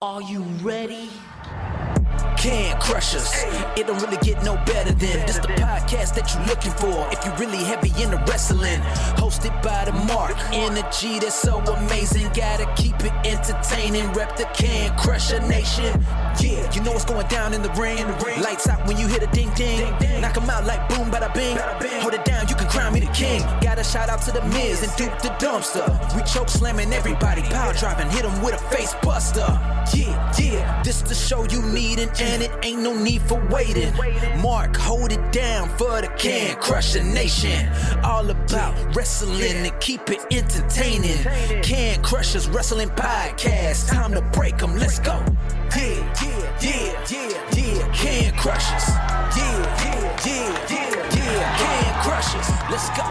Are you ready? Can crush us. It don't really get no better than this the podcast that you're looking for if you're really heavy into wrestling. Hosted by the Mark. Energy that's so amazing. Gotta keep it entertaining. Rep the Can Crusher Nation. Yeah, you know what's going down in the ring. Lights out when you hit a ding ding. Knock them out like boom bada bing. Hold it down, you can crown me the king. Got a shout out to the Miz and Duke the Dumpster. We choke slamming everybody. Power driving, hit them with a face buster. Yeah, this the show you need and it ain't no need for waiting. Mark, hold it down for the Can Crusher Nation. All about wrestling and keep it entertaining. Can Crushers Wrestling Podcast. Time to break them, let's go. Yeah, Can Crushers. Yeah, Can Crushers. Let's go.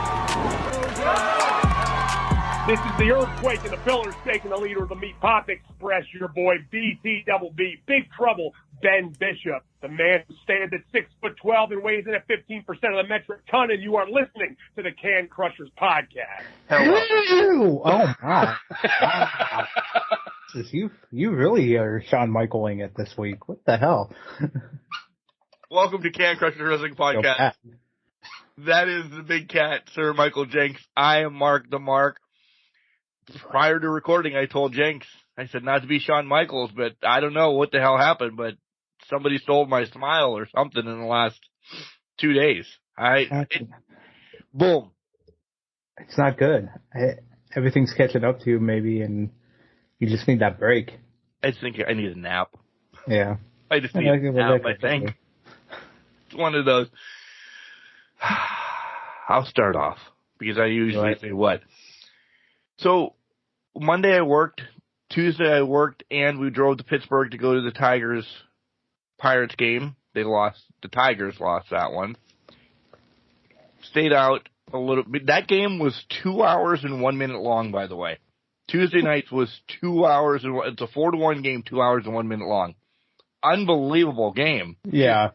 This is the Earthquake and the Pillar Steak and the leader of the Meat Pop Express, your boy BTBB, Big Trouble, Ben Bishop, the man who stands at 6'12" and weighs in at 15% of the metric ton, and you are listening to the Can Crushers Podcast. Hello. Oh my! Wow. You really are Shawn Michaeling it this week. What the hell? Welcome to Can Crushers Wrestling Podcast. That is the big cat, Sir Michael Jenks. I am Mark the Mark. Prior to recording, I told Jenks, I said not to be Shawn Michaels, but I don't know what the hell happened, but somebody stole my smile or something in the last 2 days. Boom. It's not good. Everything's catching up to you maybe, and you just need that break. I just think I need a nap. Yeah. I just need a nap, I think. It's one of those. I'll start off, because I usually say what. So, Monday I worked, Tuesday I worked, and we drove to Pittsburgh to go to the Tigers-Pirates game. They lost. The Tigers lost that one. Stayed out a little bit. That game was 2 hours and 1 minute long, by the way. Tuesday night was 2 hours, and it's a 4-1 game, 2 hours and 1 minute long. Unbelievable game. Yeah.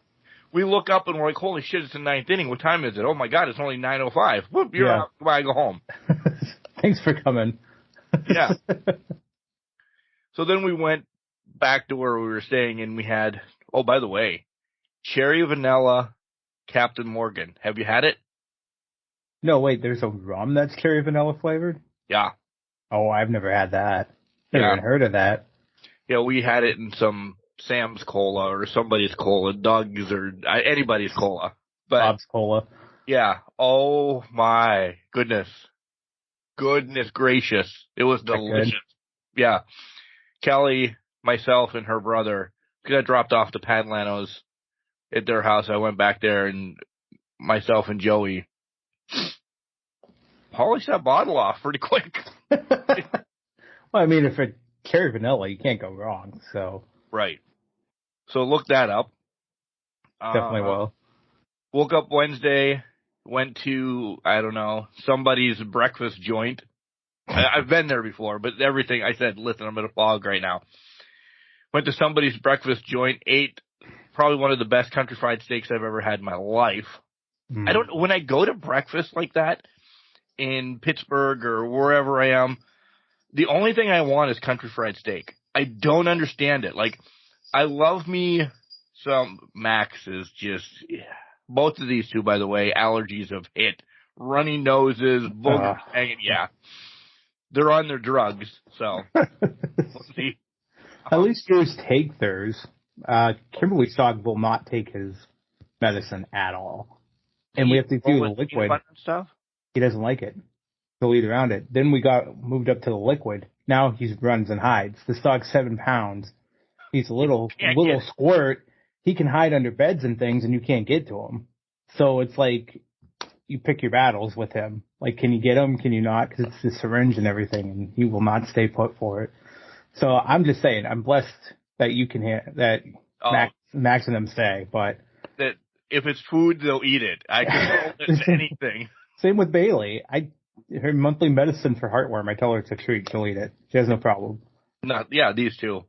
We look up and we're like, holy shit, it's the ninth inning. What time is it? Oh my God, it's only 9:05. Whoop, you're out. Goodbye, go home. Thanks for coming. Yeah. So then we went back to where we were staying, and we had, oh, by the way, cherry vanilla Captain Morgan. Have you had it? No, wait, there's a rum that's cherry vanilla flavored? Yeah. Oh, I've never had that. Never even heard of that. Yeah, we had it in some Sam's Cola or somebody's Cola, Doug's or anybody's Cola. But, Bob's Cola. Yeah. Oh, my goodness. Goodness gracious. It was delicious. Yeah. Kelly, myself, and her brother, because I dropped off the Padlanos at their house. I went back there, and myself and Joey polished that bottle off pretty quick. Well, I mean, if it's cherry vanilla, you can't go wrong, so. Right. So look that up. Definitely will. Woke up Wednesday, went to, I don't know, somebody's breakfast joint. I've been there before, but everything, I said, listen, I'm in a fog right now. Went to somebody's breakfast joint, ate probably one of the best country fried steaks I've ever had in my life. When I go to breakfast like that in Pittsburgh or wherever I am, the only thing I want is country fried steak. I don't understand it. Like, I love me some Max is just, both of these two, by the way, allergies have hit. Runny noses, boogers hanging, They're on their drugs, so we'll see. At least yours take theirs. Kimberly Stock will not take his medicine at all. And we have to do the liquid. Stuff? He doesn't like it. He'll eat around it. Then we got moved up to the liquid. Now he runs and hides. The dog's 7 pounds. He's a little squirt. He can hide under beds and things, and you can't get to him. So it's like you pick your battles with him. Like, can you get him? Can you not? Because it's the syringe and everything, and he will not stay put for it. So I'm just saying, I'm blessed that you can Max and them stay. But that if it's food, they'll eat it. I can hold it to anything. Same with Bailey. Her monthly medicine for heartworm, I tell her it's a treat. She'll eat it. She has no problem. These two.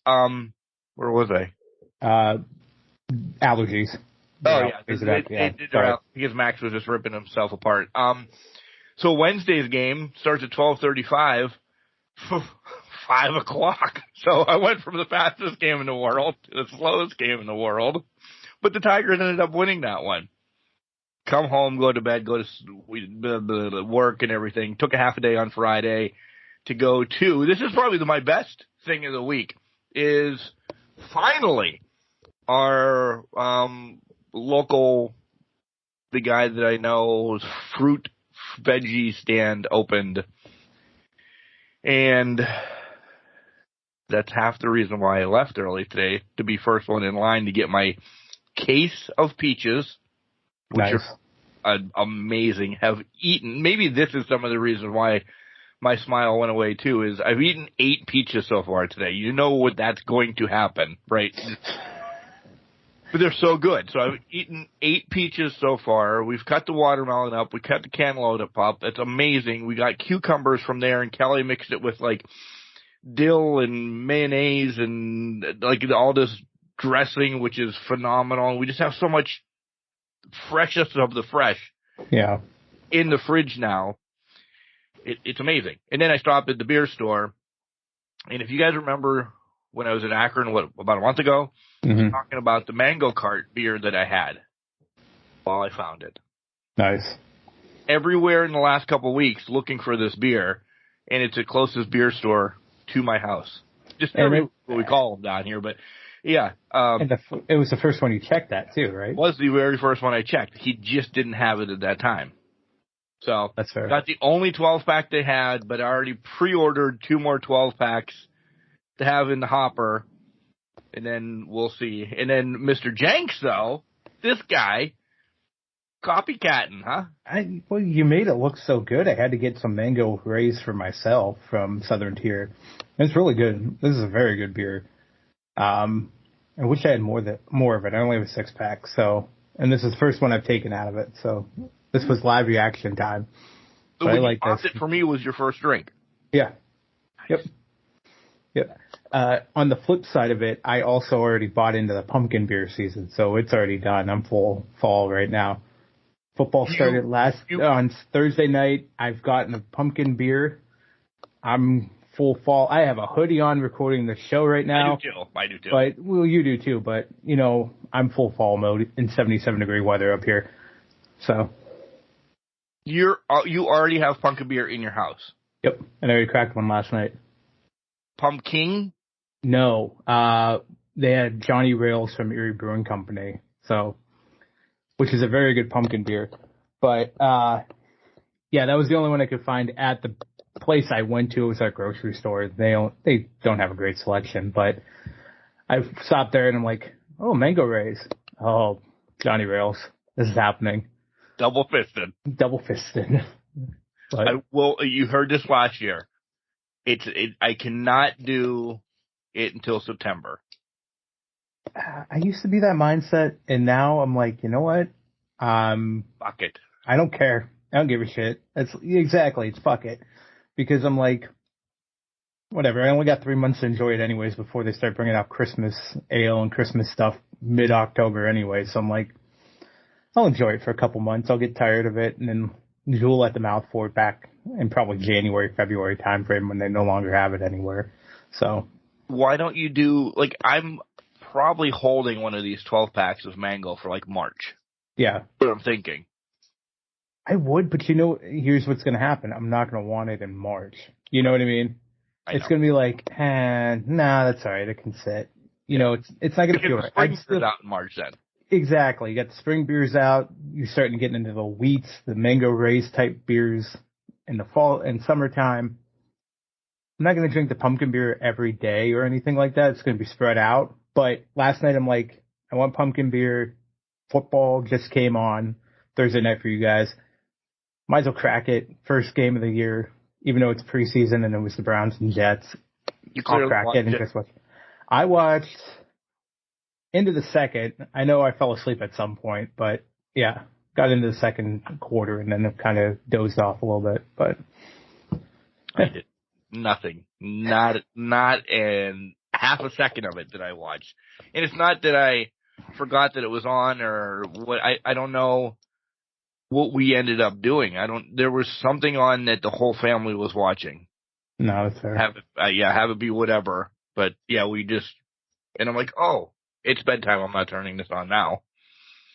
Where was I? Allergies. Because Max was just ripping himself apart. So Wednesday's game starts at 12:35. 5 o'clock. So I went from the fastest game in the world to the slowest game in the world. But the Tigers ended up winning that one. Come home, go to bed, go to work and everything. Took a half a day on Friday to go to. This is probably my best thing of the week. Is finally our local, the guy that I know's fruit veggie stand opened. And that's half the reason why I left early today, to be first one in line to get my case of peaches, which are amazing. Have eaten, maybe this is some of the reasons why my smile went away too, is I've eaten 8 peaches so far today. You know what that's going to happen, right? But they're so good. So I've eaten 8 peaches so far. We've cut the watermelon up. We cut the cantaloupe up. That's amazing. We got cucumbers from there, and Kelly mixed it with like dill and mayonnaise and like all this dressing, which is phenomenal. We just have so much freshness of the fresh in the fridge now. It's amazing. And then I stopped at the beer store, and if you guys remember when I was in Akron, about a month ago, I was talking about the Mango Cart beer that I had. Well, I found it. Nice. Everywhere in the last couple of weeks looking for this beer, and it's the closest beer store to my house. Just what we call them down here, but yeah. And it was the first one you checked that too, right? It was the very first one I checked. He just didn't have it at that time. So that's fair. Got the only 12-pack they had, but I already pre-ordered 2 more 12-packs to have in the hopper, and then we'll see. And then Mr. Jenks, though, this guy, copycatting, huh? Well, you made it look so good. I had to get some mango rays for myself from Southern Tier. It's really good. This is a very good beer. I wish I had more of it. I only have a 6-pack, and this is the first one I've taken out of it, so this was live reaction time. So when you popped it for me was your first drink? Yeah. Nice. Yep. On the flip side of it, I also already bought into the pumpkin beer season, so it's already done. I'm full fall right now. Football started on Thursday night. I've gotten a pumpkin beer. I'm full fall. I have a hoodie on recording the show right now. I do too. But, well, you do too, but, I'm full fall mode in 77-degree weather up here. So. You already have pumpkin beer in your house? Yep, and I already cracked one last night. Pumpkin? No. They had Johnny Rails from Erie Brewing Company, which is a very good pumpkin beer. But, that was the only one I could find at the place I went to. It was our grocery store. They don't have a great selection, but I stopped there and I'm like, oh, mango rays. Oh, Johnny Rails. This is happening. Double fisted. But, you heard this last year. I cannot do it until September. I used to be that mindset, and now I'm like, you know what? Fuck it. I don't care. I don't give a shit. It's fuck it. Because I'm like, whatever. I only got 3 months to enjoy it anyways before they start bringing out Christmas ale and Christmas stuff mid-October anyway. So I'm like, I'll enjoy it for a couple months. I'll get tired of it and then drool at the mouth for it back in probably January, February timeframe when they no longer have it anywhere. So why don't you do, I'm probably holding one of these 12-packs of mango for March. Yeah. That's what I'm thinking. I would, but here's what's going to happen. I'm not going to want it in March. You know what I mean? It's going to be like, nah, that's all right. It can sit. It's not going to feel right. Spring beers out in March then. Exactly. You got the spring beers out. You're starting to get into the wheats, the mango rays type beers in the fall and summertime. I'm not going to drink the pumpkin beer every day or anything like that. It's going to be spread out. But last night I'm like, I want pumpkin beer. Football just came on Thursday night for you guys. Might as well crack it. First game of the year, even though it's preseason and it was the Browns and Jets. I'll crack it and just watch. I watched into the second. I know I fell asleep at some point, but yeah, got into the second quarter and then kind of dozed off a little bit. But I did nothing. Not in half a second of it that I watched. And it's not that I forgot that it was on or what. I don't know what we ended up doing. There was something on that the whole family was watching. No, that's fair. Have it be whatever. But yeah, and I'm like, oh, it's bedtime. I'm not turning this on now.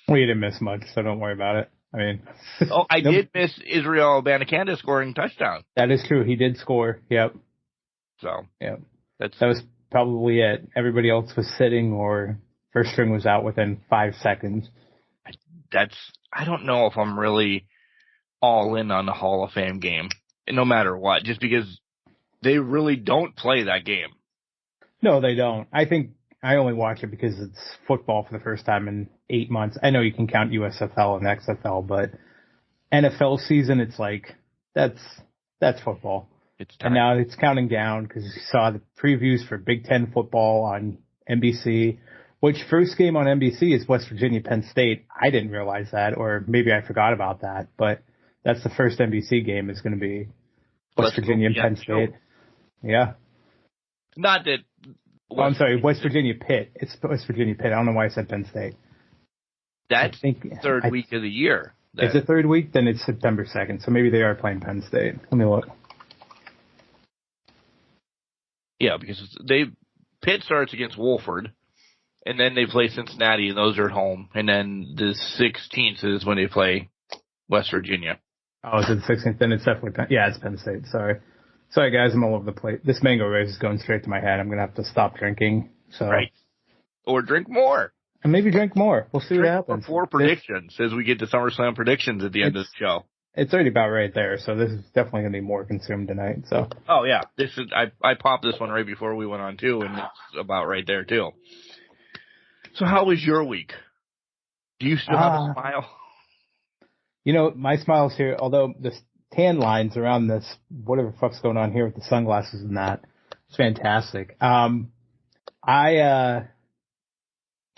Well, you didn't miss much, so don't worry about it. I mean, I did miss Israel Abanikanda scoring touchdown. That is true. He did score. Yep. So yep, that was probably it. Everybody else was sitting, or first string was out within 5 seconds. I don't know if I'm really all in on the Hall of Fame game, no matter what, just because they really don't play that game. No, they don't. I think I only watch it because it's football for the first time in 8 months. I know you can count USFL and XFL, but NFL season, it's like, that's football. And now it's counting down because you saw the previews for Big Ten football on NBC, which first game on NBC is West Virginia, Penn State. I didn't realize that, or maybe I forgot about that, but that's the first NBC game is going to be West Virginia and Penn State. Yeah. Not that. I'm sorry, West Virginia Pitt. It's West Virginia Pitt. I don't know why I said Penn State. That's third week of the year. It's the third week, then it's September 2nd. So maybe they are playing Penn State. Let me look. Yeah, because Pitt starts against Wolford, and then they play Cincinnati, and those are at home. And then the 16th is when they play West Virginia. Oh, is it the 16th? Then it's definitely it's Penn State. Sorry, guys, I'm all over the place. This mango race is going straight to my head. I'm going to have to stop drinking. So right. Or drink more. And maybe drink more. We'll see what happens. 4 predictions as we get to SummerSlam predictions at the end of the show. It's already about right there, so this is definitely going to be more consumed tonight. So. Oh yeah, I popped this one right before we went on too, and it's about right there too. So how was your week? Do you still have a smile? You know, my smile's here, although the tan lines around this, whatever the fuck's going on here with the sunglasses and that, it's fantastic.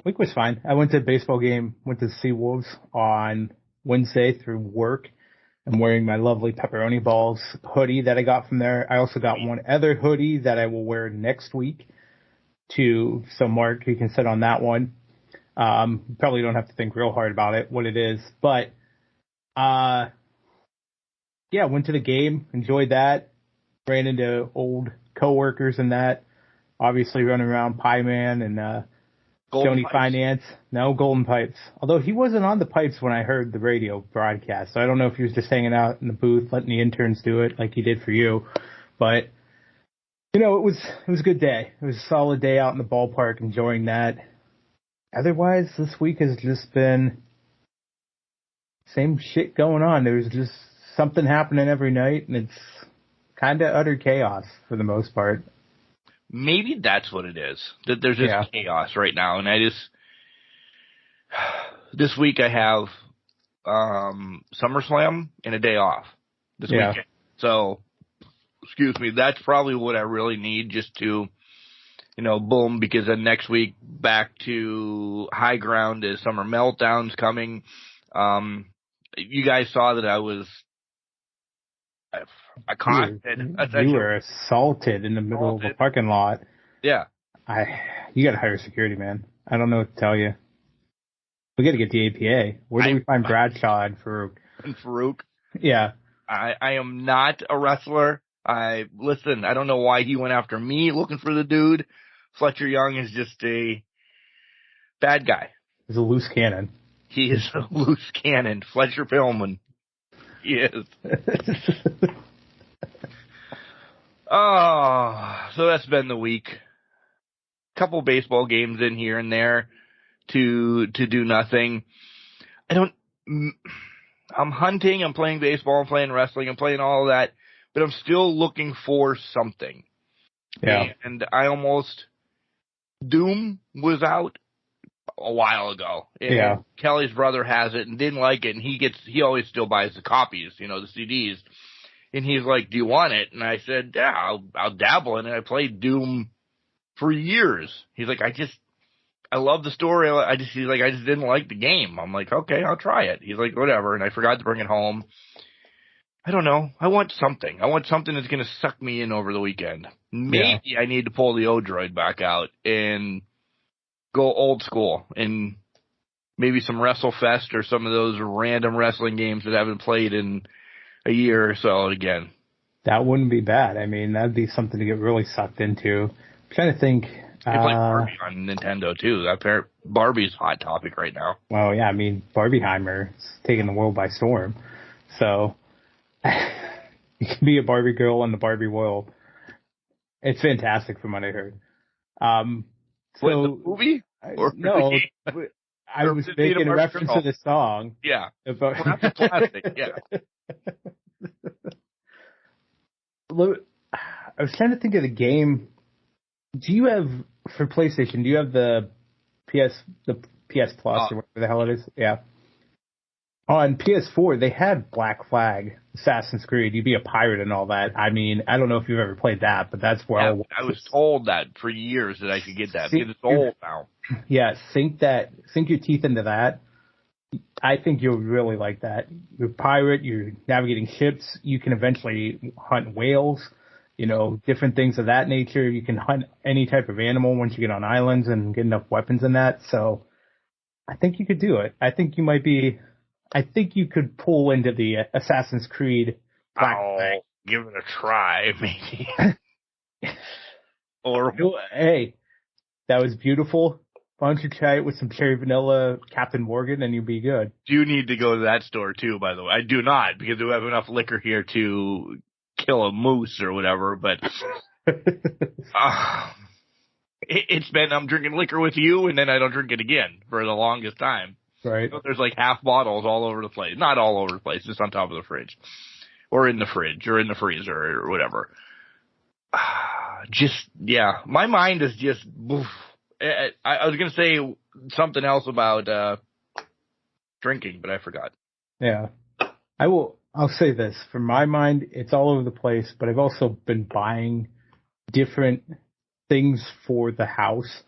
Week was fine. I went to a baseball game, went to the Seawolves on Wednesday through work. I'm wearing my lovely Pepperoni Balls hoodie that I got from there. I also got one other hoodie that I will wear next week so Mark, you can sit on that one. Probably don't have to think real hard about it, what it is, but, went to the game, enjoyed that, ran into old coworkers and that, obviously running around Pie Man and, Joni Finance. No, Golden Pipes. Although he wasn't on the pipes when I heard the radio broadcast. So I don't know if he was just hanging out in the booth, letting the interns do it like he did for you. But, it was a good day. It was a solid day out in the ballpark, enjoying that. Otherwise, this week has just been same shit going on. There's just something happening every night, and it's kind of utter chaos for the most part. Maybe that's what it is, that there's just chaos right now. And this week I have SummerSlam and a day off this weekend. So, excuse me, that's probably what I really need just to, boom, because then next week back to high ground is Summer Meltdown's coming. You guys saw that I was accosted. You were assaulted in the middle of a parking lot. Yeah. You got to hire security, man. I don't know what to tell you. We got to get the APA. Where do we find Bradshaw and Farouk? And Farouk? Yeah. I am not a wrestler. I don't know why he went after me looking for the dude. Fletcher Young is just a bad guy. He's a loose cannon. He is a loose cannon. Fletcher Pillman. He is. So that's been the week. Couple baseball games in here and there to do nothing. I'm hunting, I'm playing baseball, I'm playing wrestling, I'm playing all of that, but I'm still looking for something. Yeah. And Doom was out a while ago. And Kelly's brother has it and didn't like it, and he always still buys the copies, the CDs. And he's like, "Do you want it?" And I said, "Yeah, I'll dabble in it." I played Doom for years. He's like, I love the story. He's like, I just didn't like the game. I'm like, okay, I'll try it. He's like, whatever. And I forgot to bring it home. I don't know. I want something. I want something that's going to suck me in over the weekend. Maybe I need to pull the Odroid back out and go old school and maybe some WrestleFest or some of those random wrestling games that I haven't played in a year or so again. That wouldn't be bad. I mean, that'd be something to get really sucked into. I'm trying to think. They play Barbie on Nintendo, too. Barbie's hot topic right now. Well, yeah, I mean, Barbieheimer is taking the world by storm. So, you can be a Barbie girl in the Barbie world. It's fantastic from what I heard. The movie? No, I was making a reference to the song. Yeah. About well, that's plastic, yeah. I was trying to think of the game. Do you have, for PlayStation, do you have the PS Plus or whatever the hell it is? Yeah. On PS4, they had Black Flag, Assassin's Creed. You'd be a pirate and all that. I mean, I don't know if you've ever played that, but that's where I was told that for years that I could get that because it's old now. Yeah, sink your teeth into that. I think you'll really like that. You're a pirate, you're navigating ships, you can eventually hunt whales, different things of that nature. You can hunt any type of animal once you get on islands and get enough weapons in that. So I think you could do it. I think you could pull into the Assassin's Creed. Give it a try, maybe. Hey, that was beautiful. Why don't you try it with some cherry vanilla Captain Morgan and you'll be good. Do you need to go to that store too, by the way? I do not, because we have enough liquor here to kill a moose or whatever, but it's been I'm drinking liquor with you and then I don't drink it again for the longest time. Right. So there's like half bottles all over the place. Not all over the place, just on top of the fridge. Or in the fridge, or in the freezer, or whatever. My mind is just... Oof. I was going to say something else about drinking, but I forgot. Yeah. I'll say this. For my mind, it's all over the place, but I've also been buying different things for the house,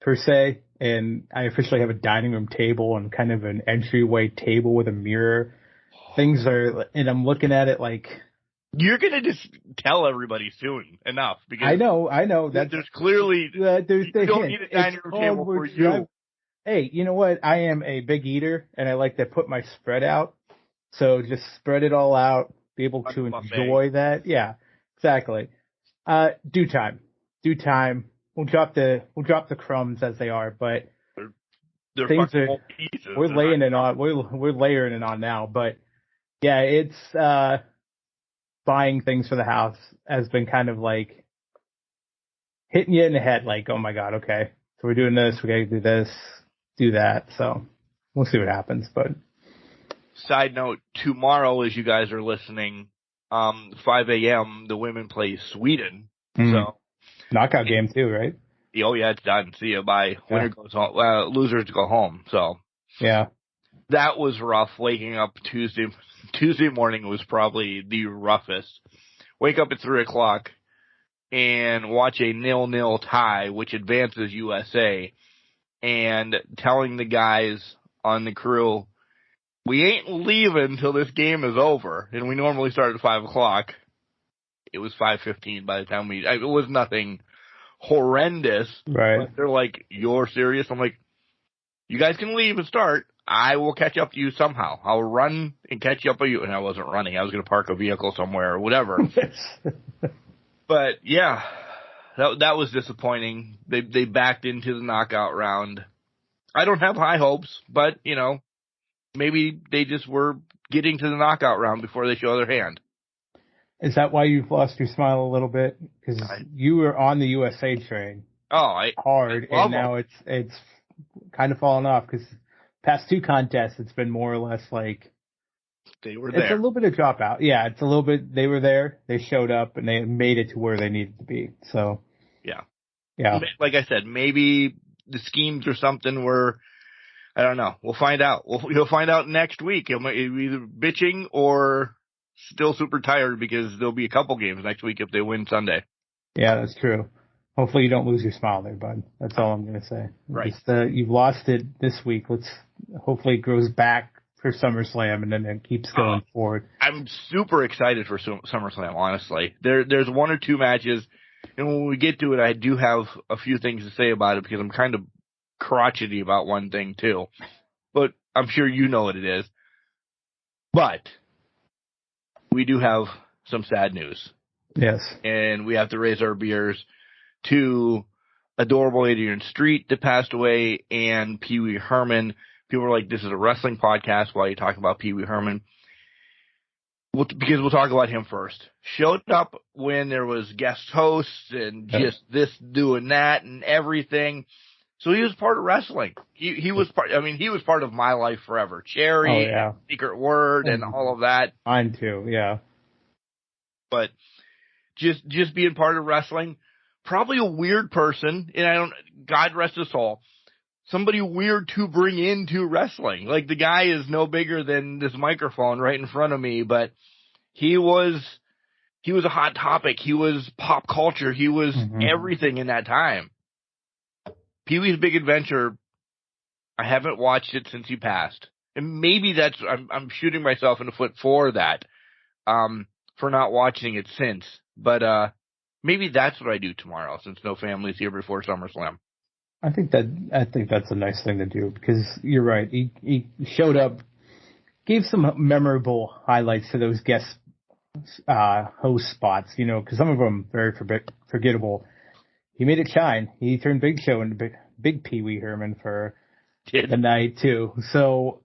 per se. And I officially have a dining room table and kind of an entryway table with a mirror. And I'm looking at it like... You're going to just tell everybody soon enough. Because I know. There's clearly... you don't need a dining room table for you. Hey, you know what? I am a big eater, and I like to put my spread out. So just spread it all out, be able to enjoy that. Yeah, exactly. Due time. We'll drop the crumbs as they are, but they're things are... pieces. We're laying it on. We're layering it on now, but yeah, it's... buying things for the house has been kind of like hitting you in the head, like, oh my God, okay, so we're doing this, we gotta do this, do that. So we'll see what happens. But side note, tomorrow, as you guys are listening, 5 a.m. the women play Sweden. So knockout game too, right? Oh yeah, it's done. See you. Bye. Winner goes home. Losers go home. So yeah, that was rough. Waking up Tuesday morning was probably the roughest. Wake up at 3:00 and watch a 0-0 tie, which advances USA, and telling the guys on the crew, we ain't leaving until this game is over. And we normally start at 5:00. It was 5:15 by the time it was nothing horrendous. Right. But they're like, you're serious? I'm like, you guys can leave and start. I will catch up to you somehow. I'll run and catch up with you. And I wasn't running. I was going to park a vehicle somewhere or whatever. But yeah, that was disappointing. They backed into the knockout round. I don't have high hopes, but maybe they just were getting to the knockout round before they show their hand. Is that why you've lost your smile a little bit? Because you were on the USA train. Hard, and now it's kind of fallen off because past two contests, it's been more or less like they were there. It's a little bit of dropout. Yeah, it's a little bit. They were there, they showed up, and they made it to where they needed to be. So yeah. Like I said, maybe the schemes or something were. I don't know. We'll find out. You'll find out next week. He'll either bitching or still super tired because there'll be a couple games next week if they win Sunday. Yeah, that's true. Hopefully you don't lose your smile there, bud. That's all I'm going to say. Right. You've lost it this week. Hopefully it grows back for SummerSlam and then it keeps going forward. I'm super excited for SummerSlam, honestly. There's one or two matches, and when we get to it, I do have a few things to say about it because I'm kind of crotchety about one thing too. But I'm sure you know what it is. But we do have some sad news. Yes. And we have to raise our beers to adorable Adrian Street that passed away and Pee Wee Herman. People are like, this is a wrestling podcast. Why are you talking about Pee Wee Herman? Because we'll talk about him first. Showed up when there was guest hosts and just this, doing that, and everything. So he was part of wrestling. He was part. I mean, he was part of my life forever. Cherry, Secret Word, and all of that. Mine too. Yeah. But just being part of wrestling, probably a weird person, and God rest his soul, somebody weird to bring into wrestling. Like, the guy is no bigger than this microphone right in front of me, but he was a hot topic. He was pop culture. He was everything in that time. Pee-wee's Big Adventure, I haven't watched it since he passed. And maybe that's, I'm shooting myself in the foot for that, for not watching it since. But, maybe that's what I do tomorrow, since no family's here before SummerSlam. I think that's a nice thing to do, because you're right. He showed up, gave some memorable highlights to those guest host spots, because some of them very forgettable. He made it shine. He turned Big Show into Big Pee Wee Herman for the night too. So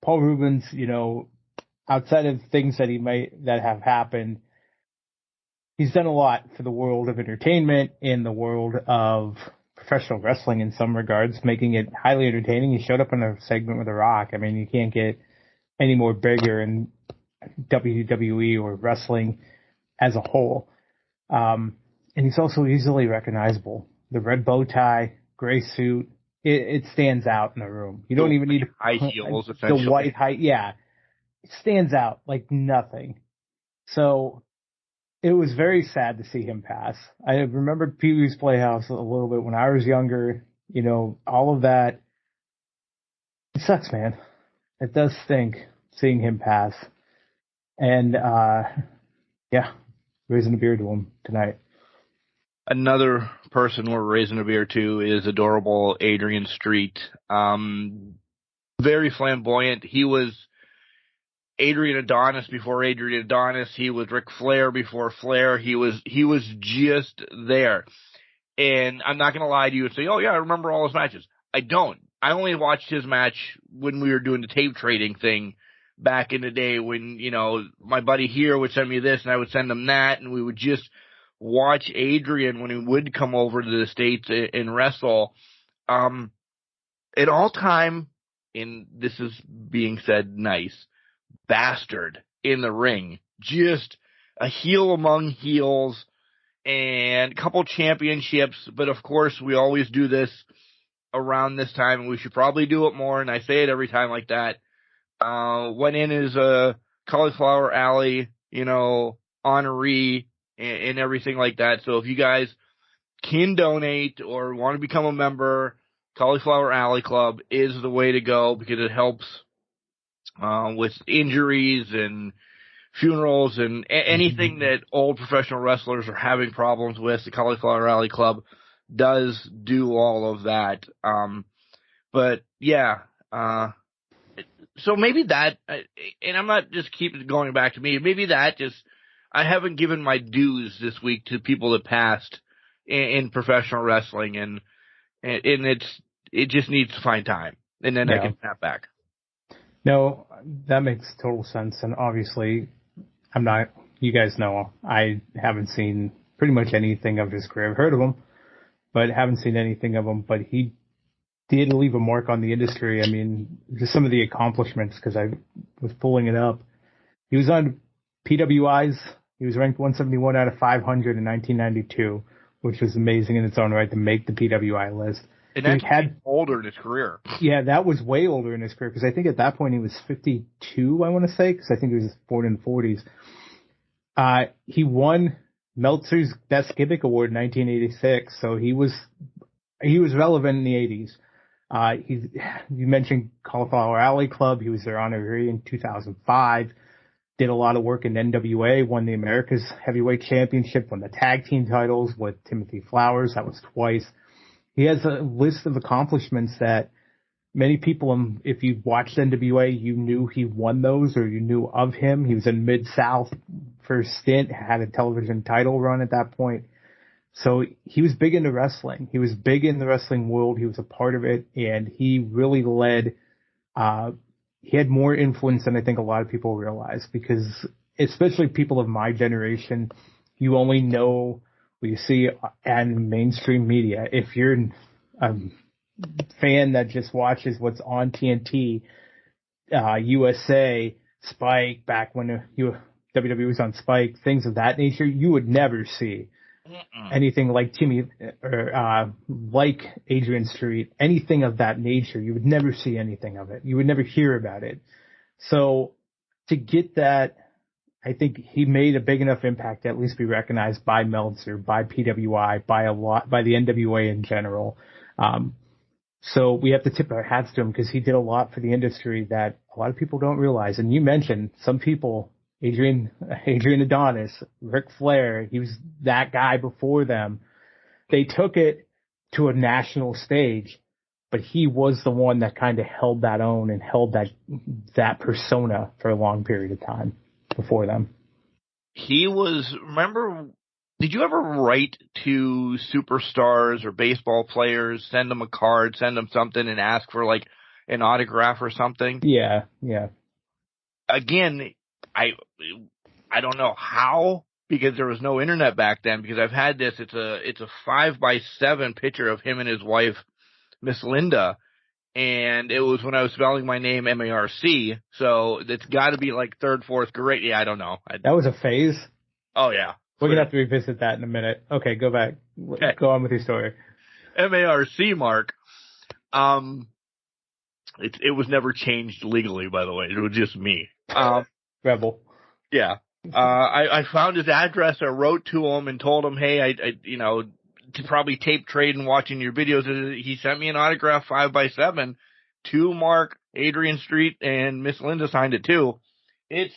Paul Rubens, outside of things that have happened, he's done a lot for the world of entertainment, in the world of professional wrestling in some regards, making it highly entertaining. He showed up in a segment with The Rock. I mean, you can't get any more bigger in WWE or wrestling as a whole. And he's also easily recognizable. The red bow tie, gray suit, it stands out in the room. You don't even need high heels, the white high. Yeah, it stands out like nothing. So it was very sad to see him pass. I remember Pee-wee's Playhouse a little bit when I was younger. All of that. It sucks, man. It does stink seeing him pass. And raising a beer to him tonight. Another person we're raising a beer to is adorable Adrian Street. Very flamboyant. He was Adrian Adonis before Adrian Adonis. He was Ric Flair before Flair. He was just there. And I'm not going to lie to you and say, oh yeah, I remember all his matches. I don't. I only watched his match when we were doing the tape trading thing back in the day when, my buddy here would send me this and I would send him that, and we would just watch Adrian when he would come over to the States and wrestle. An all-time, and this is being said nice, bastard in the ring. Just a heel among heels and a couple championships. But of course, we always do this around this time, and we should probably do it more. And I say it every time like that. Went in as a Cauliflower Alley, honoree and everything like that. So if you guys can donate or want to become a member, Cauliflower Alley Club is the way to go, because it helps with injuries and funerals and anything that old professional wrestlers are having problems with. The Cauliflower Alley Club does do all of that. But yeah, so maybe that, and I'm not just keep going back to me, maybe that just, I haven't given my dues this week to people that passed in professional wrestling, and it just needs to find time, and then I can snap back. No, that makes total sense, and obviously, you guys know, I haven't seen pretty much anything of his career. I've heard of him, but haven't seen anything of him, but he did leave a mark on the industry. I mean, just some of the accomplishments, because I was pulling it up. He was on PWI's. He was ranked 171 out of 500 in 1992, which was amazing in its own right to make the PWI list. And that's older in his career. Yeah, that was way older in his career, because I think at that point he was 52, I want to say, because I think he was born in the 40s. He won Meltzer's Best Gimmick Award in 1986, so he was relevant in the 80s. You mentioned Cauliflower Alley Club. He was their honoree in 2005. Did a lot of work in NWA, won the America's Heavyweight Championship, won the tag team titles with Timothy Flowers. That was twice. He has a list of accomplishments that many people, if you watched NWA, you knew he won those or you knew of him. He was in Mid-South for a stint, had a television title run at that point. So he was big into wrestling. He was big in the wrestling world. He was a part of it, and he really led. He had more influence than I think a lot of people realize, because especially people of my generation, you only know what you see in mainstream media. If you're a fan that just watches what's on TNT, USA, Spike, back when WWE was on Spike, things of that nature, you would never see anything like Timmy or like Adrian Street, anything of that nature. You would never see anything of it. You would never hear about it. So to get that, I think he made a big enough impact to at least be recognized by Meltzer, by PWI, by the NWA in general. So we have to tip our hats to him, because he did a lot for the industry that a lot of people don't realize. And you mentioned some people, Adrian Adonis, Ric Flair, he was that guy before them. They took it to a national stage, but he was the one that kind of held that own and held that persona for a long period of time before them. He was, remember, did you ever write to superstars or baseball players, send them a card, send them something, and ask for like an autograph or something? Yeah. Again, I don't know how, because there was no internet back then, because I've had this, it's a 5x7 picture of him and his wife, Miss Linda, and it was when I was spelling my name Marc, so it's got to be like third, fourth grade. Yeah, I don't know. That was a phase? Oh, yeah. We're going to have to revisit that in a minute. Okay, go back. Okay. Go on with your story. Mark. It was never changed legally, by the way. It was just me. Rebel. Yeah. I found his address. I wrote to him and told him, hey, I to probably tape trade and watching your videos. He sent me an autograph 5x7 to Mark, Adrian Street, and Miss Linda signed it too. It's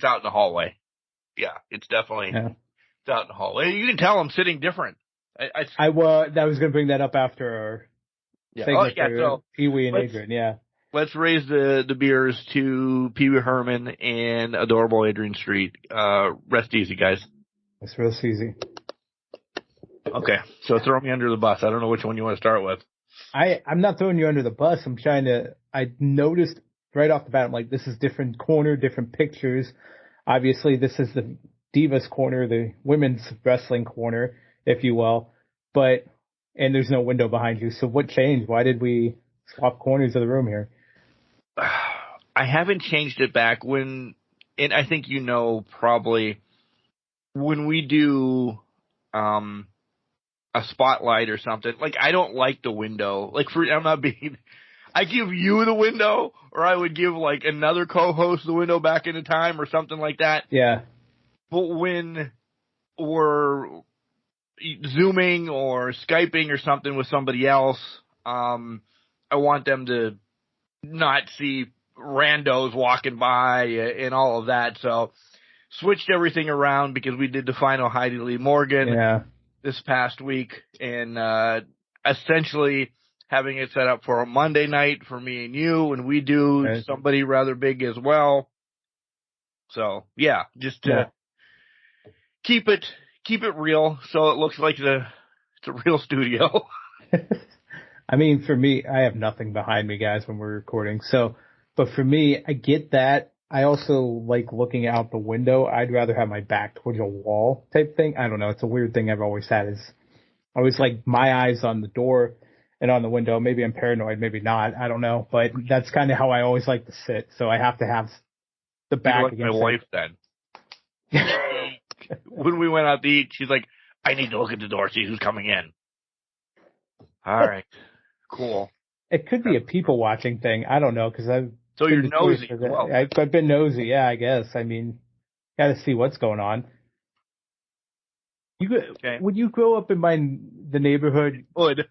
out in the hallway. Yeah, it's definitely it's out in the hallway. You can tell I'm sitting different. I was going to bring that up after our segment for Pee Wee and Adrian. Yeah. Let's raise the beers to Pee Wee Herman and adorable Adrian Street. Rest easy, guys. It's real easy. Okay, so throw me under the bus. I don't know which one you want to start with. I'm not throwing you under the bus. I noticed right off the bat, I'm like, this is different corner, different pictures. Obviously, this is the Divas corner, the women's wrestling corner, if you will. And there's no window behind you. So what changed? Why did we swap corners of the room here? I haven't changed it back and I think probably when we do a spotlight or something, like I don't like the window. Like I give you the window, or I would give like another co-host the window back into time or something like that. Yeah. But when we're Zooming or Skyping or something with somebody else, I want them to not see randos walking by and all of that. So switched everything around because we did the final Heidi Lee Morgan this past week, and essentially having it set up for a Monday night for me and you, and we do somebody rather big as well. So yeah, just to keep it real, so it looks like it's a real studio. I mean, for me, I have nothing behind me, guys, when we're recording. So, but for me, I get that. I also like looking out the window. I'd rather have my back towards a wall type thing. I don't know. It's a weird thing I've always had, is I always like my eyes on the door and on the window. Maybe I'm paranoid, maybe not. I don't know. But that's kind of how I always like to sit. So I have to have the back like against my wife then. When we went out to eat, she's like, I need to look at the door, see who's coming in. All right. Cool. It could be a people watching thing. I don't know, because So you're nosy. Well, I've been nosy, yeah, I guess. I mean, got to see what's going on. When you grow up in the neighborhood, hood.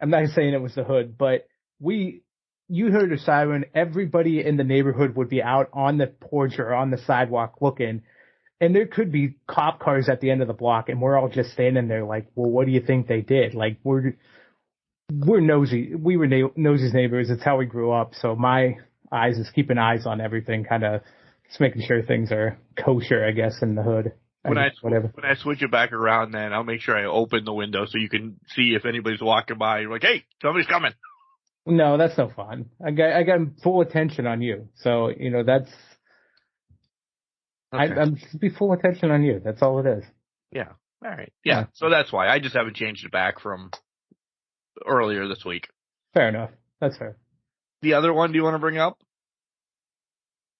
I'm not saying it was the hood, but you heard a siren, everybody in the neighborhood would be out on the porch or on the sidewalk looking, and there could be cop cars at the end of the block, and we're all just standing there like, well, what do you think they did? Like, we're nosy. We were nosy neighbors. It's how we grew up. So my eyes is keeping eyes on everything, kind of just making sure things are kosher, I guess, in the hood. When I switch it back around, then I'll make sure I open the window so you can see if anybody's walking by. You're like, hey, somebody's coming. No, that's no fun. I got full attention on you. So, that's, okay. I'm just be full attention on you. That's all it is. Yeah. All right. Yeah. So that's why I just haven't changed it back from earlier this week. Fair enough. That's fair. The other one, do you want to bring up?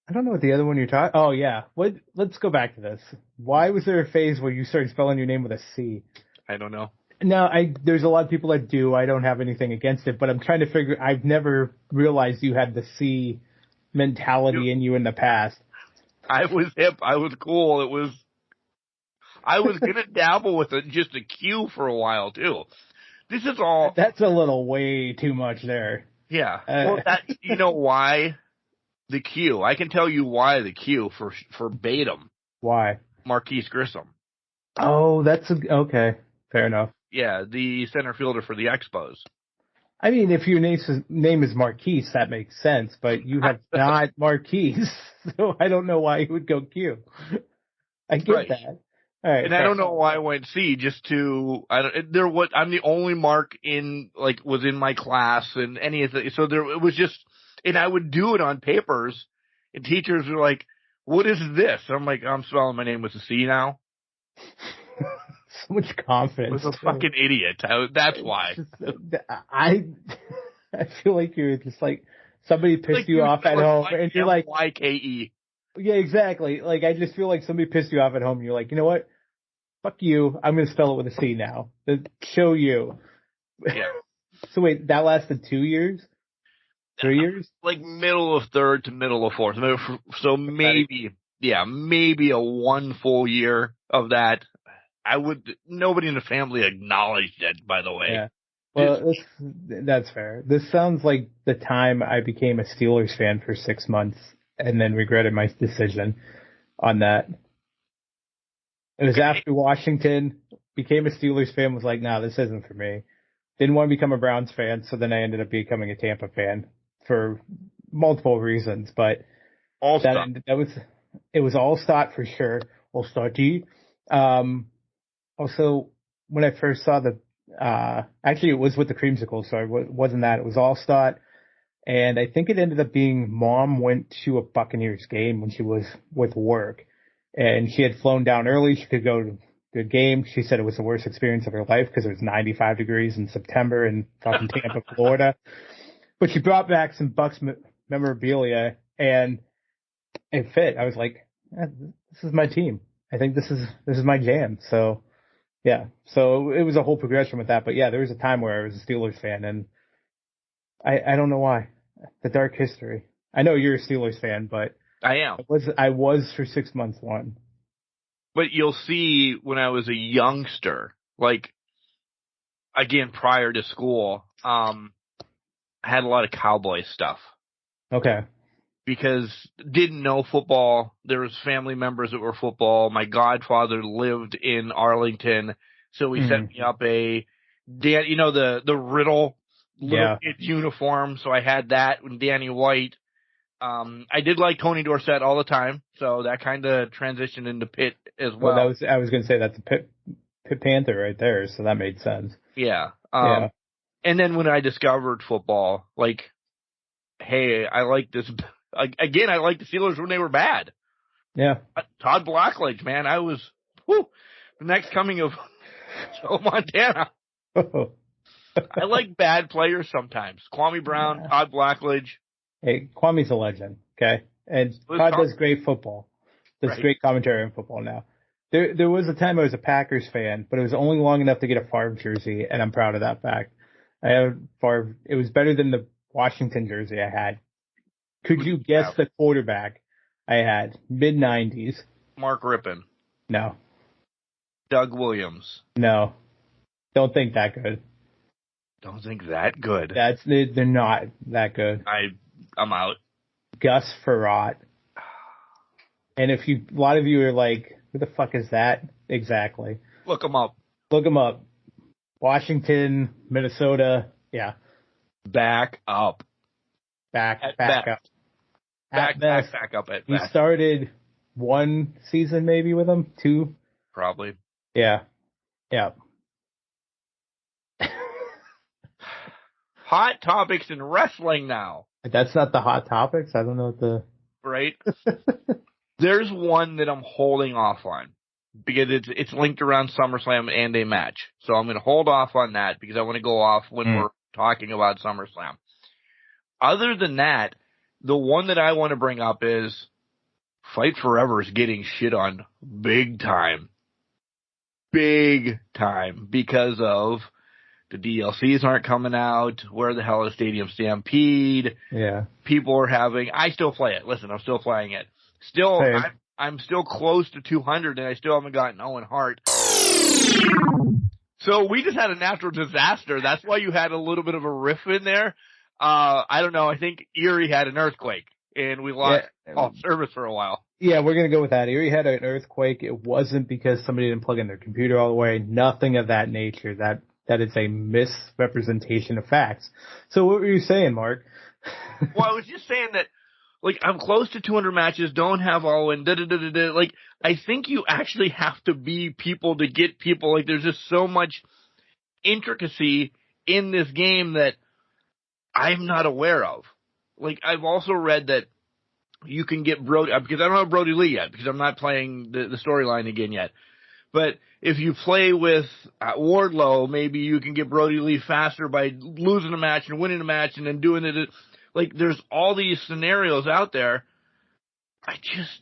I don't know what the other one you're talking. Oh yeah. Let's go back to this. Why was there a phase where you started spelling your name with a C? I don't know. No, there's a lot of people that do. I don't have anything against it, but I'm trying to figure. I've never realized you had the C mentality in you in the past. I was hip. I was cool. I was gonna dabble with just a Q for a while too. This is all. That's a little way too much there. Yeah. Well, you know why the Q? I can tell you why the Q for Batum. Why? Marquise Grissom. Oh, okay. Fair enough. Yeah, the center fielder for the Expos. I mean, if your name is Marquise, that makes sense, but you have not Marquise, so I don't know why you would go Q. I get that. All right, and I don't know why I went C. I'm the only Mark was in my class and anything. So it was just, and I would do it on papers, and teachers were like, "What is this?" I'm like, "I'm spelling my name with a C now." So much confidence. I was a fucking idiot. That's why. I feel like you're just like somebody pissed you off at home, and you're like YKE. Yeah, exactly. Like I just feel like somebody pissed you off at home. And you're like, you know what? Fuck you. I'm gonna spell it with a C now. Show you. Yeah. So wait, that lasted 2 years? 3 years? Like middle of third to middle of fourth. So maybe a 1 full year of that. Nobody in the family acknowledged it, by the way. Yeah. Well, that's fair. This sounds like the time I became a Steelers fan for 6 months and then regretted my decision on that. It was after Washington, became a Steelers fan, was like, nah, this isn't for me. Didn't want to become a Browns fan, so then I ended up becoming a Tampa fan for multiple reasons, but it was All-Star for sure. All-Star T. Also, when I first saw actually it was with the Creamsicle, so it wasn't that. It was All-Star. And I think it ended up being Mom went to a Buccaneers game when she was with work. And she had flown down early. She could go to the game. She said it was the worst experience of her life because it was 95 degrees in September in fucking Tampa, Florida. But she brought back some Bucs memorabilia and it fit. I was like, this is my team. I think this is my jam. So, yeah. So it was a whole progression with that. But yeah, there was a time where I was a Steelers fan and I don't know why. The dark history. I know you're a Steelers fan, but I am. I was for 6 months one. But you'll see when I was a youngster, like again prior to school, I had a lot of Cowboy stuff. Okay. Because didn't know football. There was family members that were football. My godfather lived in Arlington, so he sent me up the Riddle little kid uniform. So I had that with Danny White. I did like Tony Dorsett all the time, so that kind of transitioned into Pitt as well. I was going to say that's a Pitt Panther right there, so that made sense. Yeah. And then when I discovered football, like, hey, I like this. Again, I liked the Steelers when they were bad. Yeah. Todd Blackledge, man, I was the next coming of Joe Montana. I like bad players sometimes. Kwame Brown, Todd Blackledge. Hey, Kwame's a legend, okay? And Todd does great football. Does great commentary on football now. There was a time I was a Packers fan, but it was only long enough to get a Favre jersey, and I'm proud of that fact. I had Favre. It was better than the Washington jersey I had. Could you guess the quarterback I had? Mid-90s. Mark Rippon. No. Doug Williams. No. Don't think that good. Don't think that good. They're not that good. I'm out. Gus Frerotte. And a lot of you are like, who the fuck is that? Exactly. Look him up. Look him up. Washington, Minnesota, Yeah. Back up. Back up. Back up at best. We started 1 season maybe with him, 2. Probably. Yeah. Yeah. Hot topics in wrestling now. That's not the hot topics. I don't know what the... Right? There's one that I'm holding off on because it's linked around SummerSlam and a match. So I'm going to hold off on that because I want to go off when we're talking about SummerSlam. Other than that, the one that I want to bring up is Fight Forever is getting shit on big time. Big time because of the DLCs aren't coming out. Where the hell is Stadium Stampede? Yeah. People are having... I still play it. Listen, I'm still playing it. Still, I'm still close to 200, and I still haven't gotten Owen Hart. So we just had a natural disaster. That's why you had a little bit of a riff in there. I don't know. I think Erie had an earthquake, and we lost all service for a while. Yeah, we're going to go with that. Erie had an earthquake. It wasn't because somebody didn't plug in their computer all the way. Nothing of that nature. That is a misrepresentation of facts. So what were you saying, Mark? Well, I was just saying that, like, I'm close to 200 matches, don't have Owen, da-da-da-da-da. Like, I think you actually have to be people to get people. Like, there's just so much intricacy in this game that I'm not aware of. Like, I've also read that you can get Brody, because I don't have Brody Lee yet, because I'm not playing the storyline again yet. But if you play with Wardlow, maybe you can get Brody Lee faster by losing a match and winning a match and then doing it. Like, there's all these scenarios out there. I just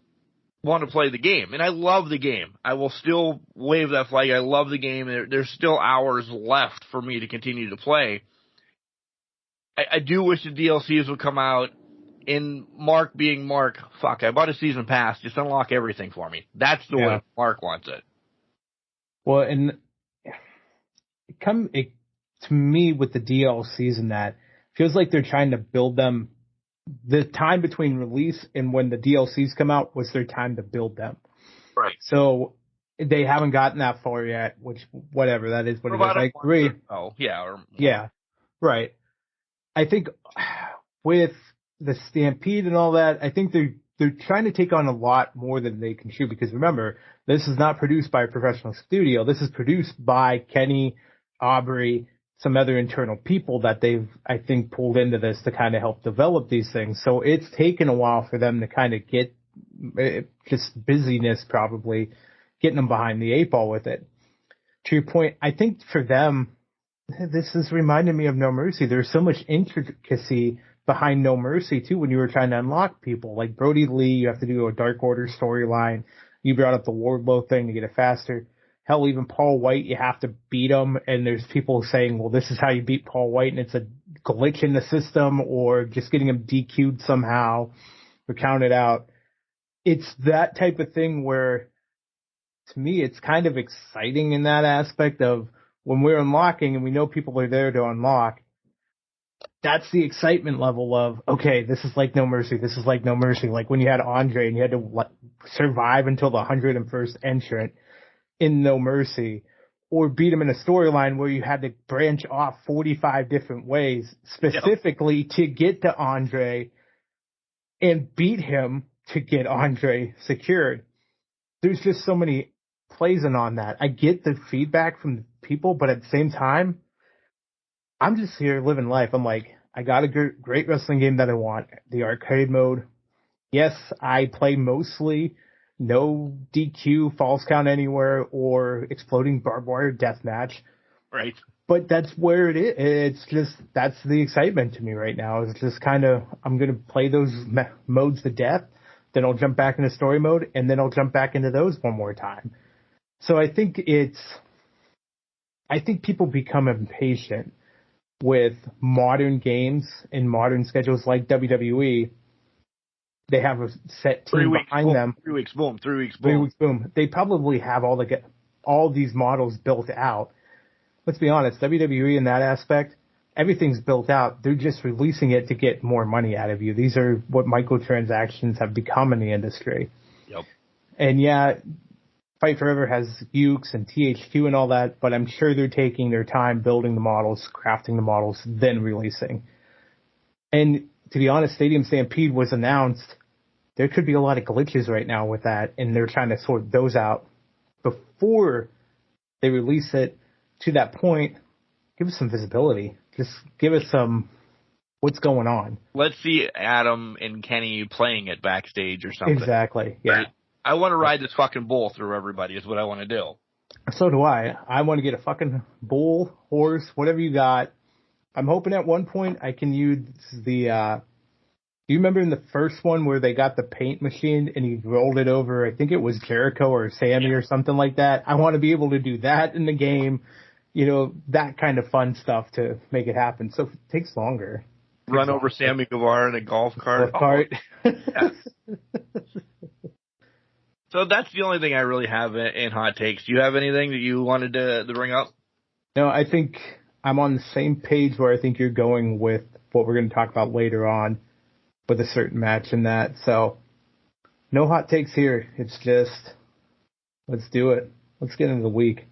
want to play the game. And I love the game. I will still wave that flag. I love the game. There's still hours left for me to continue to play. I do wish the DLCs would come out. In Mark being Mark, fuck, I bought a season pass. Just unlock everything for me. That's the way Mark wants it. Well, and to me with the DLCs and that, feels like they're trying to build them. The time between release and when the DLCs come out was their time to build them. Right. So they haven't gotten that far yet, which, whatever, that is what it is. I agree. Oh, yeah. Yeah, right. I think with the Stampede and all that, I think they're trying to take on a lot more than they can chew, because remember, this is not produced by a professional studio. This is produced by Kenny, Aubrey, some other internal people that they've, I think, pulled into this to kind of help develop these things. So it's taken a while for them to kind of get just busyness, probably getting them behind the 8 ball with it. To your point, I think for them, this is reminding me of No Mercy. There's so much intricacy behind No Mercy too when you were trying to unlock people. Like Brody Lee, you have to do a Dark Order storyline. You brought up the Wardlow thing to get it faster. Hell, even Paul White, you have to beat him, and there's people saying, well, this is how you beat Paul White, and it's a glitch in the system, or just getting him DQ'd somehow, or counted out. It's that type of thing where, to me, it's kind of exciting in that aspect of when we're unlocking and we know people are there to unlock. That's the excitement level of, okay, this is like No Mercy. This is like No Mercy. Like when you had Andre and you had to survive until the 101st entrant in No Mercy, or beat him in a storyline where you had to branch off 45 different ways specifically to get to Andre and beat him to get Andre secured. There's just so many plays in on that. I get the feedback from the people, but at the same time, I'm just here living life. I'm like, I got a great wrestling game that I want. The arcade mode. Yes, I play mostly no DQ, false count anywhere, or exploding barbed wire deathmatch. Right. But that's where it is. It's just, that's the excitement to me right now. It's just kind of, I'm going to play those modes to death. Then I'll jump back into story mode, and then I'll jump back into those one more time. So I think people become impatient with modern games and modern schedules like WWE. They have a set team behind them. 3 weeks, boom. 3 weeks, boom. 3 weeks, boom. They probably have all these models built out. Let's be honest, WWE in that aspect, everything's built out. They're just releasing it to get more money out of you. These are what microtransactions have become in the industry. Yep. And yeah, Fight Forever has Ukes and THQ and all that, but I'm sure they're taking their time building the models, crafting the models, then releasing. And to be honest, Stadium Stampede was announced. There could be a lot of glitches right now with that, and they're trying to sort those out before they release it. To that point, give us some visibility. Just give us some what's going on. Let's see Adam and Kenny playing it backstage or something. Exactly, yeah. Right? I want to ride this fucking bull through everybody is what I want to do. So do I. I want to get a fucking bull, horse, whatever you got. I'm hoping at one point I can use the, do you remember in the first one where they got the paint machine and he rolled it over, I think it was Jericho or Sammy or something like that? I want to be able to do that in the game, you know, that kind of fun stuff to make it happen. So it takes longer. Run over Sammy Guevara in a golf cart. Yes. So that's the only thing I really have in hot takes. Do you have anything that you wanted to bring up? No, I think I'm on the same page where I think you're going with what we're going to talk about later on with a certain match and that. So no hot takes here. It's just, let's do it. Let's get into the week.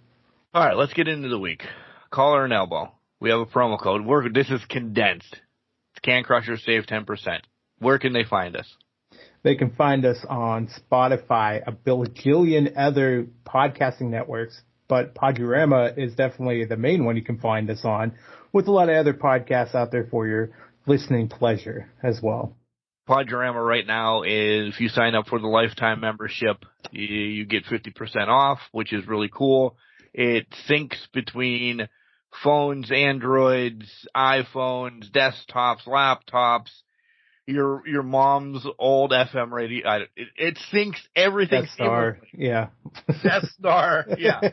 All right, let's get into the week. Collar and elbow. We have a promo code. This is condensed. It's Can Crusher save 10%. Where can they find us? They can find us on Spotify, a bajillion other podcasting networks, but Podurama is definitely the main one you can find us on, with a lot of other podcasts out there for your listening pleasure as well. Podurama right now is, if you sign up for the lifetime membership, you get 50% off, which is really cool. It syncs between phones, Androids, iPhones, desktops, laptops, your mom's old FM radio. It syncs everything. Death Star, yeah. Death Star, yeah.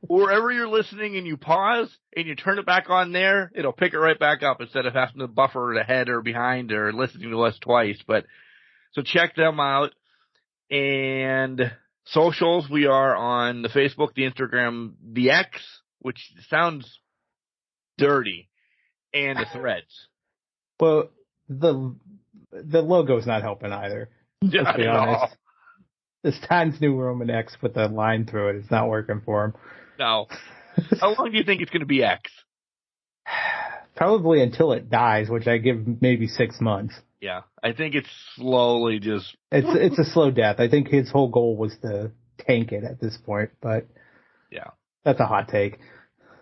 Wherever you're listening and you pause and you turn it back on there, it'll pick it right back up instead of having to buffer it ahead or behind or listening to us twice. But so check them out. And socials, we are on the Facebook, the Instagram, the X, which sounds dirty, and the Threads. Well, the logo's not helping either. Let's be honest. This Times New Roman X with the line through it is not working for him. No. How long do you think it's going to be X? Probably until it dies, which I give maybe 6 months. Yeah, I think it's slowly just... It's a slow death. I think his whole goal was to tank it at this point, but yeah, that's a hot take.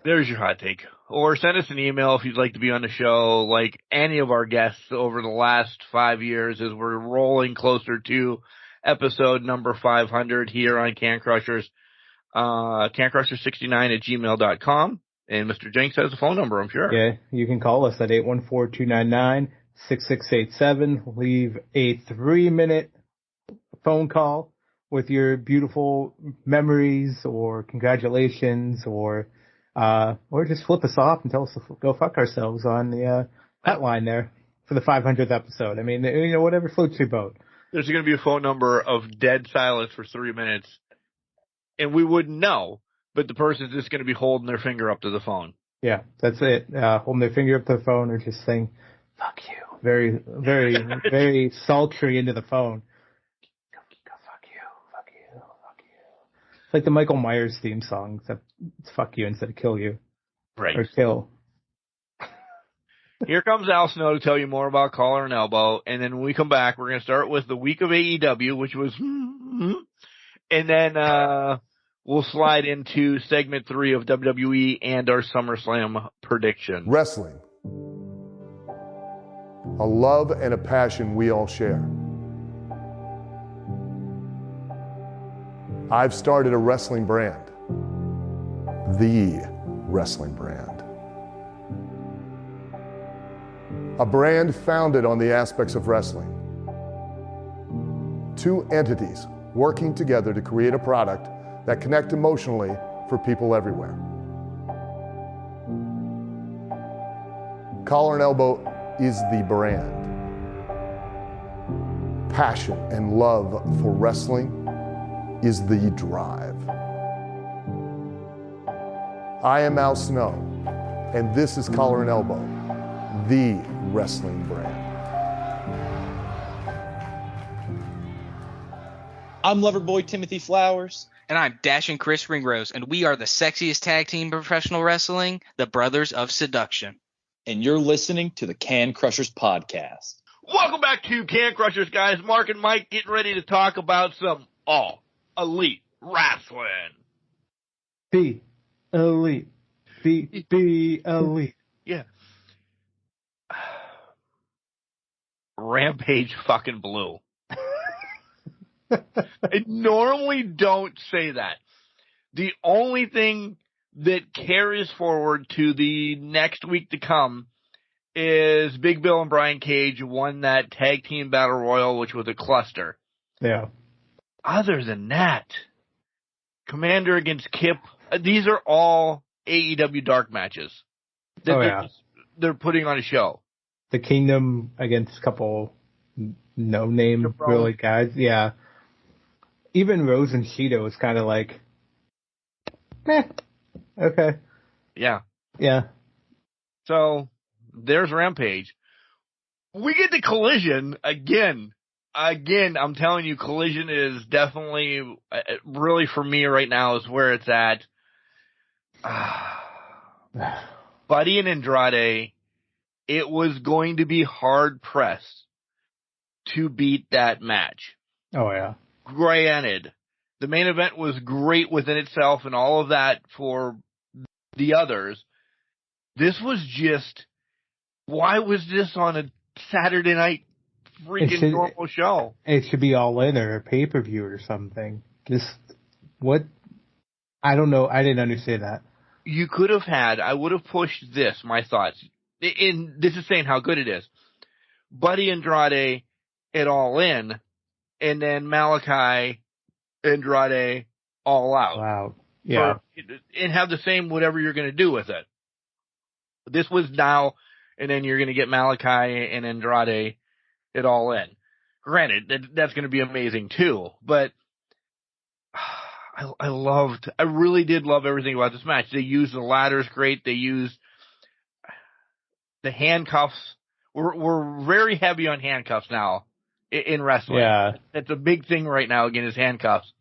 There's your hot take. Or send us an email if you'd like to be on the show, like any of our guests over the last 5 years, as we're rolling closer to episode number 500 here on Can Crushers. cancrusher69@gmail.com. And Mr. Jenks has a phone number, I'm sure. Yeah, you can call us at 814-299-6687. Leave a 3-minute phone call with your beautiful memories or congratulations or just flip us off and tell us to go fuck ourselves on the hotline there for the 500th episode. I mean, you know, whatever floats your boat. There's going to be a phone number of dead silence for 3 minutes, and we wouldn't know, but the person's just going to be holding their finger up to the phone. Yeah, that's it. Holding their finger up to the phone or just saying, fuck you. Very, very, very sultry into the phone. Go fuck you, fuck you, fuck you. It's like the Michael Myers theme song, except it's fuck you instead of kill you. Right. Or kill. Here comes Al Snow to tell you more about Collar and Elbow, and then when we come back, we're going to start with the week of AEW, which was, and then we'll slide into segment 3 of WWE and our SummerSlam prediction. Wrestling. A love and a passion we all share. I've started a wrestling brand. The wrestling brand. A brand founded on the aspects of wrestling. 2 entities working together to create a product that connect emotionally for people everywhere. Collar and Elbow is the brand. Passion and love for wrestling is the drive. I am Al Snow, and this is Collar and Elbow, the wrestling brand. I'm Loverboy Timothy Flowers, And I'm Dash and Chris Ringrose, and we are the sexiest tag team in professional wrestling, the Brothers of Seduction. And you're listening to the Can Crushers Podcast. Welcome back to Can Crushers, guys. Mark and Mike getting ready to talk about some all-elite wrestling. Be elite. Be elite. Yeah. Rampage fucking blew. I normally don't say that. The only thing that carries forward to the next week to come is Big Bill and Brian Cage won that tag team battle royal, which was a cluster. Yeah. Other than that, Commander against Kip, these are all AEW dark matches. They're putting on a show. The Kingdom against a couple no-name really guys. Yeah. Even Rose and Shido was kind of like, okay. Yeah. Yeah. So, there's Rampage. We get to Collision again. I'm telling you, Collision is definitely, really for me right now, is where it's at. Buddy and Andrade, it was going to be hard-pressed to beat that match. Oh, yeah. Granted, the main event was great within itself and all of that for the others. This was just, why was this on a Saturday night freaking normal show? It should be All In or a pay-per-view or something. Just, what? I don't know. I didn't understand that. You could have had, I would have pushed this, my thoughts. This is saying how good it is. Buddy Andrade at All In, and then Malachi Andrade All Out. Wow. Yeah. And have the same whatever you're going to do with it. This was now, and then you're going to get Malachi and Andrade at All In. Granted, that's going to be amazing too, but I really did love everything about this match. They used the ladders great. They used the handcuffs. We're very heavy on handcuffs now in wrestling. Yeah. That's a big thing right now, again, is handcuffs.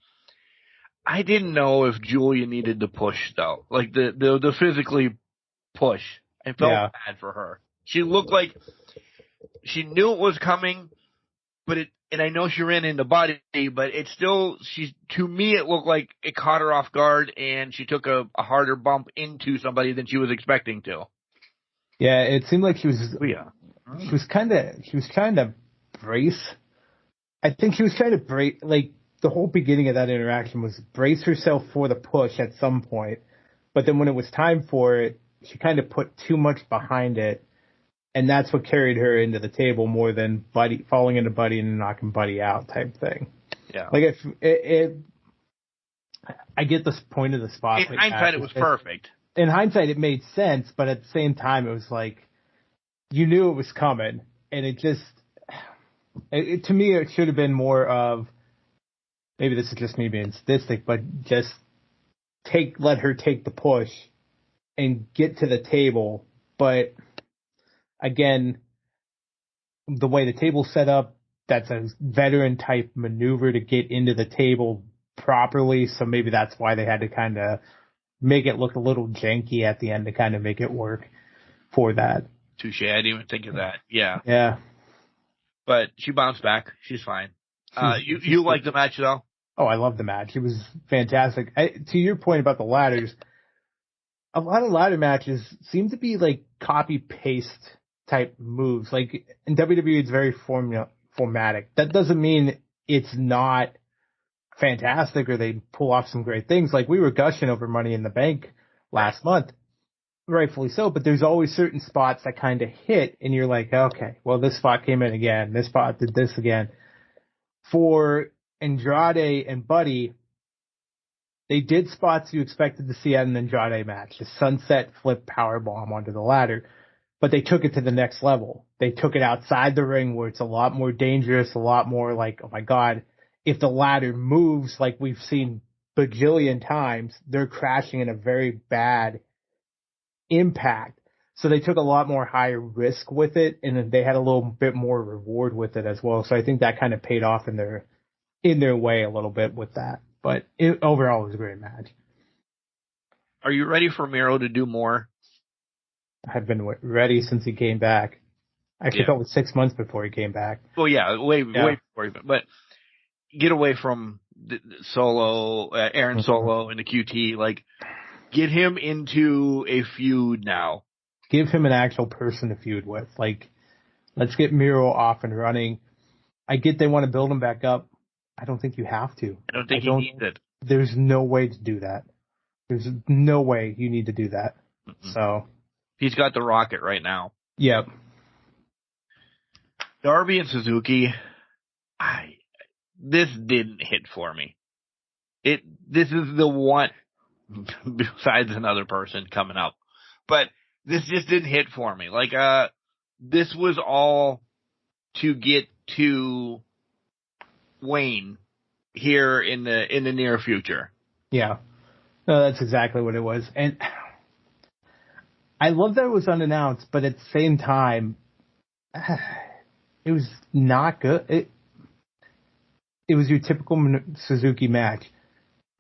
I didn't know if Julia needed to push, though. Like, the physically push. I felt bad for her. She looked like she knew it was coming, but and I know she ran into Buddy, but it still, to me, it looked like it caught her off guard, and she took a harder bump into somebody than she was expecting to. Yeah, it seemed like she was trying to brace. I think she was trying to brace, like, the whole beginning of that interaction was brace herself for the push at some point, but then when it was time for it, she kind of put too much behind it, and that's what carried her into the table more than Buddy falling into Buddy and knocking Buddy out type thing. Yeah. Like, I get the point of the spot. In hindsight, it was perfect. In hindsight, it made sense, but at the same time, it was like, you knew it was coming, and it just, to me, it should have been more of, maybe this is just me being sadistic, but just let her take the push and get to the table. But again, the way the table's set up, that's a veteran type maneuver to get into the table properly. So maybe that's why they had to kind of make it look a little janky at the end to kind of make it work for that. Touche. I didn't even think of that. Yeah. Yeah. But she bounced back. She's fine. You liked the match, though? Oh, I love the match. It was fantastic. To your point about the ladders, a lot of ladder matches seem to be like copy-paste type moves. Like in WWE, it's very formatic. That doesn't mean it's not fantastic or they pull off some great things. Like we were gushing over Money in the Bank last month, rightfully so, but there's always certain spots that kind of hit and you're like, okay, well, this spot came in again. This spot did this again. For Andrade and Buddy, they did spots you expected to see at an Andrade match, a sunset flip powerbomb onto the ladder, but they took it to the next level. They took it outside the ring where it's a lot more dangerous, a lot more like, oh my God, if the ladder moves like we've seen bajillion times, they're crashing in a very bad impact. So they took a lot more higher risk with it, and they had a little bit more reward with it as well. So I think that kind of paid off in their way a little bit with that. But overall, it was a great match. Are you ready for Miro to do more? I've been ready since he came back. Actually, it was 6 months before he came back. Well, way before he, but get away from Solo, Aaron Solo and the QT. Like, get him into a feud now. Give him an actual person to feud with. Like, let's get Miro off and running. I get they want to build him back up. I don't think you have to. I don't think he needs it. There's no way to do that. There's no way you need to do that. Mm-mm. So he's got the rocket right now. Yep. Darby and Suzuki, this didn't hit for me. This is the one, besides another person coming up, but this just didn't hit for me. Like, this was all to get to Wayne here in the near future. Yeah. No, that's exactly what it was. And I love that it was unannounced, but at the same time, it was not good. It was your typical Suzuki match.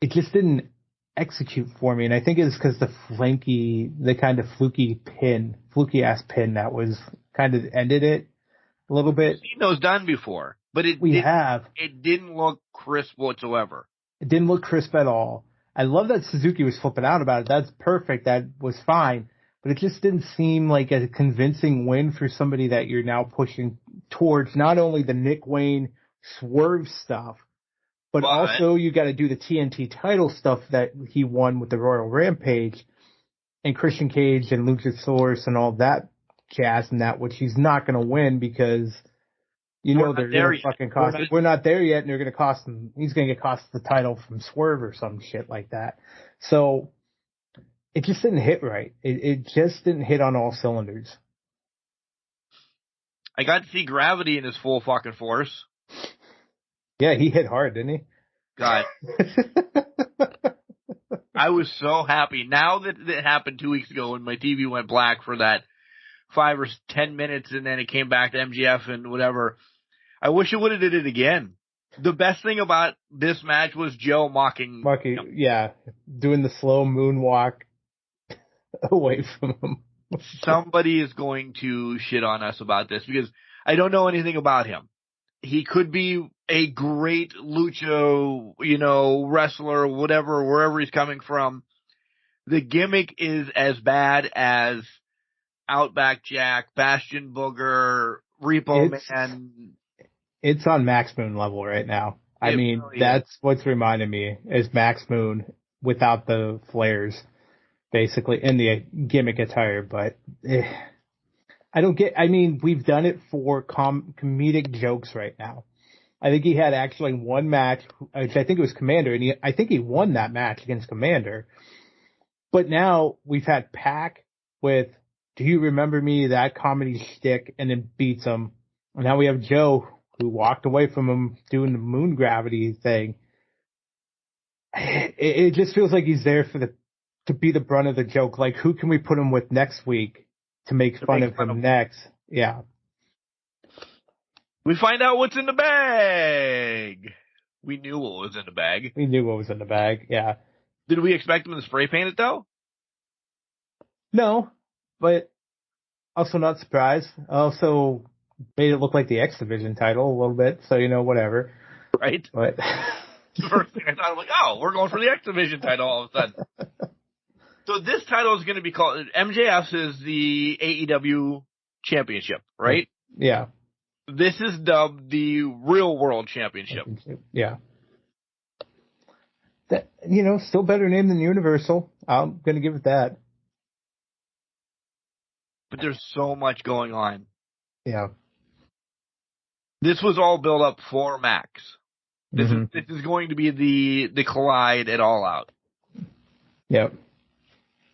It just didn't execute for me, and I think it's because the kind of fluky ass pin that was kind of ended it a little bit. We've seen those done before, but it didn't look crisp whatsoever. It didn't look crisp at all. I love that Suzuki was flipping out about it. That's perfect. That was fine. But it just didn't seem like a convincing win for somebody that you're now pushing towards not only the Nick Wayne Swerve stuff, but also you got to do the TNT title stuff that he won with the Royal Rampage and Christian Cage and Luchasaurus and all that jazz and that, which he's not going to win because they're going to fucking cost him. We're not there yet, and they're going to cost him. He's going to get cost the title from Swerve or some shit like that. So it just didn't hit right. It just didn't hit on all cylinders. I got to see Gravity in his full fucking force. Yeah, he hit hard, didn't he? God. I was so happy. Now that it happened 2 weeks ago when my TV went black for that 5 or 10 minutes and then it came back to MGF and whatever, I wish it would have did it again. The best thing about this match was Joe mocking. Yeah, doing the slow moonwalk away from him. Somebody is going to shit on us about this because I don't know anything about him. He could be a great lucha, wrestler, whatever, wherever he's coming from. The gimmick is as bad as Outback Jack, Bastion Booger, Repo Man. It's on Max Moon level right now. I mean, really that's what's reminding me is Max Moon without the flares, basically, in the gimmick attire. But we've done it for comedic jokes right now. I think he had actually one match, which I think it was Commander, and I think he won that match against Commander. But now we've had Pac with "Do You Remember Me?" that comedy shtick, and then beats him. And now we have Joe, who walked away from him doing the moon gravity thing. It just feels like he's there to be the brunt of the joke. Like, who can we put him with next week to make fun of him next? Yeah. We find out what's in the bag. We knew what was in the bag. We knew what was in the bag, yeah. Did we expect him to spray paint it, though? No, but also not surprised. Also made it look like the X Division title a little bit, so, whatever. Right. But the first thing I thought, I'm like, oh, we're going for the X Division title all of a sudden. So this title is going to be called, MJF's is the AEW Championship, right? Yeah. This is dubbed the Real World Championship. Yeah. That, still better name than Universal. I'm going to give it that. But there's so much going on. Yeah. This was all built up for Max. This is going to be the collide at All Out. Yep.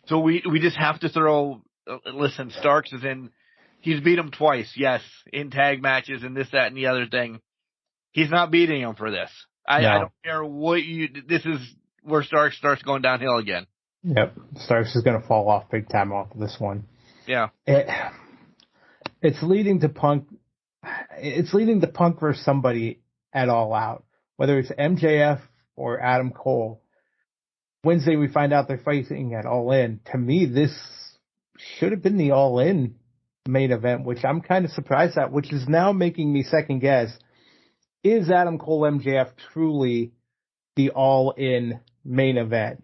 So we just have to throw. Listen, Starks is in. He's beat him twice, yes, in tag matches and this, that, and the other thing. He's not beating him for this. I don't care what this is where Starks starts going downhill again. Yep. Starks is going to fall off big time off of this one. Yeah. It's leading to Punk. It's leading to Punk versus somebody at All Out. Whether it's MJF or Adam Cole. Wednesday, we find out they're fighting at All In. To me, this should have been the All In main event, which I'm kind of surprised at, which is now making me second guess. Is Adam Cole MJF truly the All In main event?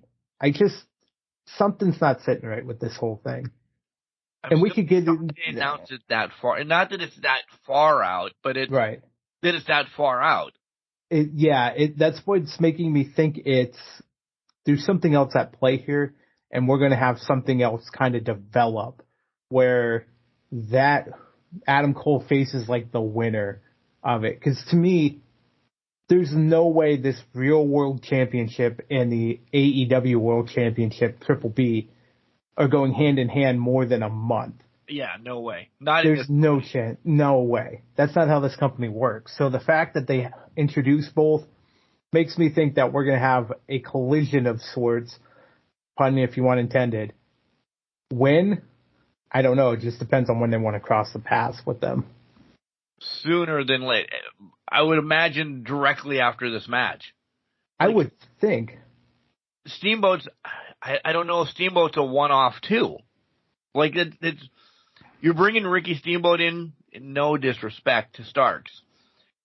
Something's not sitting right with this whole thing. And we could get they announced it that far, and not that it's that far out, but that it's that far out. That's what's making me think there's something else at play here, and we're going to have something else kind of develop where that Adam Cole faces like the winner of it. Because to me, there's no way this real world championship and the AEW World Championship Triple B are going hand in hand more than a month. Yeah, no way. There's no chance. No way. That's not how this company works. So the fact that they introduce both makes me think that we're going to have a collision of sorts. Pardon me if you want intended. When? I don't know. It just depends on when they want to cross the paths with them. Sooner than later. I would imagine directly after this match. I would think. Steamboat's, I don't know if Steamboat's a one-off too. Like, you're bringing Ricky Steamboat in, no disrespect to Starks.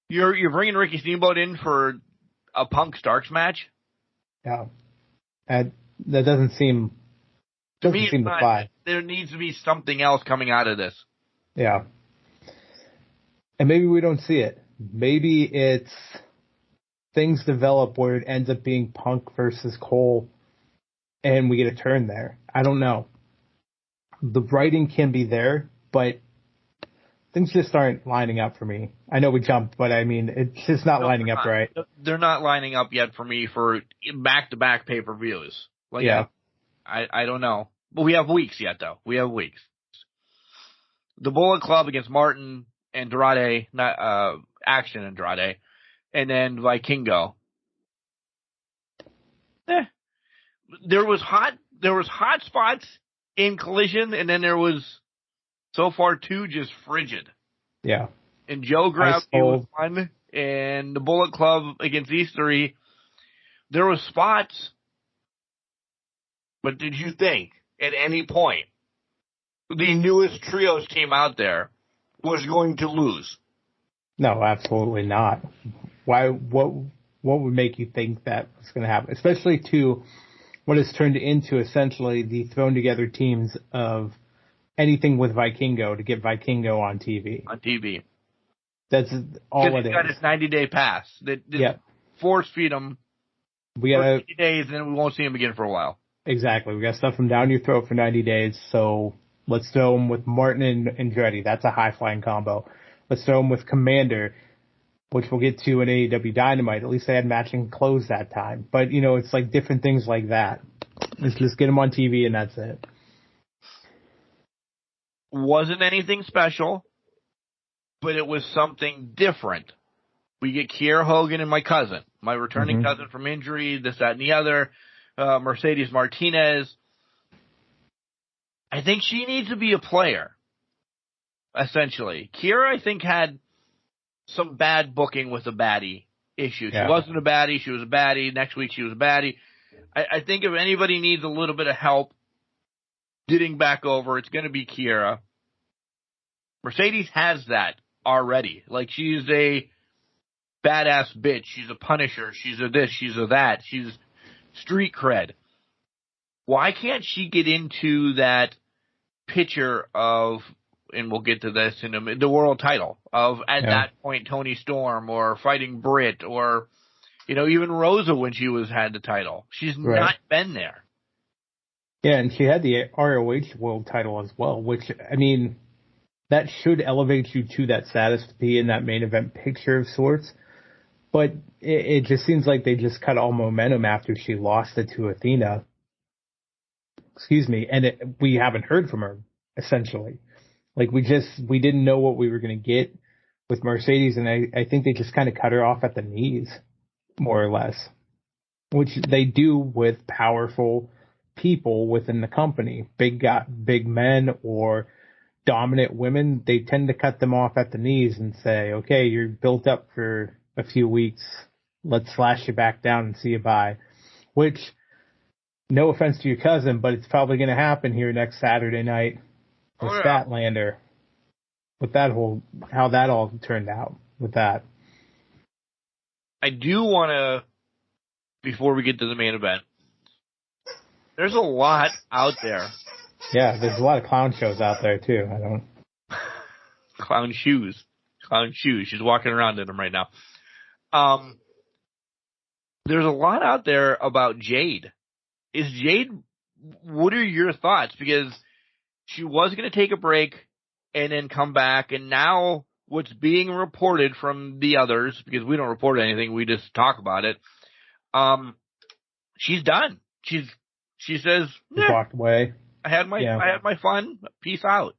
You're bringing Ricky Steamboat in for a Punk Starks match? Yeah. That doesn't seem to apply. There needs to be something else coming out of this. Yeah. And maybe we don't see it. Maybe it's things develop where it ends up being Punk versus Cole and we get a turn there. I don't know. The writing can be there, but things just aren't lining up for me. I know we jumped, but I mean, it's just not lining up right. They're not lining up yet for me for back-to-back pay-per-views. Like, yeah. I don't know. But we have weeks yet, though. We have weeks. The Bullet Club against Martin Andrade, Action Andrade, and then Vikingo. There was hot spots in Collision, and then there was so far two just frigid. Yeah. And Joe grabbed was one, and the Bullet Club against these three, there was spots. But did you think at any point the newest trios team out there was going to lose? No, absolutely not. Why? What would make you think that was going to happen? Especially to what has turned into essentially the thrown together teams of anything with Vikingo to get Vikingo on TV. On TV. That's all it is. He's got his 90-day pass. Force feed him for 90 days, and then we won't see him again for a while. Exactly. We got to stuff him down your throat for 90 days, so let's throw him with Martin and Andretti. That's a high-flying combo. Let's throw him with Commander, which we'll get to in AEW Dynamite. At least they had matching clothes that time. But, it's like different things like that. Let's just get him on TV and that's it. Wasn't anything special, but it was something different. We get Kiera Hogan and my cousin, my returning cousin from injury, this, that, and the other, Mercedes Martinez. I think she needs to be a player, essentially. Kiera, I think, had some bad booking with a baddie issue. She wasn't a baddie. She was a baddie. Next week she was a baddie. I think if anybody needs a little bit of help getting back over, it's going to be Kiera. Mercedes has that already. Like, she's a badass bitch. She's a punisher. She's a this. She's a that. She's street cred. Why can't she get into that picture of, and we'll get to this in the world title of at that point Toni Storm or fighting Britt or even Rosa when she had the title. She's not been there. Yeah, and she had the ROH world title as well, which that should elevate you to that status to be in that main event picture of sorts. But it just seems like they just cut all momentum after she lost it to Athena. Excuse me, and we haven't heard from her essentially. Like, we didn't know what we were going to get with Mercedes, and I think they just kind of cut her off at the knees, more or less, which they do with powerful people within the company. Big men or dominant women, they tend to cut them off at the knees and say, okay, you're built up for a few weeks. let's slash you back down and see you bye. Which, no offense to your cousin, but it's probably going to happen here next Saturday night with Statlander. With that how that all turned out with that. I do want to, before we get to the main event, there's a lot out there. Yeah, there's a lot of clown shows out there too. Clown shoes. She's walking around in them right now. There's a lot out there about Jade. What are your thoughts? Because she was going to take a break and then come back, and now what's being reported from the others, because we don't report anything, we just talk about it, she's done. She says, walked away. I had my fun. Peace out.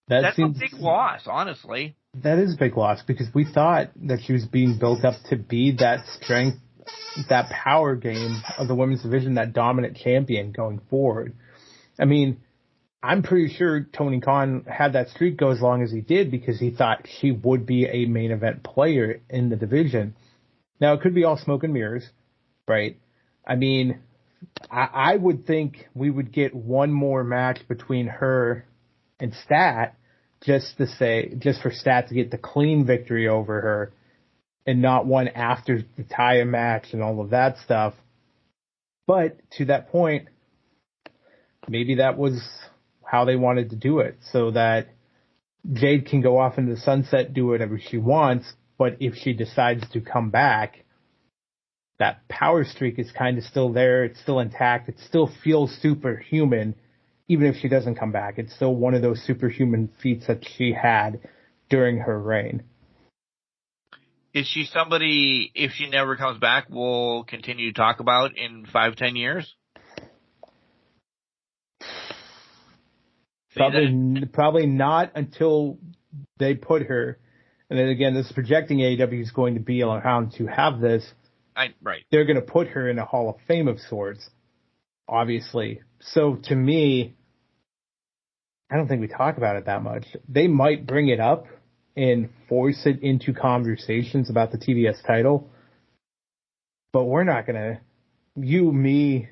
That's a big loss, honestly. That is a big loss because we thought that she was being built up to be that strength, that power game of the women's division, that dominant champion going forward. I mean, I'm pretty sure Tony Khan had that streak go as long as he did because he thought she would be a main event player in the division. Now, it could be all smoke and mirrors, right? I mean, I would think we would get one more match between her and Stat just for Stat to get the clean victory over her and not one after the tie match and all of that stuff. But to that point, maybe that was how they wanted to do it so that Jade can go off into the sunset, do whatever she wants. But if she decides to come back, that power streak is kind of still there. It's still intact. It still feels superhuman, even if she doesn't come back. It's still one of those superhuman feats that she had during her reign. Is she somebody, if she never comes back, we'll continue to talk about in 5-10 years? Probably not until they put her. And then again, this projecting AEW is going to be around to have this. Right. They're going to put her in a Hall of Fame of sorts, obviously. So to me, I don't think we talk about it that much. They might bring it up and force it into conversations about the TBS title, but we're not going to. You, me,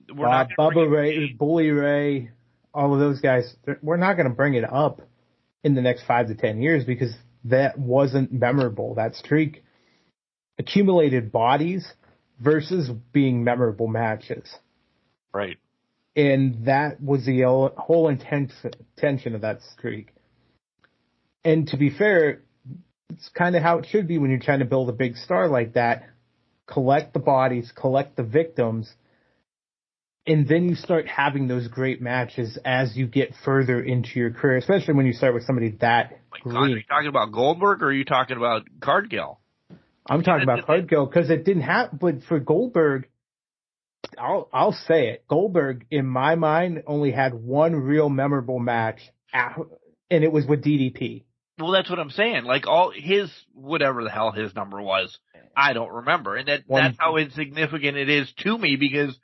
Bubba Ray, Bully Ray, all of those guys, we're not going to bring it up in the next 5 to 10 years because that wasn't memorable. That streak accumulated bodies versus being memorable matches. Right. And that was the whole intention of that streak. And to be fair, it's kind of how it should be when you're trying to build a big star like that. Collect the bodies, collect the victims, and then you start having those great matches as you get further into your career, especially when you start with somebody that great. Are you talking about Goldberg or are you talking about Cargill? I'm talking about Cargill because it didn't happen. But for Goldberg, I'll say it. Goldberg, in my mind, only had one real memorable match, and it was with DDP. Well, that's what I'm saying. Like all his, whatever the hell his number was, I don't remember. And that's how insignificant it is to me because,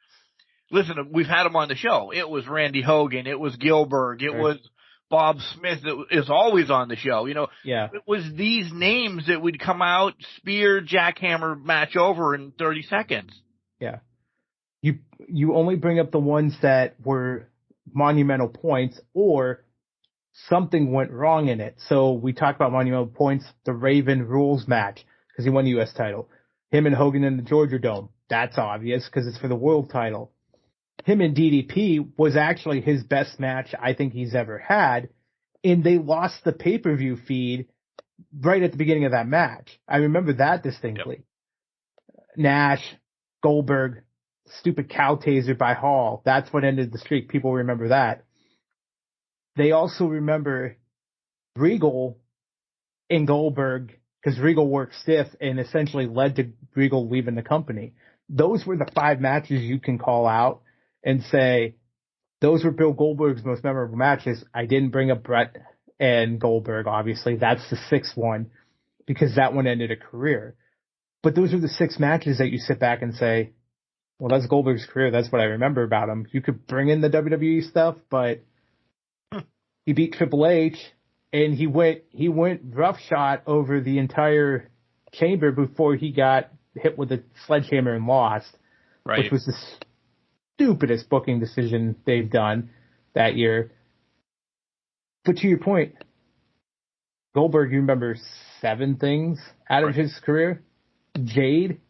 listen, we've had him on the show. It was Randy Hogan. It was Gilbert. It was Bob Smith that is always on the show. You know, It was these names that would come out, spear, jackhammer, match over in 30 seconds. Yeah. You only bring up the ones that were monumental points or something went wrong in it. So we talk about monumental points, the Raven Rules match, because he won the U.S. title. Him and Hogan in the Georgia Dome. That's obvious because it's for the world title. Him and DDP was actually his best match I think he's ever had, and they lost the pay-per-view feed right at the beginning of that match. I remember that distinctly. Yep. Nash, Goldberg, stupid cow taser by Hall. That's what ended the streak. People remember that. They also remember Regal and Goldberg because Regal worked stiff and essentially led to Regal leaving the company. Those were the 5 matches you can call out and say, those were Bill Goldberg's most memorable matches. I didn't bring up Brett and Goldberg, obviously. That's the 6th one because that one ended a career. But those are the 6 matches that you sit back and say, well, that's Goldberg's career. That's what I remember about him. You could bring in the WWE stuff, but he beat Triple H and he went roughshod over the entire chamber before he got hit with a sledgehammer and lost, Right. which was the stupidest booking decision they've done that year. But to your point, Goldberg, you remember 7 things out of his career? Jade,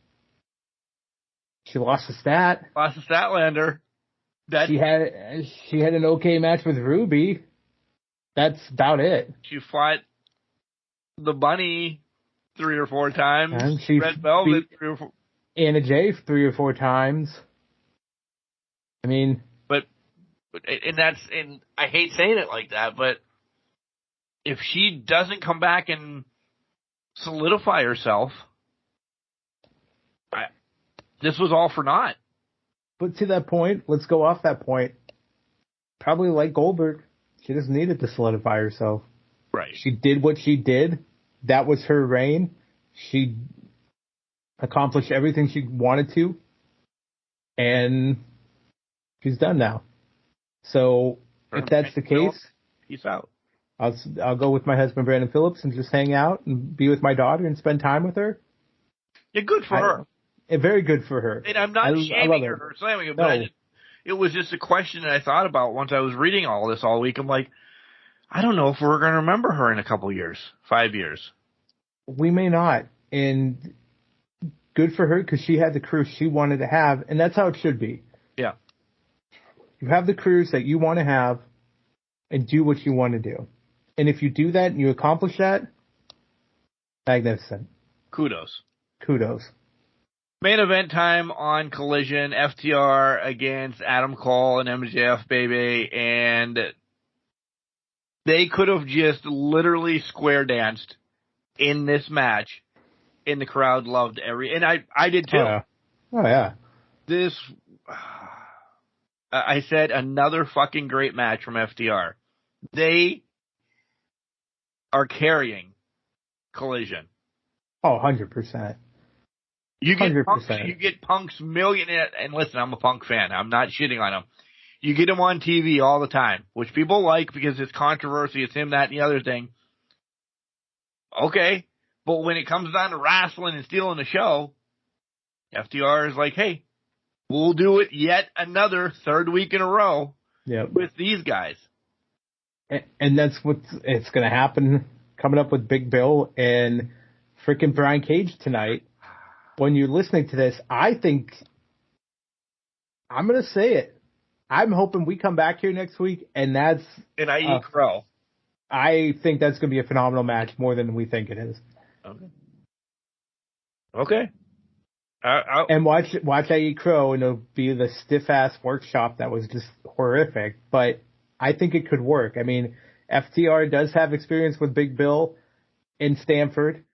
she lost a stat. Lost a Statlander. She had an okay match with Ruby. That's about it. She fought the Bunny 3 or 4 times. And she Red Velvet beat 3 or 4. Anna Jay 3 or 4 times. I mean, but and I hate saying it like that, but if she doesn't come back and solidify herself, this was all for naught. But to that point, let's go off that point. Probably like Goldberg, she just needed to solidify herself. Right. She did what she did. That was her reign. She accomplished everything she wanted to. And she's done now. So if that's the case, peace out. I'll go with my husband, Brandon Phillips, and just hang out and be with my daughter and spend time with her. Yeah, good for her. Very good for her. And I'm not shaming her or slamming her, but it was just a question that I thought about once I was reading all this all week. I'm like, I don't know if we're going to remember her in a couple years, 5 years. We may not. And good for her because she had the career she wanted to have, and that's how it should be. Yeah. You have the careers that you want to have and do what you want to do. And if you do that and you accomplish that, magnificent. Kudos. Main event time on Collision, FTR against Adam Cole and MJF, baby, and they could have just literally square danced in this match, and the crowd loved and I did too. Oh yeah. This, I said another fucking great match from FTR. They are carrying Collision. Oh, 100%. You get 100%. Punk's million, and listen, I'm a Punk fan. I'm not shitting on him. You get him on TV all the time, which people like because it's controversy. It's him, that, and the other thing. Okay. But when it comes down to wrestling and stealing the show, FTR is like, hey, we'll do it yet another 3rd week in a row with these guys. And that's it's going to happen coming up with Big Bill and freaking Brian Cage tonight. When you're listening to this, I think I'm going to say it. I'm hoping we come back here next week, and that's an IE Crow. I think that's going to be a phenomenal match more than we think it is. Okay. And watch IE Crow, and it'll be the stiff-ass workshop that was just horrific, but I think it could work. I mean, FTR does have experience with Big Bill in Stanford,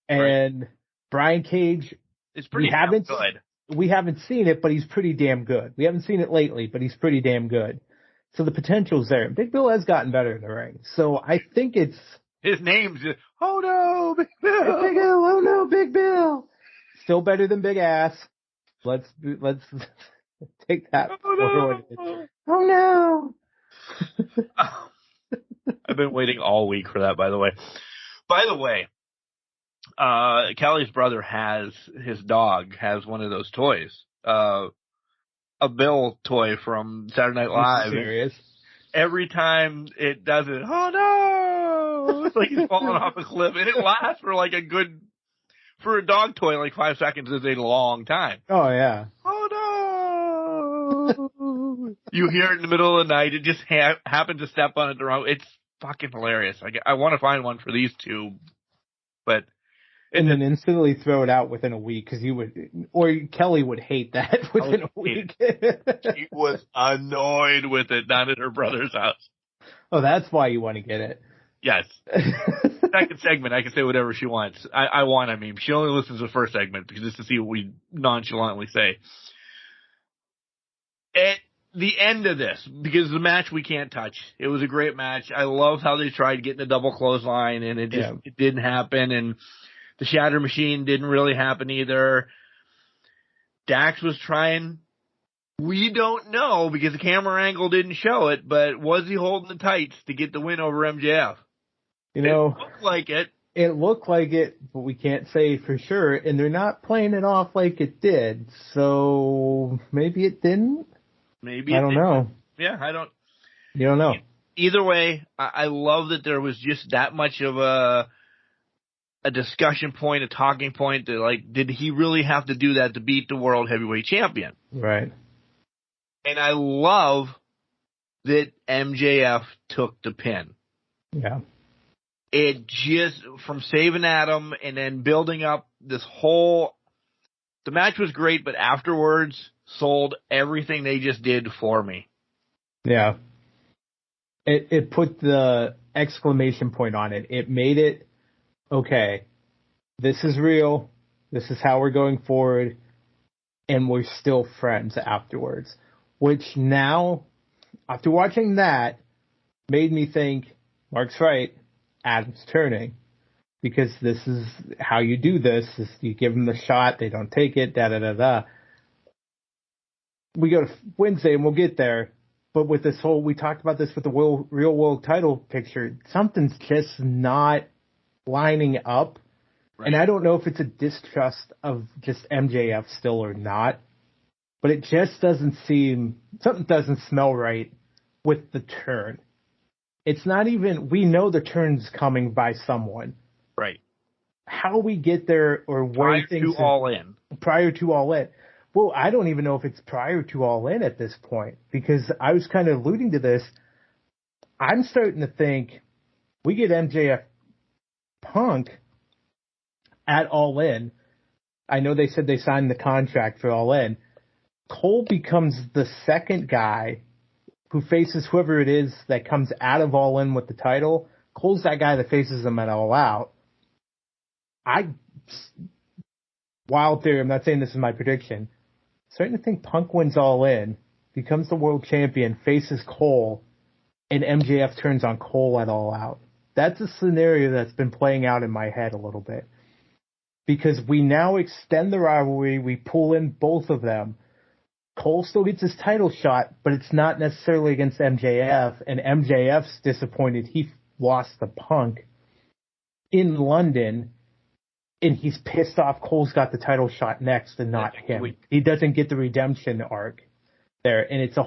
and Brian Cage, it's pretty good. We haven't seen it, but he's pretty damn good. We haven't seen it lately, but he's pretty damn good. So the potential's there. Big Bill has gotten better in the ring. So I think it's... His name's just, oh no, Big Bill. Big Bill, oh no, Big Bill. Still better than Big Ass. Let's take that. Oh no. I've been waiting all week for that, by the way. By the way, Kelly's brother his dog has one of those toys. A Bill toy from Saturday Night Live. Serious? Every time it does it, oh no! It's like he's falling off a cliff, and it lasts for like for a dog toy, like 5 seconds is a long time. Oh yeah. Oh no! You hear it in the middle of the night. It just happened to step on it the wrong. It's fucking hilarious. I want to find one for these two, but. And then instantly throw it out within a week because Kelly would hate that within a week. She was annoyed with it down at her brother's house. Oh, that's why you want to get it. Yes. Second segment, I can say whatever she wants. I mean, she only listens to the first segment because just to see what we nonchalantly say. At the end of this, because the match we can't touch, it was a great match. I love how they tried getting a double clothesline and it didn't happen, and the Shatter Machine didn't really happen either. Dax was trying. We don't know because the camera angle didn't show it, but was he holding the tights to get the win over MJF? You know, it looked like it. It looked like it, but we can't say for sure, and they're not playing it off like it did. So maybe it didn't. Maybe I don't know. Yeah, I don't. You don't know. Either way, I love that there was just that much of a discussion point, a talking point. That, like, did he really have to do that to beat the world heavyweight champion? Right. And I love that MJF took the pin. Yeah. It just, from saving Adam and then building up this whole, the match was great, but afterwards sold everything they just did for me. Yeah. It put the exclamation point on it. It made it, okay, this is real. This is how we're going forward. And we're still friends afterwards. Which now, after watching that, made me think, Mark's right, Adam's turning. Because this is how you do this. Is you give them the shot, they don't take it, da-da-da-da. We go to Wednesday and we'll get there. But with this whole, we talked about this with the real world title picture, something's just not lining up. Right. And I don't know if it's a distrust of just MJF still or not. But it just doesn't seem, something doesn't smell right with the turn. It's not even, we know the turn's coming by someone. Right. How we get there or where things prior to All In. Well, I don't even know if it's prior to All In at this point, because I was kind of alluding to this. I'm starting to think we get MJF Punk at All In. I know they said they signed the contract for All In. Cole becomes the second guy who faces whoever it is that comes out of All In with the title. Cole's that guy that faces them at All Out. Wild theory, I'm not saying this is my prediction. Starting to think Punk wins All In, becomes the world champion, faces Cole, and MJF turns on Cole at All Out. That's a scenario that's been playing out in my head a little bit. Because we now extend the rivalry, we pull in both of them. Cole still gets his title shot, but it's not necessarily against MJF, and MJF's disappointed he lost the Punk in London, and he's pissed off Cole's got the title shot next and not him. He doesn't get the redemption arc there, and it's a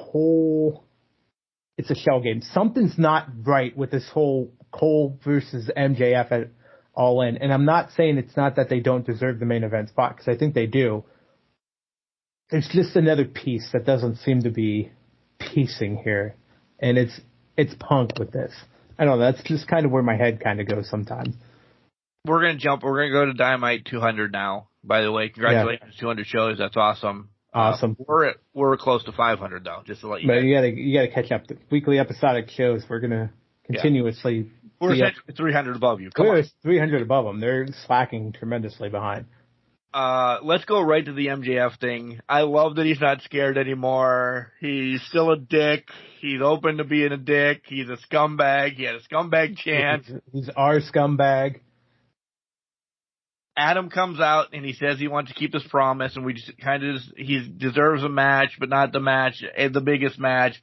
shell game. Something's not right with this whole Cole versus MJF at All In, and I'm not saying it's not that they don't deserve the main event spot, because I think they do. There's just another piece that doesn't seem to be piecing here, and it's Punk with this. I don't know, that's just kind of where my head kind of goes sometimes. We're going to go to Dynamite 200 now, by the way. Congratulations, 200 shows, that's awesome. Awesome. We're close to 500 though, just to let you know. But you gotta catch up. The weekly episodic shows, we're going to continuously... We're 300 above you. We're 300 above them. They're slacking tremendously behind. Let's go right to the MJF thing. I love that he's not scared anymore. He's still a dick. He's open to being a dick. He's a scumbag. He had a scumbag chant. He's our scumbag. Adam comes out and he says he wants to keep his promise, and we just kind of he deserves a match, but not the match, the biggest match.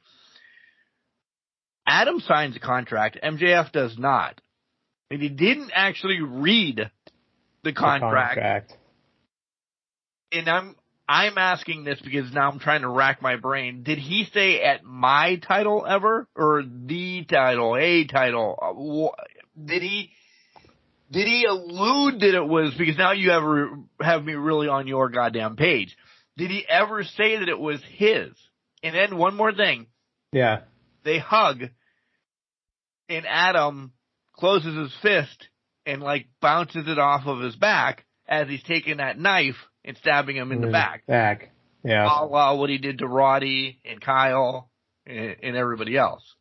Adam signs a contract. MJF does not. And he didn't actually read the contract. And I'm asking this because now I'm trying to rack my brain. Did he say at my title ever, or the title, a title? Did he allude that it was, because now you have me really on your goddamn page. Did he ever say that it was his? And then one more thing. Yeah. They hug, and Adam closes his fist and bounces it off of his back as he's taking that knife and stabbing him in the back. Yeah. A la what he did to Roddy and Kyle and everybody else.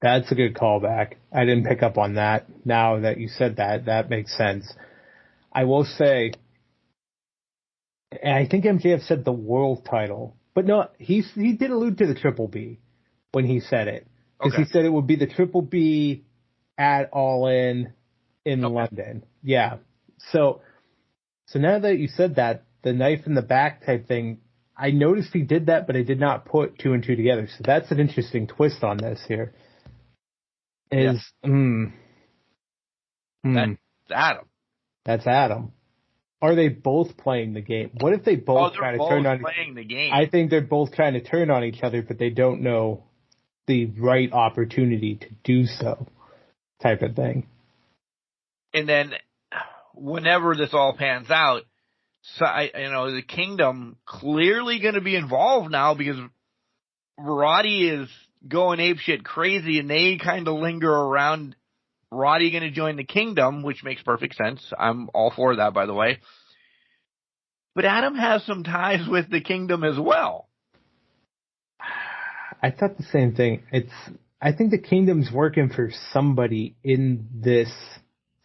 That's a good callback. I didn't pick up on that. Now that you said that, that makes sense. I will say, and I think MJF said the world title, but no, he did allude to the Triple B when he said it. Because he said it would be the Triple B at All In London. Yeah. So now that you said that, the knife in the back type thing, I noticed he did that, but I did not put two and two together. So that's an interesting twist on this here. That's Adam. That's Adam. Are they both playing the game? What if they both try to turn on? Playing the game. I think they're both trying to turn on each other, but they don't know the right opportunity to do so, type of thing. And then, whenever this all pans out, so the Kingdom clearly going to be involved now because Roddy is going apeshit crazy, and they kind of linger around. Roddy going to join the Kingdom, which makes perfect sense. I'm all for that, by the way. But Adam has some ties with the Kingdom as well. I thought the same thing. I think the Kingdom's working for somebody in this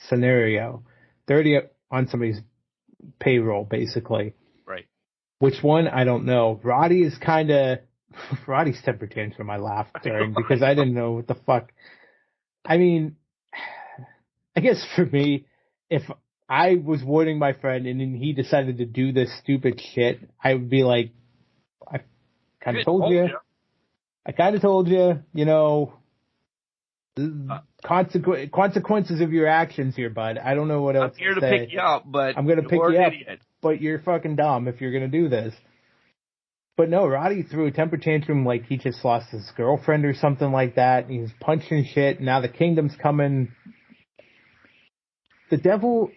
scenario. They're already on somebody's payroll, basically. Right. Which one? I don't know. Roddy's temper tantrum I laughed during because I didn't know what the fuck. I mean, I guess for me, if I was warning my friend and then he decided to do this stupid shit, I would be like, I kind of told you. I kind of told you, consequences of your actions here, bud. I don't know what else I'm here to to say. pick you up, but I'm going to pick you up, idiot. But you're fucking dumb if you're going to do this. But no, Roddy threw a temper tantrum like he just lost his girlfriend or something like that. He's punching shit. Now the Kingdom's coming. The devil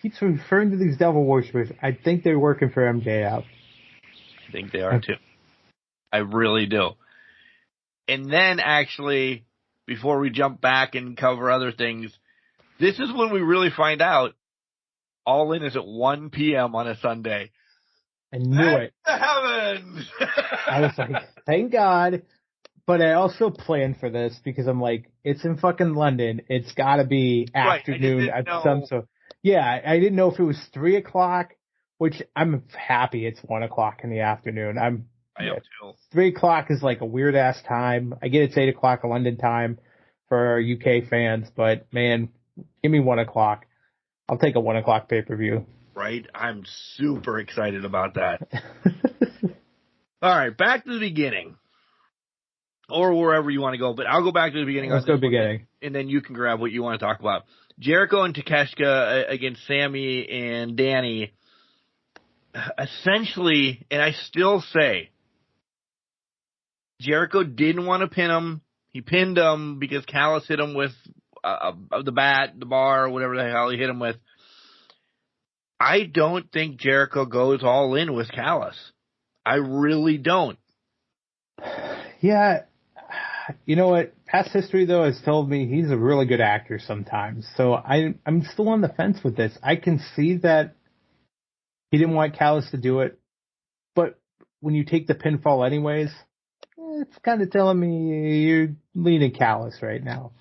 keeps referring to these devil worshippers. I think they're working for MJF. I think they are too. I really do. And then, actually, before we jump back and cover other things, this is when we really find out All In is at 1 p.m. on a Sunday. I knew it. Heavens! I was like, thank God. But I also planned for this because I'm like, it's in fucking London. It's got to be afternoon at some. So yeah, I didn't know if it was 3 o'clock, which I'm happy it's 1 o'clock in the afternoon. I am too. 3 o'clock is like a weird ass time. I get it's 8 o'clock London time for our UK fans, but man, give me 1 o'clock. I'll take a 1 o'clock pay-per-view. Right? I'm super excited about that. All right, back to the beginning. Or wherever you want to go, but I'll go back to the beginning. Let's go beginning. And then you can grab what you want to talk about. Jericho and Takeshita against Sammy and Danny. Essentially, and I still say, Jericho didn't want to pin him. He pinned him because Callis hit him with the bat, the bar, whatever the hell he hit him with. I don't think Jericho goes all in with Callis. I really don't. Yeah. You know what? Past history, though, has told me he's a really good actor sometimes. So I'm still on the fence with this. I can see that he didn't want Callis to do it. But when you take the pinfall anyways, it's kind of telling me you're leaning Callis right now.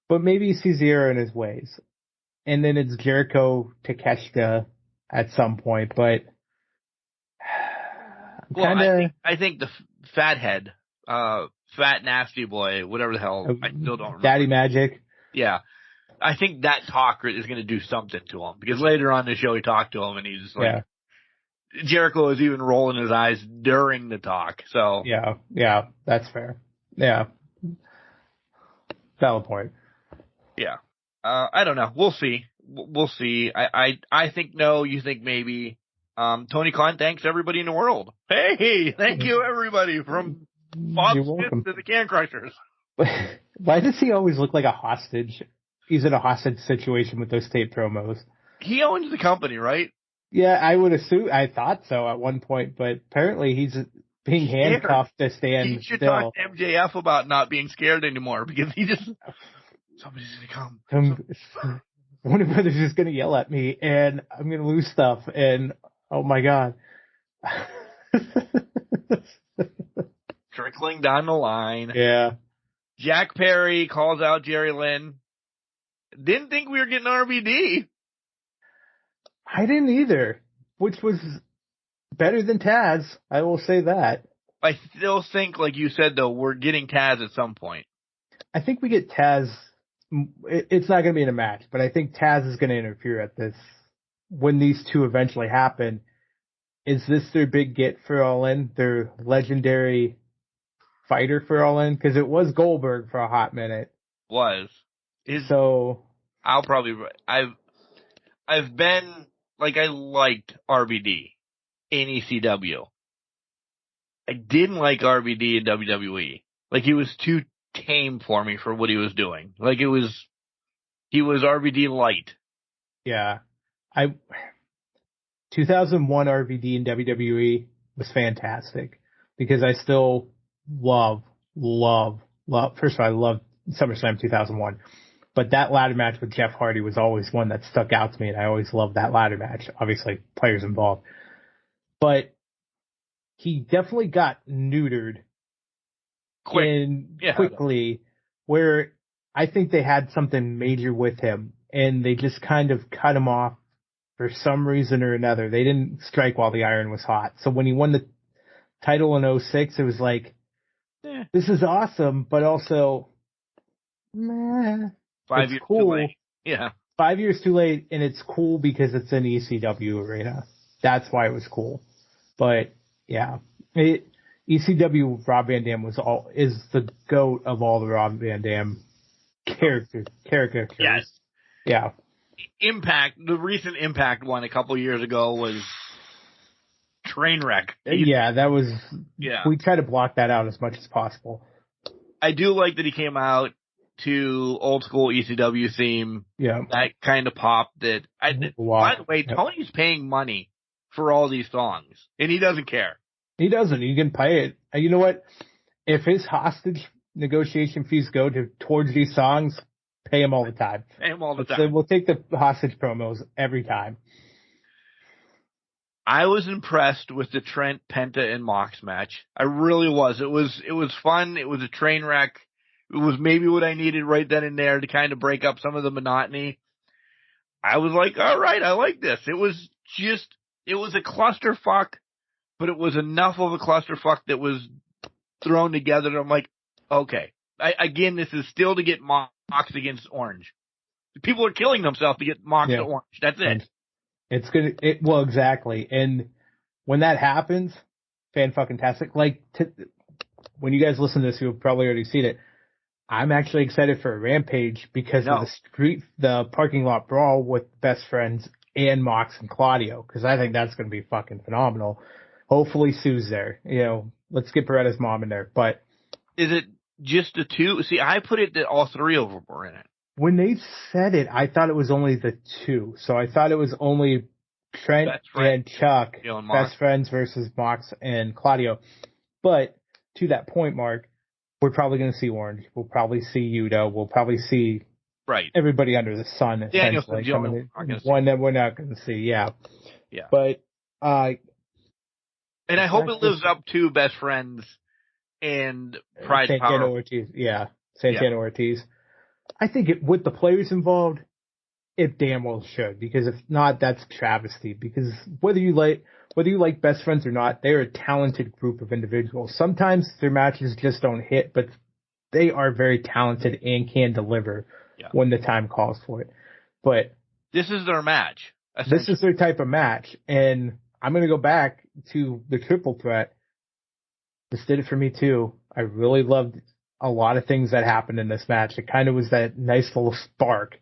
But maybe he sees the error in his ways. And then it's Jericho Takeshita at some point. But I think the fathead, Fat Nasty Boy, whatever the hell, I still don't remember. Daddy Magic. Yeah. I think that talk is going to do something to him. Because later on in the show, he talked to him, and he's like, Jericho was even rolling his eyes during the talk. So Yeah, that's fair. Yeah. Valid point. Yeah. I don't know. We'll see. We'll see. I think no, you think maybe. Tony Khan thanks everybody in the world. Hey, thank you everybody from Bob Smith to the Can Crushers. Why does he always look like a hostage? He's in a hostage situation with those tape promos. He owns the company, right? Yeah, I would assume. I thought so at one point, but apparently he's being handcuffed to stand He should still. talk to MJF about not being scared anymore because he just somebody's gonna come. Warner Brothers is gonna yell at me, and I'm gonna lose stuff, and oh my god. Trickling down the line. Yeah. Jack Perry calls out Jerry Lynn. Didn't think we were getting RVD. I didn't either, which was better than Taz. I will say that. I still think, like you said, though, we're getting Taz at some point. I think we get Taz. It's not going to be in a match, but I think Taz is going to interfere at this when these two eventually happen. Is this their big get for All In? Their legendary fighter for All In? Because it was Goldberg for a hot minute. Was. So I've been, like, I liked RVD in ECW. I didn't like RVD in WWE. Like, he was too tame for me for what he was doing. Like, he was RVD light. Yeah. 2001 RVD in WWE was fantastic because I still love, first of all, I love SummerSlam 2001. But that ladder match with Jeff Hardy was always one that stuck out to me, and I always loved that ladder match. Obviously, players involved. But he definitely got neutered quickly, where I think they had something major with him, and they just kind of cut him off for some reason or another. They didn't strike while the iron was hot. So when he won the title in 2006, it was like, this is awesome, but also, meh. 5 years cool. too late. Yeah. 5 years too late, and it's cool because it's an ECW arena. That's why it was cool. But yeah, ECW Rob Van Dam is the GOAT of all the Rob Van Dam characters. Yes. Yeah. Impact, the recent Impact one a couple years ago was Trainwreck. Yeah, that was. Yeah. We try to block that out as much as possible. I do like that he came out to old school ECW theme. Yeah. That kind of pop that. By the way, Tony's paying money for all these songs, and he doesn't care. He doesn't. He can pay it. You know what? If his hostage negotiation fees go towards these songs, pay him all the time. Pay him all the time. We'll take the hostage promos every time. I was impressed with the Trent, Penta, and Mox match. I really was. It was fun. It was a train wreck. It was maybe what I needed right then and there to kind of break up some of the monotony. I was like, all right, I like this. It was a clusterfuck, but it was enough of a clusterfuck that was thrown together. And I'm like, okay. Again, this is still to get Mox against Orange. People are killing themselves to get Mox to Orange. That's it. It's gonna. Well, exactly. And when that happens, fan-fucking-tastic. Like, when you guys listen to this, you've probably already seen it. I'm actually excited for a Rampage because of the parking lot brawl with Best Friends and Mox and Claudio, because I think that's going to be fucking phenomenal. Hopefully Sue's there. You know, let's get Beretta's mom in there. But is it just the two? See, I put it that all three of them were in it. When they said it, I thought it was only the two. So I thought it was only Trent and Chuck, Best Friends versus Mox and Claudio. But to that point, Mark, we're probably going to see Orange. We'll probably see Yuta. We'll probably see everybody under the sun. Essentially, one that we're not going to see. Yeah. But and I hope it lives up to Best Friends and Pride Santana Power. Ortiz. Santana Ortiz. I think with the players involved, it damn well should, because if not, that's travesty. Because whether you like Best Friends or not, they're a talented group of individuals. Sometimes their matches just don't hit, but they are very talented and can deliver when the time calls for it. But this is their match. This is their type of match, and I'm going to go back to the triple threat. This did it for me too. I really loved a lot of things that happened in this match. It kind of was that nice little spark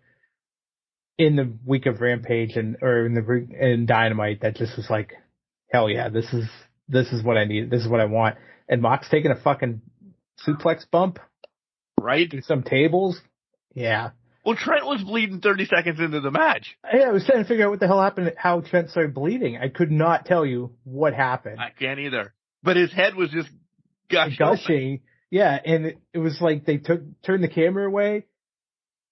in the week of Rampage in Dynamite that just was like, hell yeah, this is what I need. This is what I want. And Mox taking a fucking suplex bump, right? Through some tables. Yeah. Well, Trent was bleeding 30 seconds into the match. Yeah, I was trying to figure out what the hell happened, how Trent started bleeding. I could not tell you what happened. I can't either. But his head was just gushing. Yeah, and it was like they turned the camera away,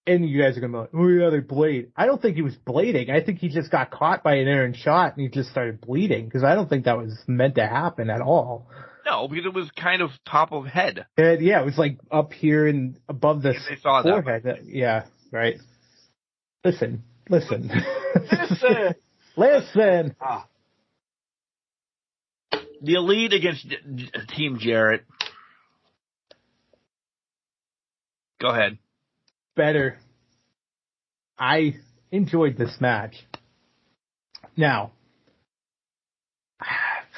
and you guys are going to be like, oh yeah, they blade. I don't think he was blading. I think he just got caught by an errant shot, and he just started bleeding, because I don't think that was meant to happen at all. No, because it was kind of top of head. And yeah, it was like up here and above the forehead. Yeah, right. Listen. Listen. The Elite against Team Jarrett. Go ahead. Better. I enjoyed this match. Now,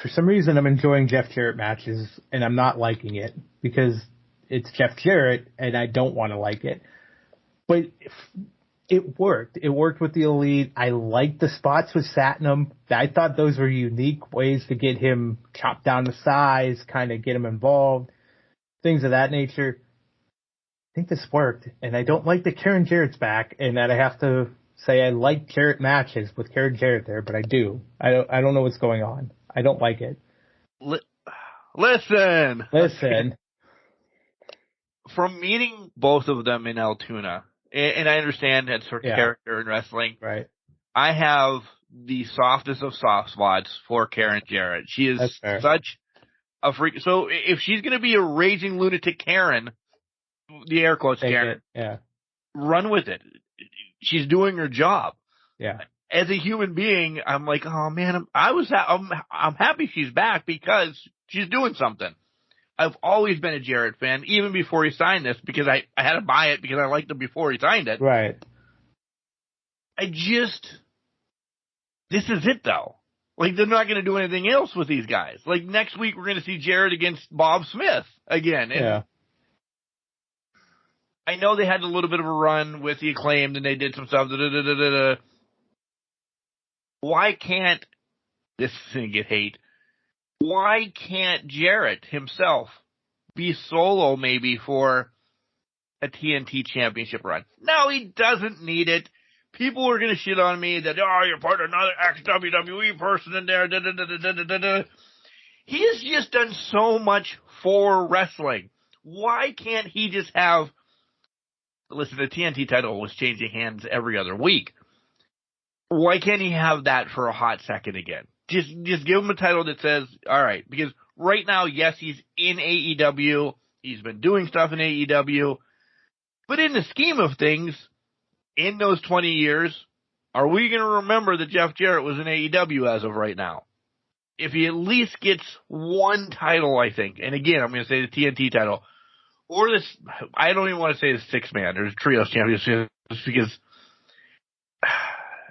for some reason, I'm enjoying Jeff Jarrett matches, and I'm not liking it because it's Jeff Jarrett, and I don't want to like it. But It worked. It worked with the Elite. I liked the spots with Satnam. I thought those were unique ways to get him chopped down to size, kind of get him involved, things of that nature. I think this worked, and I don't like that Karen Jarrett's back, and that I have to say I like Jarrett matches with Karen Jarrett there, but I do. I don't know what's going on. I don't like it. Listen. From meeting both of them in Altoona, and I understand that's her character in wrestling. Right. I have the softest of soft spots for Karen Jarrett. She is such a freak. So if she's going to be a raging lunatic Karen, the air quotes Karen, run with it. She's doing her job. Yeah. As a human being, I'm like, oh man, I'm happy she's back because she's doing something. I've always been a Jarrett fan, even before he signed this, because I had to buy it because I liked him before he signed it. Right. This is it though. Like, they're not going to do anything else with these guys. Like, next week we're going to see Jarrett against Bob Smith again. And I know they had a little bit of a run with the Acclaimed and they did some stuff. Why can't this thing get hate? Why can't Jarrett himself be solo maybe for a TNT championship run? No, he doesn't need it. People are going to shit on me that, you're part of another ex-WWE person in there. He has just done so much for wrestling. Why can't he just have... Listen, the TNT title was changing hands every other week. Why can't he have that for a hot second again? Just give him a title that says, all right, because right now, yes, he's in AEW. He's been doing stuff in AEW. But in the scheme of things, in those 20 years, are we going to remember that Jeff Jarrett was in AEW as of right now? If he at least gets one title, I think, and again, I'm going to say the TNT title, or this, I don't even want to say the six-man or trios championship, because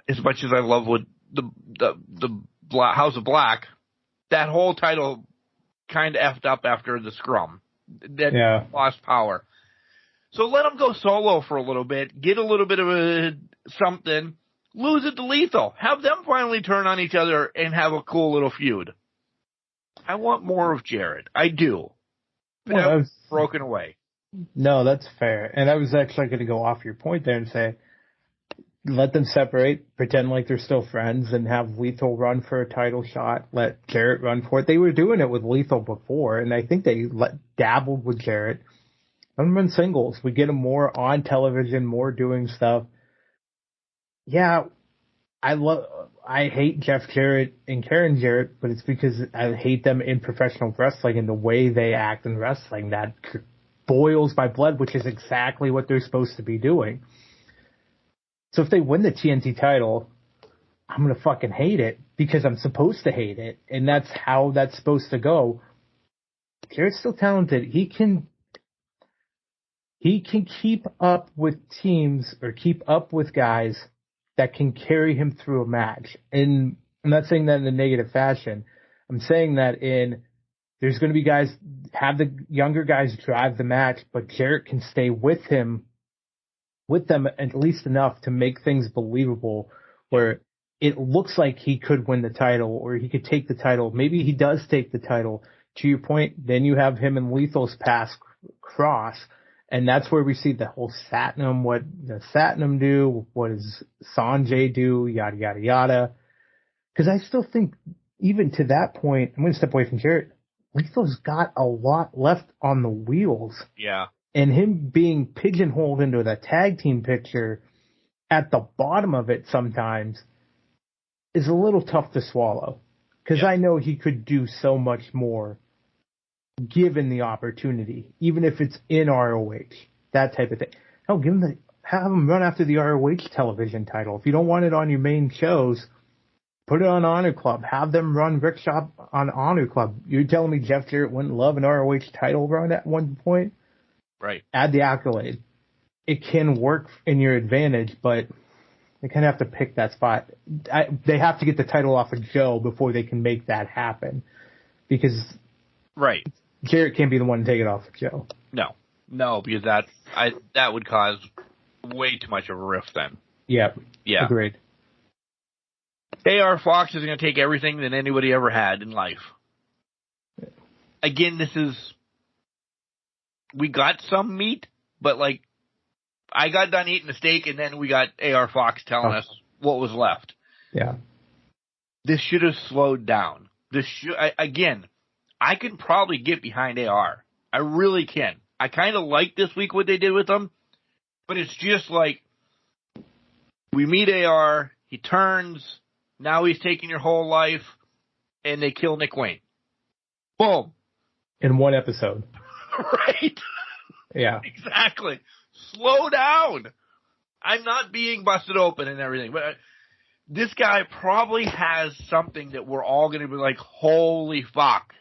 as much as I love what the House of Black, that whole title kind of effed up after the scrum. That lost power. So let him go solo for a little bit, get a little bit of something, lose it to Lethal. Have them finally turn on each other and have a cool little feud. I want more of Jarrett. I do. Well, I'm broken away. No, that's fair. And I was actually going to go off your point there and say, let them separate, pretend like they're still friends, and have Lethal run for a title shot. Let Jarrett run for it. They were doing it with Lethal before, and I think they dabbled with Jarrett. Let them run singles. We get them more on television, more doing stuff. Yeah, I hate Jeff Jarrett and Karen Jarrett, but it's because I hate them in professional wrestling and the way they act in wrestling. That boils my blood, which is exactly what they're supposed to be doing. So if they win the TNT title, I'm going to fucking hate it because I'm supposed to hate it. And that's how that's supposed to go. Jarrett's still talented. He can keep up with teams or keep up with guys that can carry him through a match. And I'm not saying that in a negative fashion. I'm saying that there's going to be guys, have the younger guys drive the match, but Jarrett can stay with them at least enough to make things believable where it looks like he could win the title or he could take the title. Maybe he does take the title. To your point, then you have him and Lethal's paths cross, and that's where we see the whole Satnam, what does Satnam do, what does Sanjay do, yada, yada, yada. Because I still think, even to that point, I'm going to step away from Jarrett, Lethal's got a lot left on the wheels. Yeah. And him being pigeonholed into the tag team picture at the bottom of it sometimes is a little tough to swallow. Because I know he could do so much more given the opportunity, even if it's in ROH, that type of thing. No, have him run after the ROH television title. If you don't want it on your main shows, put it on Honor Club. Have them run Rickshaw on Honor Club. You're telling me Jeff Jarrett wouldn't love an ROH title run at one point? Right. Add the accolade. It can work in your advantage, but they kind of have to pick that spot. They have to get the title off of Joe before they can make that happen. Because Jarrett can't be the one to take it off of Joe. No, because that would cause way too much of a rift then. Yep. Yeah. Agreed. AR Fox is going to take everything that anybody ever had in life. Again, we got some meat, but like, I got done eating the steak, and then we got AR Fox telling us what was left. Yeah. This should have slowed down. I can probably get behind AR. I really can. I kind of like this week what they did with him, but it's just like, we meet AR, he turns, now he's taking your whole life, and they kill Nick Wayne. Boom. In one episode. Right? Yeah. Exactly. Slow down. I'm not being busted open and everything, but this guy probably has something that we're all going to be like, holy fuck.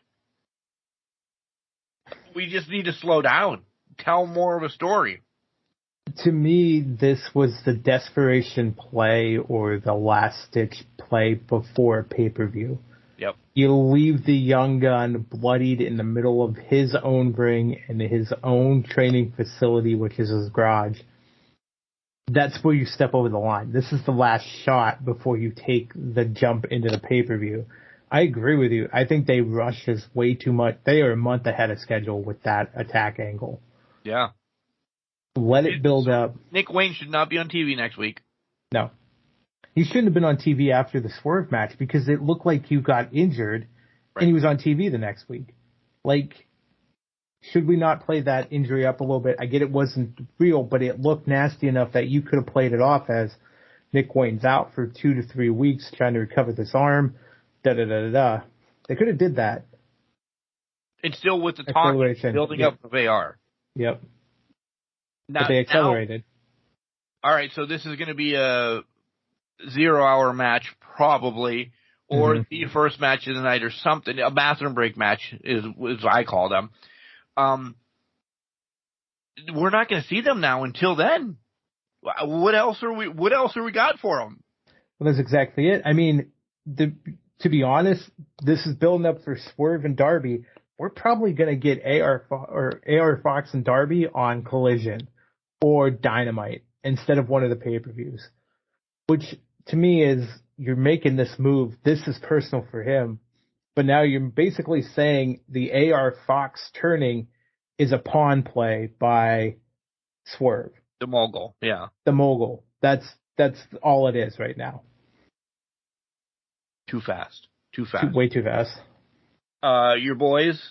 We just need to slow down. Tell more of a story. To me, this was the desperation play or the last-ditch play before pay-per-view. Yep. You leave the young gun bloodied in the middle of his own ring and his own training facility, which is his garage. That's where you step over the line. This is the last shot before you take the jump into the pay-per-view. I agree with you. I think they rush this way too much. They are a month ahead of schedule with that attack angle. Yeah. Let it build up. Nick Wayne should not be on TV next week. No. He shouldn't have been on TV after the Swerve match because it looked like you got injured and he was on TV the next week. Like, should we not play that injury up a little bit? I get it wasn't real, but it looked nasty enough that you could have played it off as Nick Wayne's out for 2 to 3 weeks trying to recover this arm. Da-da-da-da-da. They could have did that. And still with the talk building up of AR. Yep. Now, but they accelerated. All right, so this is going to be a 0-hour match, probably, or the first match of the night or something. A bathroom break match is I call them. We're not going to see them now until then. What else are we got for them? Well, that's exactly it. I mean, to be honest, this is building up for Swerve and Darby. We're probably going to get AR Fox and Darby on Collision or Dynamite instead of one of the pay-per-views, which to me is you're making this move. This is personal for him, but now you're basically saying the AR Fox turning is a pawn play by Swerve. The mogul, yeah. The mogul. That's all it is right now. Too fast. Way too fast. Your boys,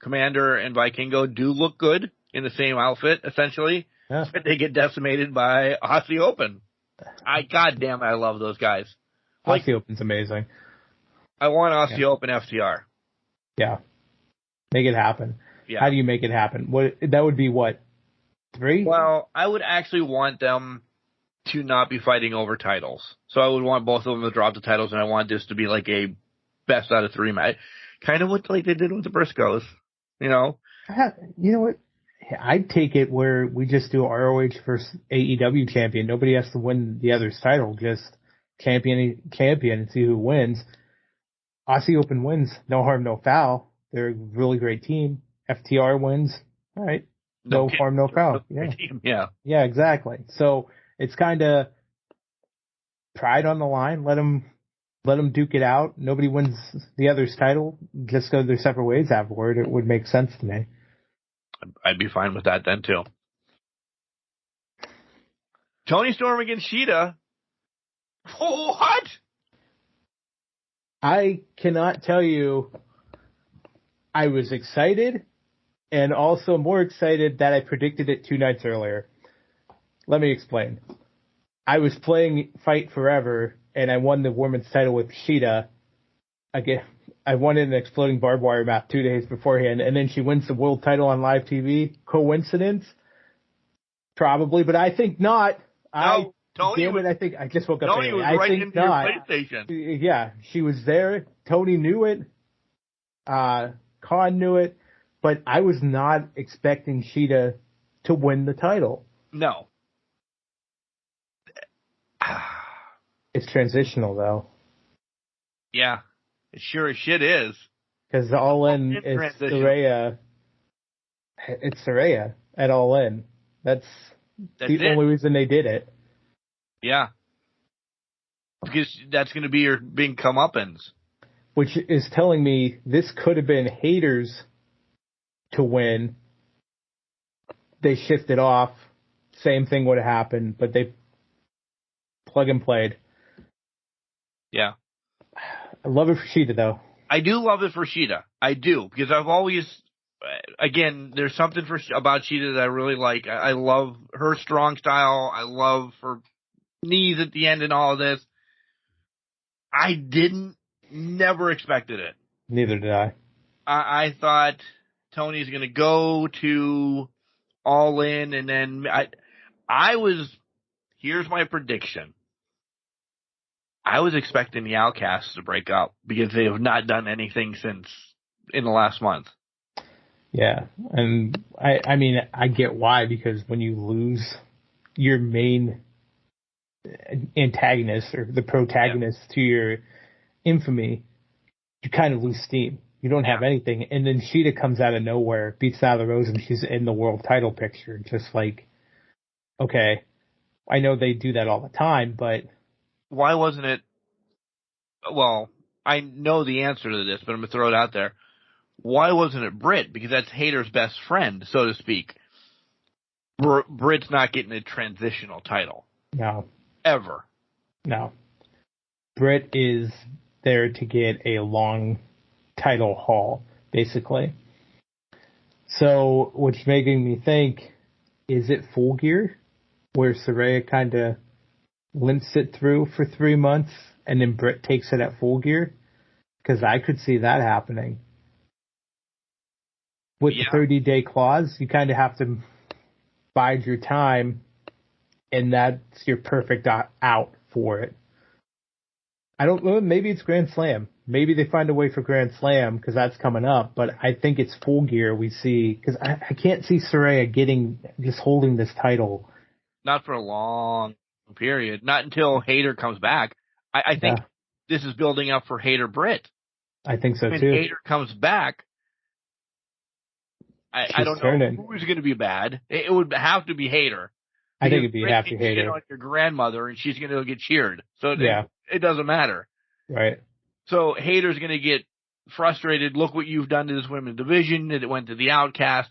Commander and Vikingo, do look good in the same outfit, essentially. Yeah. But they get decimated by Aussie Open. Goddamn, I love those guys. Aussie Open's amazing. I want Aussie Open FTR. Yeah. Make it happen. Yeah. How do you make it happen? That would be what? 3? Well, I would actually want them to not be fighting over titles. So I would want both of them to drop the titles, and I want this to be like a best out of 3 match. Kind of what like they did with the Briscoes, you know? You know what? I'd take it where we just do ROH versus AEW champion. Nobody has to win the other's title. Just champion and see who wins. Aussie Open wins. No harm, no foul. They're a really great team. FTR wins. All right. No harm, no foul. Yeah. Yeah, exactly. So it's kind of pride on the line. Let them duke it out. Nobody wins the other's title. Just go their separate ways afterward. It would make sense to me. I'd be fine with that then, too. Tony Storm against Sheeta. What? I cannot tell you. I was excited and also more excited that I predicted it 2 nights earlier. Let me explain. I was playing Fight Forever, and I won the women's title with Sheeta. Again, I won in an exploding barbed wire match 2 days beforehand, and then she wins the world title on live TV. Coincidence? Probably, but I think not. No, Tony. Damn it! I think I just woke up. Tony was right into your PlayStation. Yeah, she was there. Tony knew it. Khan knew it, but I was not expecting Sheeta to win the title. No. It's transitional, though. Yeah, it sure as shit is. Because All In is Saraya. It's Saraya at All In. That's the only reason they did it. Yeah. Because that's going to be your big comeuppance. Which is telling me this could have been Hayter's to win. They shifted off. Same thing would have happened, but they plug and played. Yeah. I love it for Shida, though. I do love it for Shida. I do, because I've always, again, there's something about Shida that I really like. I love her strong style. I love her knees at the end and all of this. I never expected it. Neither did I. I thought Tony's going to go to All In, and then here's my prediction. I was expecting the Outcasts to break up because they have not done anything since in the last month. Yeah, and I mean, I get why, because when you lose your main antagonist or the protagonist to your infamy, you kind of lose steam. You don't have anything. And then Shida comes out of nowhere, beats Nyla Rose, and she's in the world title picture. Just like, okay, I know they do that all the time, but why wasn't it? Well, I know the answer to this, but I'm going to throw it out there. Why wasn't it Britt? Because that's Hayter's best friend, so to speak. Britt's not getting a transitional title. No. Ever. No. Britt is there to get a long title haul, basically. So, what's making me think, is it Full Gear? Where Saraya kind of limps it through for 3 months, and then Britt takes it at Full Gear? Because I could see that happening. With the 30-day clause, you kind of have to bide your time, and that's your perfect out for it. I don't know, maybe it's Grand Slam. Maybe they find a way for Grand Slam, because that's coming up, but I think it's Full Gear we see, because I can't see Saraya just holding this title. Not for a long period. Not until Hayter comes back. I think this is building up for Hayter Britt. I think so, when too. When Hayter comes back, I don't know who's going to be bad. It would have to be Hayter. I think it'd be half to Hayter. Like your grandmother, and she's going to get cheered. So it doesn't matter. Right. So Hayter's going to get frustrated. Look what you've done to this women's division. It went to the Outcast.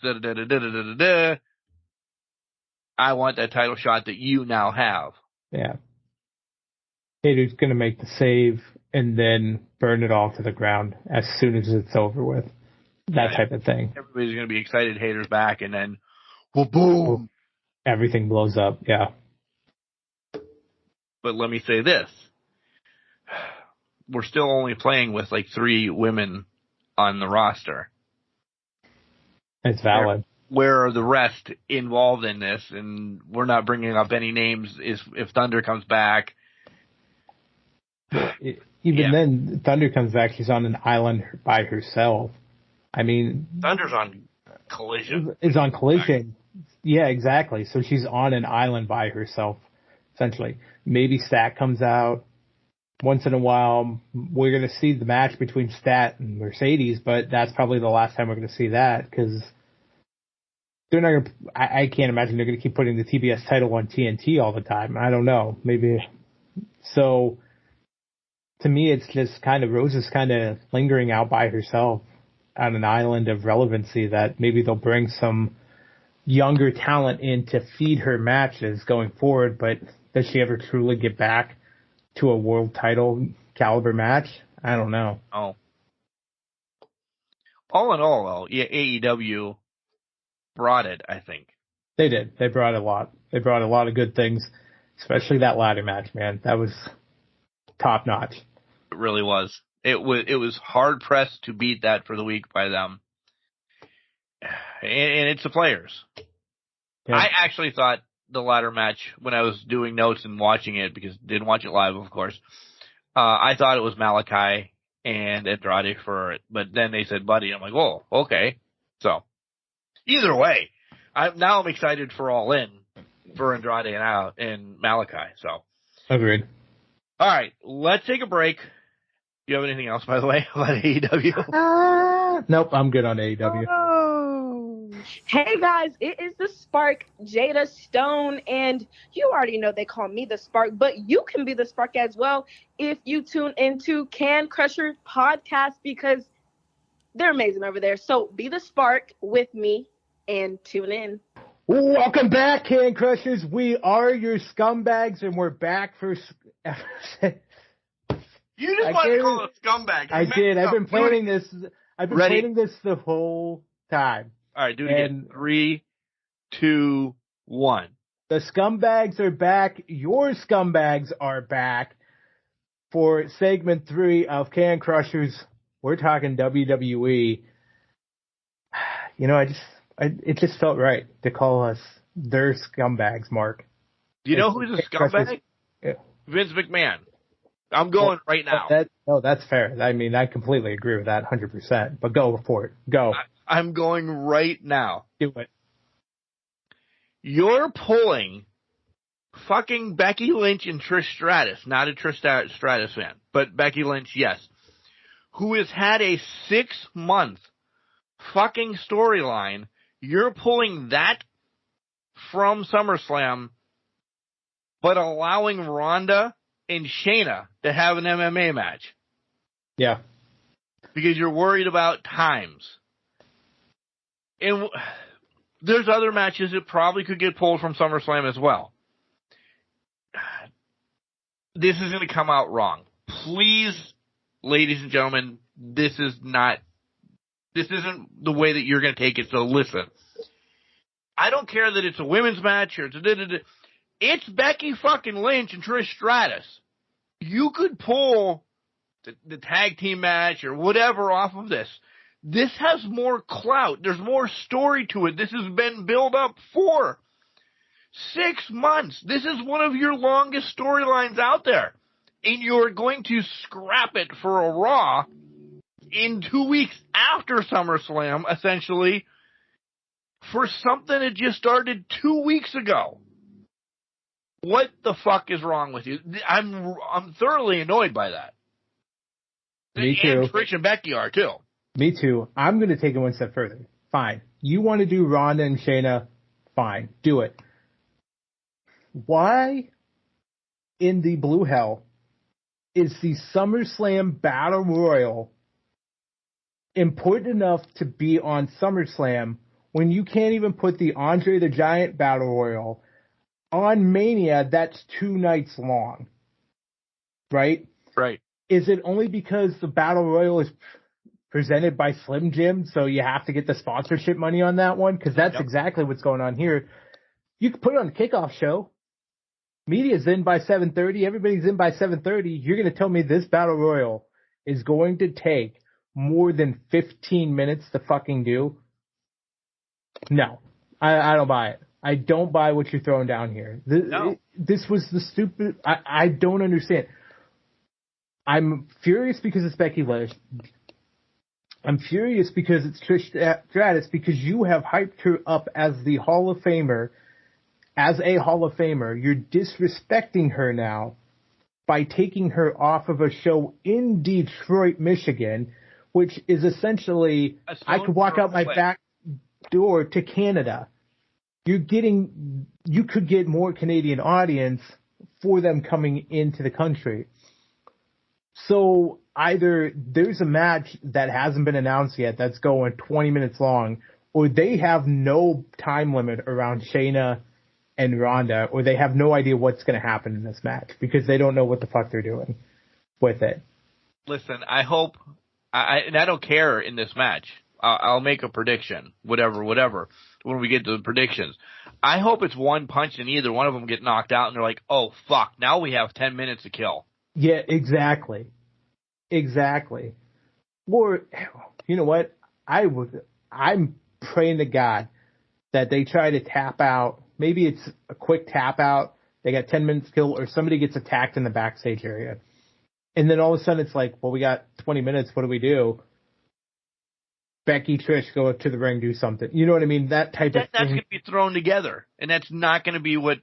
I want that title shot that you now have. Yeah. Hayter's going to make the save and then burn it all to the ground as soon as it's over with. That type of thing. Everybody's going to be excited Hayter's back, and then, well, boom. Everything blows up, yeah. But let me say this. We're still only playing with like 3 women on the roster. It's valid. Where are the rest involved in this? And we're not bringing up any names if Thunder comes back. Then, Thunder comes back, she's on an island by herself. I mean... Thunder's on Collision. Is on Collision. Yeah, exactly. So she's on an island by herself, essentially. Maybe Stat comes out. Once in a while, we're going to see the match between Stat and Mercedes, but that's probably the last time we're going to see that, because they're not going to... I can't imagine they're going to keep putting the TBS title on TNT all the time. I don't know. Maybe... So, to me, it's just kind of... Rose is kind of lingering out by herself on an island of relevancy that maybe they'll bring some younger talent in to feed her matches going forward, but does she ever truly get back to a world title caliber match? I don't know. Oh. All in all, though, AEW brought it, I think. They did. They brought a lot. They brought a lot of good things, especially that ladder match, man. That was top notch. It really was. It was hard pressed to beat that for the week by them. And it's the players. Yeah. I actually thought the ladder match, when I was doing notes and watching it, because I didn't watch it live, of course, I thought it was Malachi and Andrade for it. But then they said Buddy. I'm like, whoa, okay. So, either way, I'm excited for All In for Andrade and Malachi. So, agreed. All right, let's take a break. Do you have anything else, by the way, about AEW? Nope, I'm good on AEW. Oh. Hey guys, it is the Spark, Jada Stone, and you already know they call me the Spark, but you can be the Spark as well if you tune into Can Crusher podcast because they're amazing over there. So be the Spark with me and tune in. Welcome back, Can Crushers. We are your scumbags, and we're back for. You just want to call it a scumbag. I did. I've been planning this. I've been planning this the whole time. All right, do it again. 3, 2, 1. The scumbags are back. Your scumbags are back for segment 3 of Can Crushers. We're talking WWE. You know, it just felt right to call us their scumbags, Mark. Do you know who's a scumbag? Yeah. Vince McMahon. I'm going right now. That's fair. I mean, I completely agree with that 100%. But go for it. Go. I'm going right now. Do it. You're pulling fucking Becky Lynch and Trish Stratus, not a Trish Stratus fan, but Becky Lynch, yes, who has had a 6-month fucking storyline. You're pulling that from SummerSlam, but allowing Ronda and Shayna to have an MMA match. Yeah. Because you're worried about times. And there's other matches that probably could get pulled from SummerSlam as well. This is going to come out wrong. Please, ladies and gentlemen, this isn't the way that you're going to take it, so listen. I don't care that it's a women's match or it's Becky fucking Lynch and Trish Stratus. You could pull the tag team match or whatever off of this. This has more clout. There's more story to it. This has been built up for 6 months. This is one of your longest storylines out there. And you're going to scrap it for a Raw in 2 weeks after SummerSlam, essentially, for something that just started 2 weeks ago. What the fuck is wrong with you? I'm thoroughly annoyed by that. Me too. And Trish and Becky are too. Me too. I'm going to take it one step further. Fine. You want to do Ronda and Shayna? Fine. Do it. Why in the blue hell is the SummerSlam Battle Royal important enough to be on SummerSlam when you can't even put the Andre the Giant Battle Royal on Mania that's 2 nights long? Right? Right. Is it only because the Battle Royal is presented by Slim Jim, so you have to get the sponsorship money on that one? Because that's exactly what's going on here. You can put it on the kickoff show. Media's in by 7:30. Everybody's in by 7:30. You're going to tell me this Battle Royal is going to take more than 15 minutes to fucking do? No. I don't buy it. I don't buy what you're throwing down here. This was the stupid... I don't understand. I'm furious because it's Becky Lynch. I'm furious because it's Trish Stratus, because you have hyped her up as the Hall of Famer. As a Hall of Famer, you're disrespecting her now by taking her off of a show in Detroit, Michigan, which is essentially, I could walk out my back door to Canada. You could get more Canadian audience for them coming into the country. So either there's a match that hasn't been announced yet that's going 20 minutes long, or they have no time limit around Shayna and Ronda, or they have no idea what's going to happen in this match because they don't know what the fuck they're doing with it. Listen, I hope, and I don't care in this match. I'll make a prediction, whatever, when we get to the predictions. I hope it's one punch and either one of them get knocked out and they're like, oh, fuck, now we have 10 minutes to kill. Yeah, exactly. Or, you know what? I'm praying to God that they try to tap out. Maybe it's a quick tap out. They got 10 minutes to kill, or somebody gets attacked in the backstage area. And then all of a sudden it's like, well, we got 20 minutes. What do we do? Becky, Trish, go up to the ring, do something. You know what I mean? That type of thing. That's going to be thrown together, and that's not going to be what...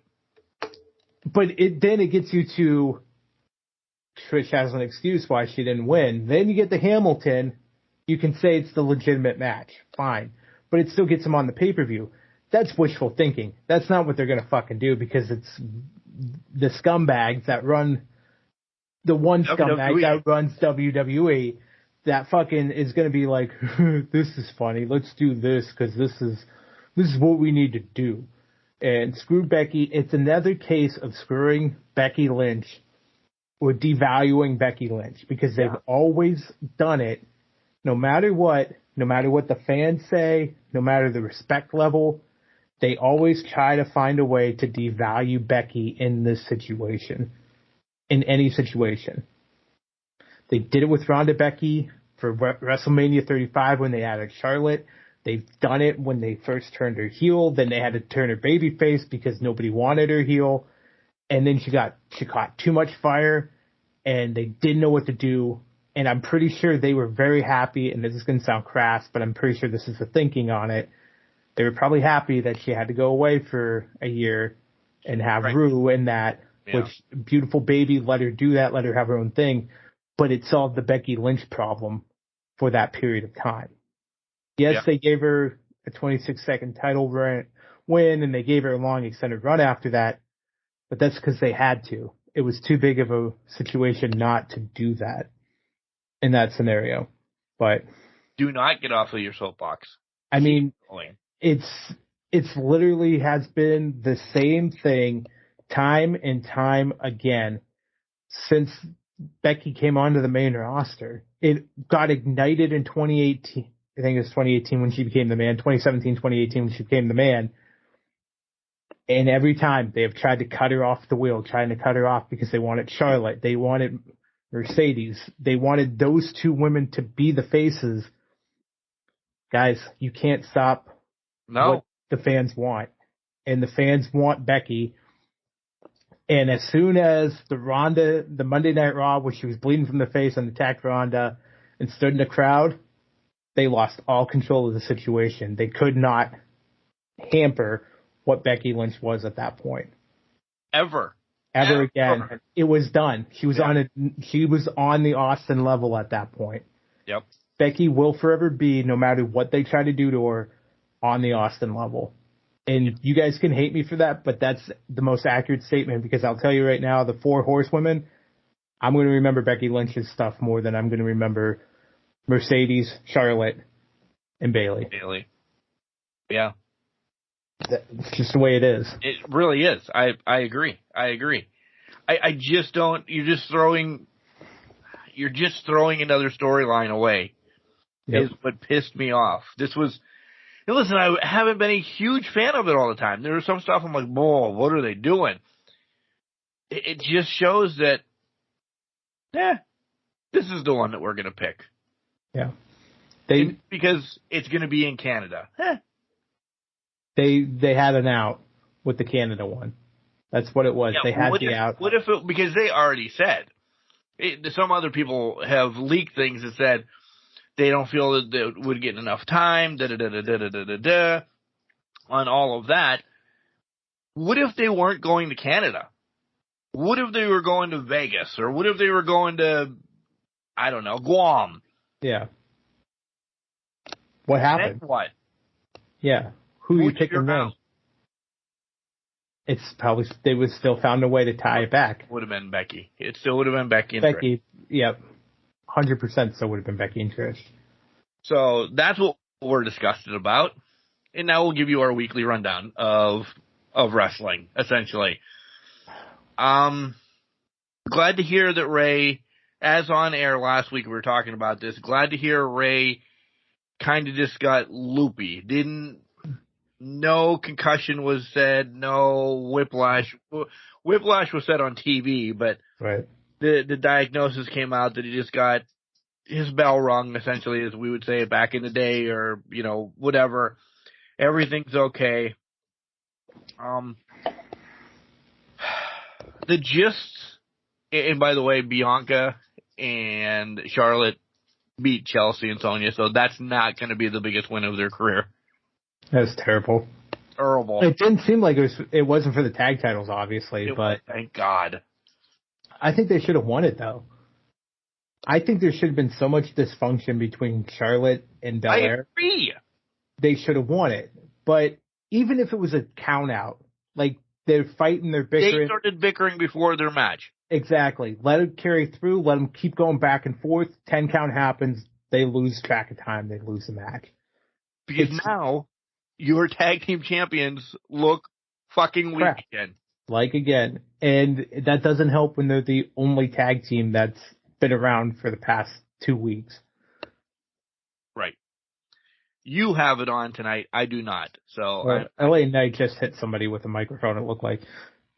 But then it gets you to Trish has an excuse why she didn't win. Then you get the Hamilton. You can say it's the legitimate match. Fine. but it still gets them on the pay-per-view. That's wishful thinking. That's not what they're going to fucking do because it's the scumbags that run the one scumbag that runs WWE that fucking is going to be like, this is funny. Let's do this because this is what we need to do. And screw Becky. It's another case of screwing Becky Lynch or devaluing Becky Lynch because they've always done it. No matter what the fans say, no matter the respect level, they always try to find a way to devalue Becky in this situation, in any situation. They did it with Ronda Becky for WrestleMania 35 when they added Charlotte. They've done it when they first turned her heel. Then they had to turn her babyface because nobody wanted her heel. And then she caught too much fire, and they didn't know what to do. And I'm pretty sure they were very happy, and this is going to sound crass, but I'm pretty sure this is the thinking on it. They were probably happy that she had to go away for a year and have Rue and that, which beautiful baby, let her do that, let her have her own thing. But it solved the Becky Lynch problem for that period of time. Yes, they gave her a 26-second title win, and they gave her a long extended run after that, but that's because they had to. It was too big of a situation not to do that in that scenario. But do not get off of your soapbox. I mean, it's literally has been the same thing time and time again since Becky came onto the main roster. It got ignited in 2018. I think it was 2018 when she became the man, 2017, 2018 when she became the man. And every time they have tried to cut her off the wheel, trying to cut her off because they wanted Charlotte. They wanted Mercedes. They wanted those two women to be the faces. Guys, you can't stop what the fans want. And the fans want Becky. And as soon as the Monday Night Raw, where she was bleeding from the face and attacked Ronda and stood in the crowd, they lost all control of the situation. They could not hamper what Becky Lynch was at that point. Ever again. It was done. She was on the Austin level at that point. Yep. Becky will forever be, no matter what they try to do to her, on the Austin level. And you guys can hate me for that, but that's the most accurate statement because I'll tell you right now, the 4 horsewomen, I'm going to remember Becky Lynch's stuff more than I'm going to remember Mercedes, Charlotte, and Bayley. Yeah. That's just the way it is. It really is. I agree. I just don't. You're just throwing another storyline away. Yep. Is what pissed me off. This was. Listen, I haven't been a huge fan of it all the time. There was some stuff I'm like, whoa, what are they doing? It just shows that, this is the one that we're going to pick. Yeah. Because it's going to be in Canada. They had an out with the Canada one. That's what it was. They had the out. What if because they already said, some other people have leaked things that said, they don't feel that they would get enough time, on all of that. What if they weren't going to Canada? What if they were going to Vegas? Or what if they were going to, I don't know, Guam? Yeah. What happened? Then what? Yeah. Who are you picking then? It's probably, they would still found a way to tie it back. Would have been Becky. It still would have been Becky and Becky, yep. 100% still would have been Becky and Trish. So that's what we're disgusted about. And now we'll give you our weekly rundown of wrestling, essentially. Glad to hear that Ray, as on air last week we were talking about this, glad to hear Ray kind of just got loopy. No concussion was said, no whiplash. Whiplash was said on TV, but right. The diagnosis came out that he just got his bell rung, essentially, as we would say it back in the day, or, whatever. Everything's okay. The gist, and by the way, Bianca and Charlotte beat Chelsea and Sonya, so that's not going to be the biggest win of their career. That's terrible. Terrible. It didn't seem like it wasn't for the tag titles, obviously, but thank God. I think they should have won it, though. I think there should have been so much dysfunction between Charlotte and Belair. I agree. they should have won it. But even if it was a count out, like they're fighting, they're bickering. They started bickering before their match. Exactly. Let it carry through. Let them keep going back and forth. 10 count happens. They lose track of time. They lose the match. Because now your tag team champions look fucking weak again. Like again. And that doesn't help when they're the only tag team that's been around for the past 2 weeks. Right. You have it on tonight. I do not. So LA Knight just hit somebody with a microphone, it looked like.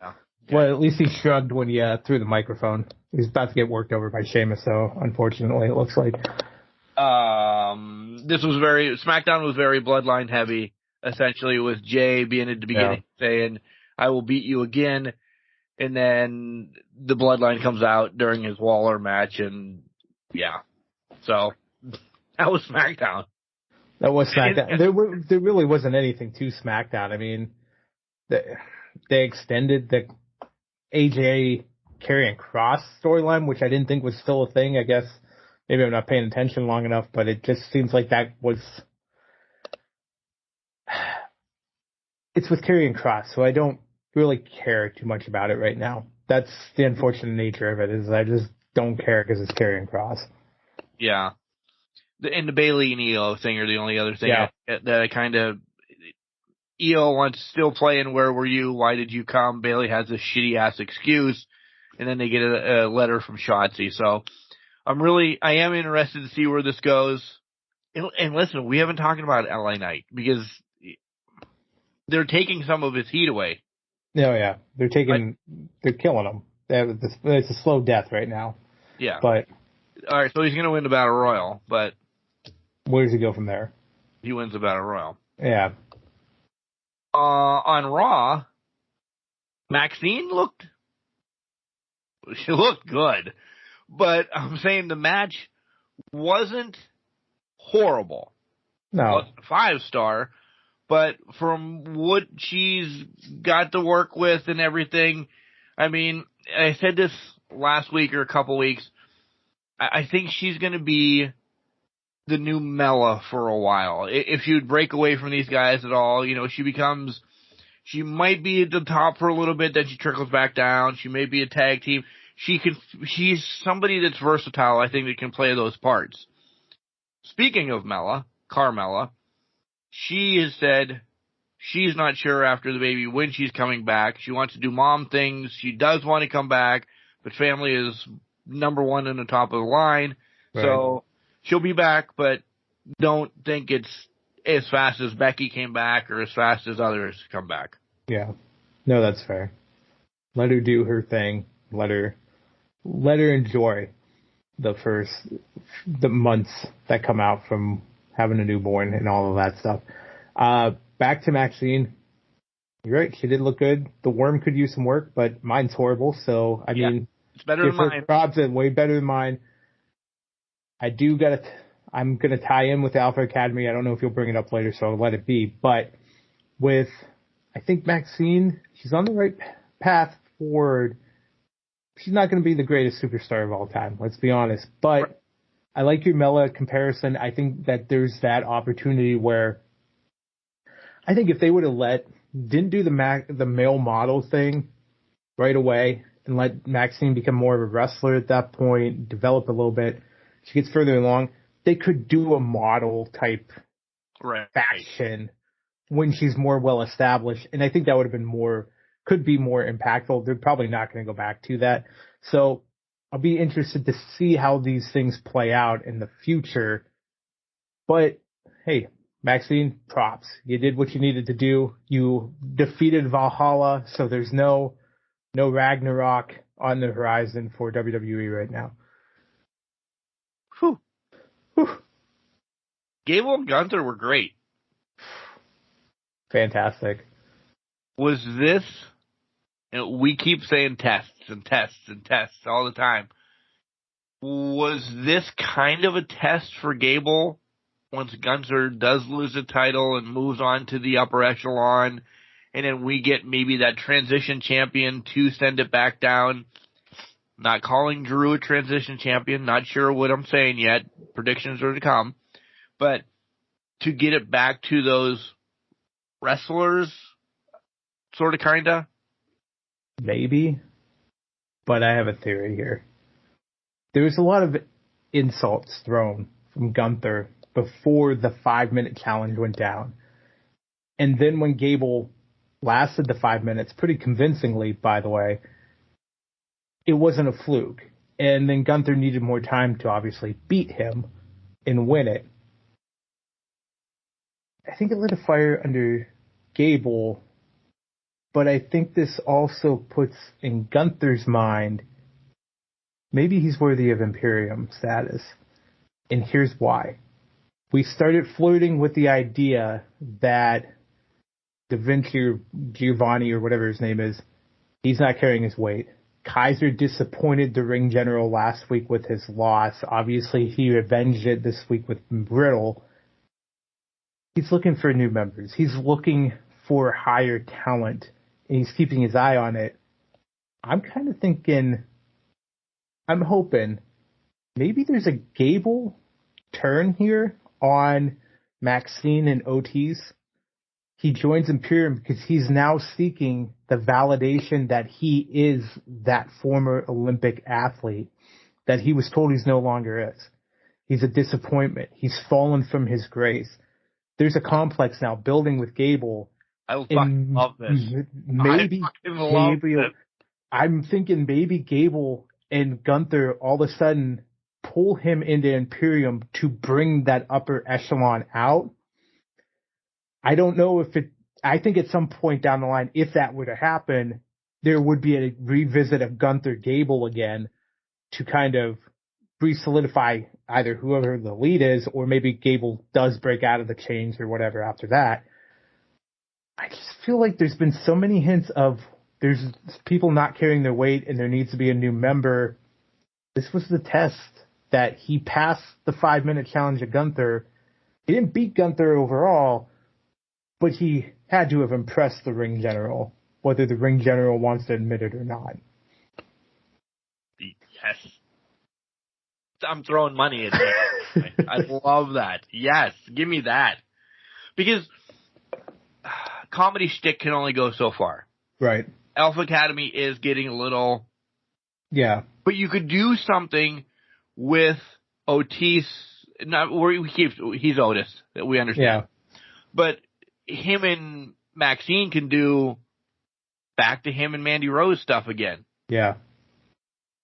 Yeah. Well, at least he shrugged when he threw the microphone. He's about to get worked over by Sheamus, so unfortunately, it looks like. SmackDown was very bloodline heavy. Essentially, with Jay being at the beginning saying, "I will beat you again," and then the bloodline comes out during his Waller match, and so that was SmackDown. That was SmackDown. There really wasn't anything to SmackDown. I mean, they extended the AJ Karrion Kross storyline, which I didn't think was still a thing. I guess maybe I'm not paying attention long enough, but it just seems like that was. It's with Karrion Kross, so I don't really care too much about it right now. That's the unfortunate nature of it. Is I just don't care because it's Karrion Kross. Yeah. And the Bayley and EO thing are the only other thing that I kind of. EO wants still playing Where Were You? Why Did You Come? Bayley has this shitty ass excuse, and then they get a letter from Shotzi. So I am interested to see where this goes. And listen, we haven't talked about LA Knight because they're taking some of his heat away. Oh yeah, they're killing him. It's a slow death right now. Yeah. But all right, so he's going to win the Battle Royal, but where does he go from there? He wins the Battle Royal. Yeah. On Raw, Maxine looked good, but I'm saying the match wasn't horrible. No. It wasn't 5-star, but from what she's got to work with and everything, I mean, I said this last week or a couple weeks, I think she's going to be the new Mella for a while. If she would break away from these guys at all, she might be at the top for a little bit, then she trickles back down. She may be a tag team. She's somebody that's versatile, I think, that can play those parts. Speaking of Mella, Carmella, she has said she's not sure after the baby when she's coming back. She wants to do mom things. She does want to come back, but family is number one in the top of the line. Right. So she'll be back, but don't think it's as fast as Becky came back or as fast as others come back. Yeah. No, that's fair. Let her do her thing. Let her enjoy the months that come out from having a newborn and all of that stuff. Back to Maxine. You're right. She did look good. The worm could use some work, but mine's horrible. So, I mean, it's better than mine. Probs are way better than mine. I'm going to tie in with the Alpha Academy. I don't know if you'll bring it up later, so I'll let it be. But I think Maxine, she's on the right path forward. She's not going to be the greatest superstar of all time, let's be honest. But I like your Mella comparison. I think that there's that opportunity where I think if they would have didn't do the male model thing right away and let Maxine become more of a wrestler at that point, develop a little bit, she gets further along, they could do a model type faction when she's more well established. And I think that would have been could be more impactful. They're probably not going to go back to that. So I'll be interested to see how these things play out in the future. But hey, Maxine, props. You did what you needed to do. You defeated Valhalla, so there's no Ragnarok on the horizon for WWE right now. Whew. Gable and Gunther were great. Fantastic. Was this, we keep saying tests and tests and tests all the time. Was this kind of a test for Gable once Gunther does lose the title and moves on to the upper echelon, and then we get maybe that transition champion to send it back down? Not calling Drew a transition champion. Not sure what I'm saying yet. Predictions are to come. But to get it back to those wrestlers, sort of, kind of? Maybe. But I have a theory here. There was a lot of insults thrown from Gunther before the 5-minute challenge went down. And then when Gable lasted the 5 minutes, pretty convincingly, by the way, it wasn't a fluke. And then Gunther needed more time to obviously beat him and win it. I think it lit a fire under Gable, but I think this also puts in Gunther's mind, maybe he's worthy of Imperium status. And here's why. We started flirting with the idea that Da Vinci or Giovanni or whatever his name is, he's not carrying his weight. Kaiser disappointed the ring general last week with his loss. Obviously, he avenged it this week with Riddle. He's looking for new members. He's looking for higher talent, and he's keeping his eye on it. I'm kind of thinking, I'm hoping maybe there's a Gable turn here on Maxine and Otis. He joins Imperium because he's now seeking the validation that he is that former Olympic athlete that he was told he's no longer is. He's a disappointment. He's fallen from his grace. There's a complex now building with Gable. I fucking love this. Maybe Gable. I'm thinking maybe Gable and Gunther all of a sudden pull him into Imperium to bring that upper echelon out. I don't know if I think at some point down the line, if that were to happen, there would be a revisit of Gunther Gable again to kind of re-solidify either whoever the lead is, or maybe Gable does break out of the chains or whatever after that. I just feel like there's been so many hints of there's people not carrying their weight and there needs to be a new member. This was the test that he passed the 5-minute challenge of Gunther. He didn't beat Gunther overall, but he had to have impressed the ring general, whether the ring general wants to admit it or not. Yes. I'm throwing money at that. I love that. Yes, give me that. Because comedy shtick can only go so far. Right. Alpha Academy is getting a little... Yeah. But you could do something with Otis. He's Otis. We understand. Yeah. But him and Maxine can do back to him and Mandy Rose stuff again. Yeah.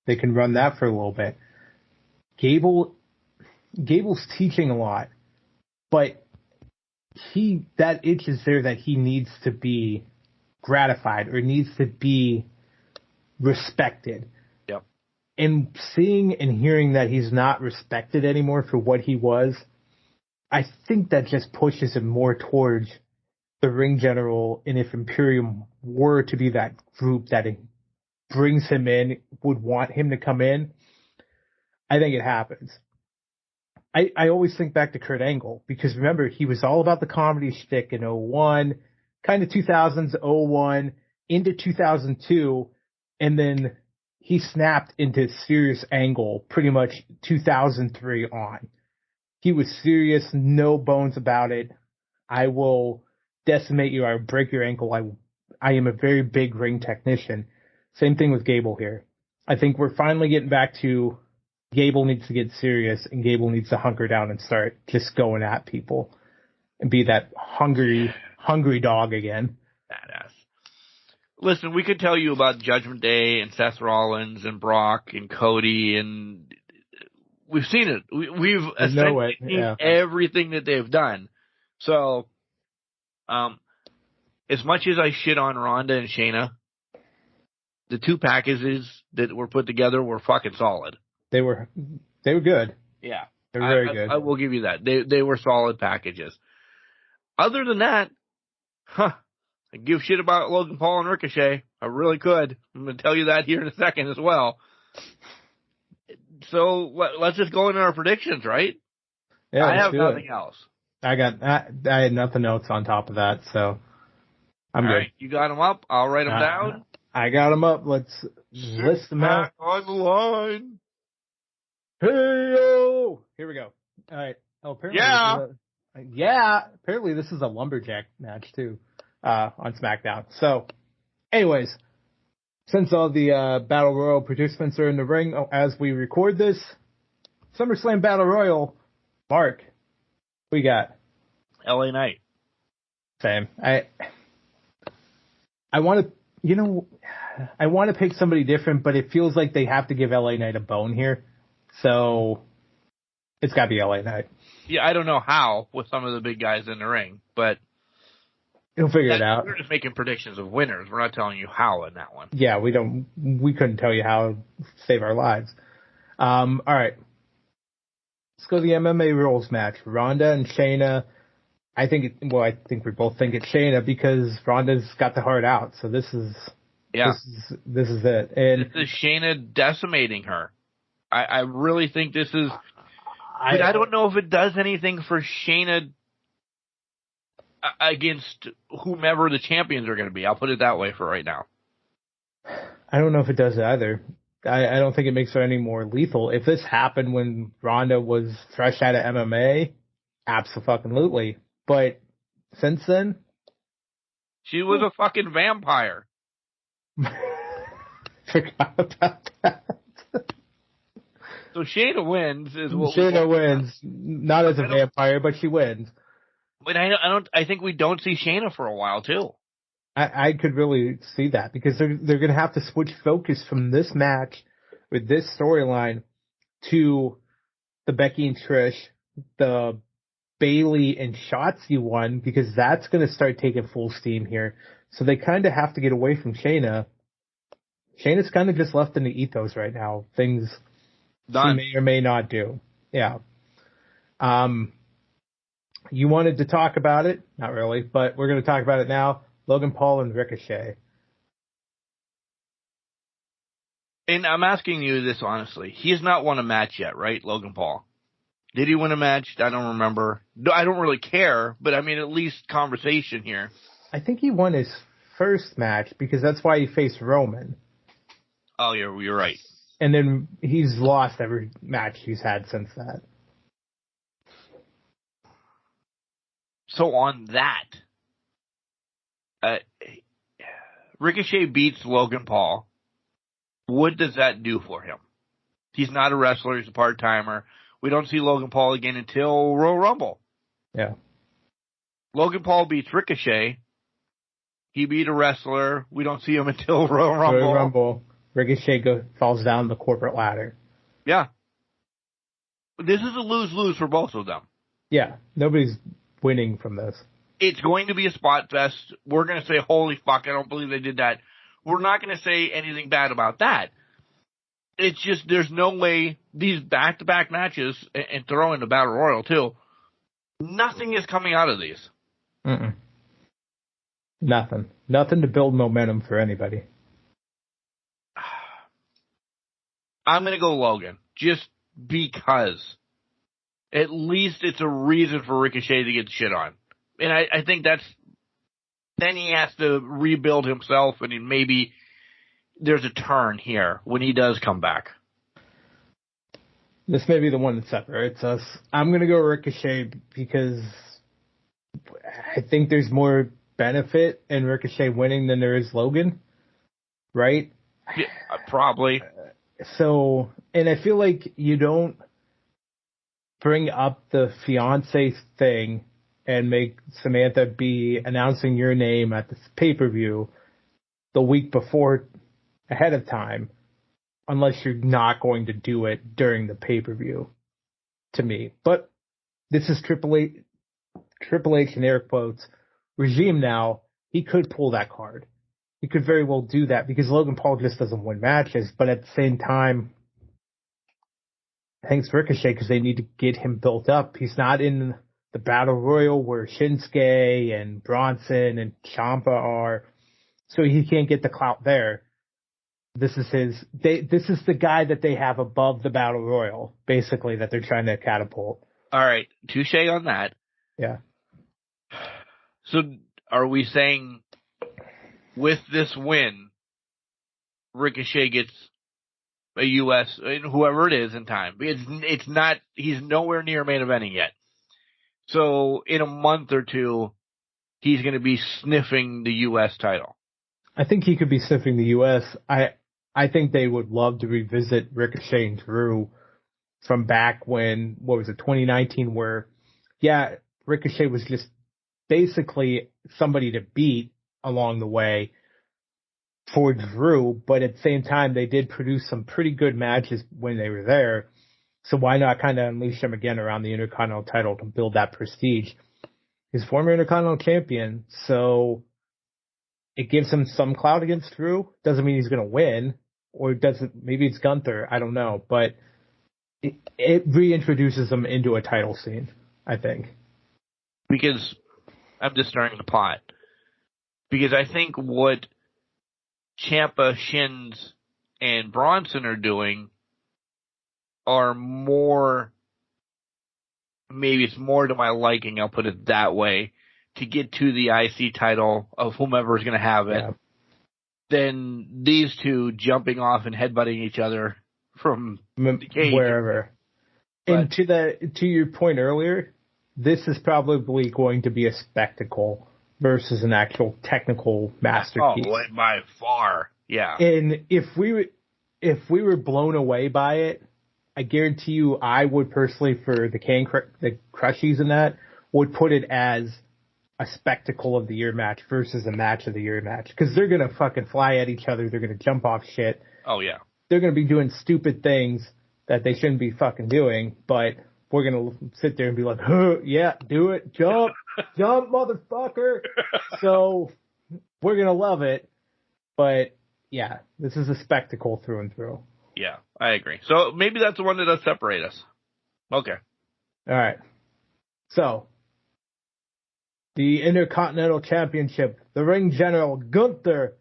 They can run that for a little bit. Gable's teaching a lot, but that itch is there that he needs to be gratified or needs to be respected. Yep. And seeing and hearing that he's not respected anymore for what he was, I think that just pushes him more towards the ring general. And if Imperium were to be that group that brings him in, would want him to come in, I think it happens. I always think back to Kurt Angle, because remember, he was all about the comedy shtick in 01, kind of 2000s, 01, into 2002, and then he snapped into serious Angle pretty much 2003 on. He was serious, no bones about it. I will decimate you, I will break your ankle, I am a very big ring technician. Same thing with Gable here. I think we're finally getting back to Gable needs to get serious, and Gable needs to hunker down and start just going at people and be that hungry dog again. Badass. Listen, we could tell you about Judgment Day and Seth Rollins and Brock and Cody, and we've seen it. We've essentially seen everything that they've done. So, as much as I shit on Ronda and Shayna, the two packages that were put together were fucking solid. They were good. Yeah. They were very good. I will give you that. They were solid packages. Other than that, I give shit about Logan Paul and Ricochet. I really could. I'm going to tell you that here in a second as well. So let's just go into our predictions, right? Yeah, I have nothing else. I had nothing else on top of that, so I'm good. All right, you got them up. I'll write them down. I got them up. Let's list them out. On the line. Hey-o! Here we go. All right. Oh, apparently, yeah. Yeah, apparently this is a lumberjack match too, on SmackDown. So, anyways, since all the Battle Royal participants are in the ring as we record this, SummerSlam Battle Royal, Mark, we got LA Knight. Same. I want to, I want to pick somebody different, but it feels like they have to give LA Knight a bone here. So, it's got to be LA Knight. Yeah, I don't know how with some of the big guys in the ring, but he'll figure it out. We're just making predictions of winners. We're not telling you how in that one. Yeah, we couldn't tell you how to save our lives. All right. Let's go to the MMA rules match. Ronda and Shayna. I think we both think it's Shayna because Ronda's got the heart out. So this is it. And this is Shayna decimating her. I really think this is. But I don't know if it does anything for Shayna against whomever the champions are going to be. I'll put it that way for right now. I don't know if it does either. I don't think it makes her any more lethal. If this happened when Ronda was fresh out of MMA, abso-fucking-lutely. But since then, she was a fucking vampire. Forgot about that. So Shayna wins is what Shayna wins, not as a vampire, but she wins. But I think we don't see Shayna for a while too. I could really see that because they're going to have to switch focus from this match with this storyline to the Becky and Trish, the Bayley and Shotzi one, because that's going to start taking full steam here. So they kind of have to get away from Shayna. Shayna's kind of just left in the ethos right now. Things done. She may or may not do. Yeah. You wanted to talk about it? Not really, but we're going to talk about it now. Logan Paul and Ricochet. And I'm asking you this honestly. He has not won a match yet, right, Logan Paul? Did he win a match? I don't remember. No, I don't really care, but I mean, at least conversation here. I think he won his first match because that's why he faced Roman. Oh, you're right. And then he's lost every match he's had since that. So on that, Ricochet beats Logan Paul. What does that do for him? He's not a wrestler. He's a part-timer. We don't see Logan Paul again until Royal Rumble. Yeah. Logan Paul beats Ricochet. He beat a wrestler. We don't see him until Royal Rumble. Royal Rumble. Ricochet falls down the corporate ladder. Yeah. This is a lose-lose for both of them. Yeah. Nobody's winning from this. It's going to be a spot fest. We're going to say, holy fuck, I don't believe they did that. We're not going to say anything bad about that. It's just there's no way these back-to-back matches, and throw in the Battle Royal too, nothing is coming out of these. Mm-mm. Nothing. Nothing to build momentum for anybody. I'm going to go Logan, just because. At least it's a reason for Ricochet to get shit on. And I think that's, then he has to rebuild himself, and maybe there's a turn here when he does come back. This may be the one that separates us. I'm going to go Ricochet because I think there's more benefit in Ricochet winning than there is Logan, right? Yeah, probably. So, and I feel like you don't bring up the fiance thing and make Samantha be announcing your name at the pay-per-view the week before ahead of time unless you're not going to do it during the pay-per-view, to me. But this is Triple H in air quotes regime now. He could pull that card. He could very well do that because Logan Paul just doesn't win matches. But at the same time, I think it's Ricochet because they need to get him built up. He's not in the Battle Royal where Shinsuke and Bronson and Ciampa are, so he can't get the clout there. This is this is the guy that they have above the Battle Royal, basically, that they're trying to catapult. All right, touche on that. Yeah. So are we saying with this win, Ricochet gets a U.S., whoever it is in time? It's not, he's nowhere near main eventing yet. So in a month or two, he's going to be sniffing the U.S. title. I think he could be sniffing the U.S. I think they would love to revisit Ricochet and Drew from back when, 2019, where, Ricochet was just basically somebody to beat along the way for Drew, but at the same time, they did produce some pretty good matches when they were there. So why not kind of unleash him again around the Intercontinental title to build that prestige? He's former Intercontinental champion, so it gives him some clout against Drew. Doesn't mean he's going to win, or maybe it's Gunther, I don't know, but it reintroduces him into a title scene, I think. Because I'm just stirring the pot. Because I think what Ciampa, Shins, and Bronson are doing are more, maybe it's more to my liking, I'll put it that way, to get to the IC title of whomever is going to have it, than these two jumping off and headbutting each other from the cage. Wherever. And to your point earlier, this is probably going to be a spectacle versus an actual technical masterpiece. Oh, by far, yeah. And if we were blown away by it, I guarantee you, I would personally, for the Crushies and that, would put it as a spectacle of the year match versus a match of the year match. Because they're going to fucking fly at each other. They're going to jump off shit. Oh, yeah. They're going to be doing stupid things that they shouldn't be fucking doing. But we're going to sit there and be like, yeah, do it. Jump. Jump, motherfucker. So we're going to love it. But, yeah, this is a spectacle through and through. Yeah, I agree. So maybe that's the one that does separate us. Okay. All right. So, the Intercontinental Championship, the ring general Gunther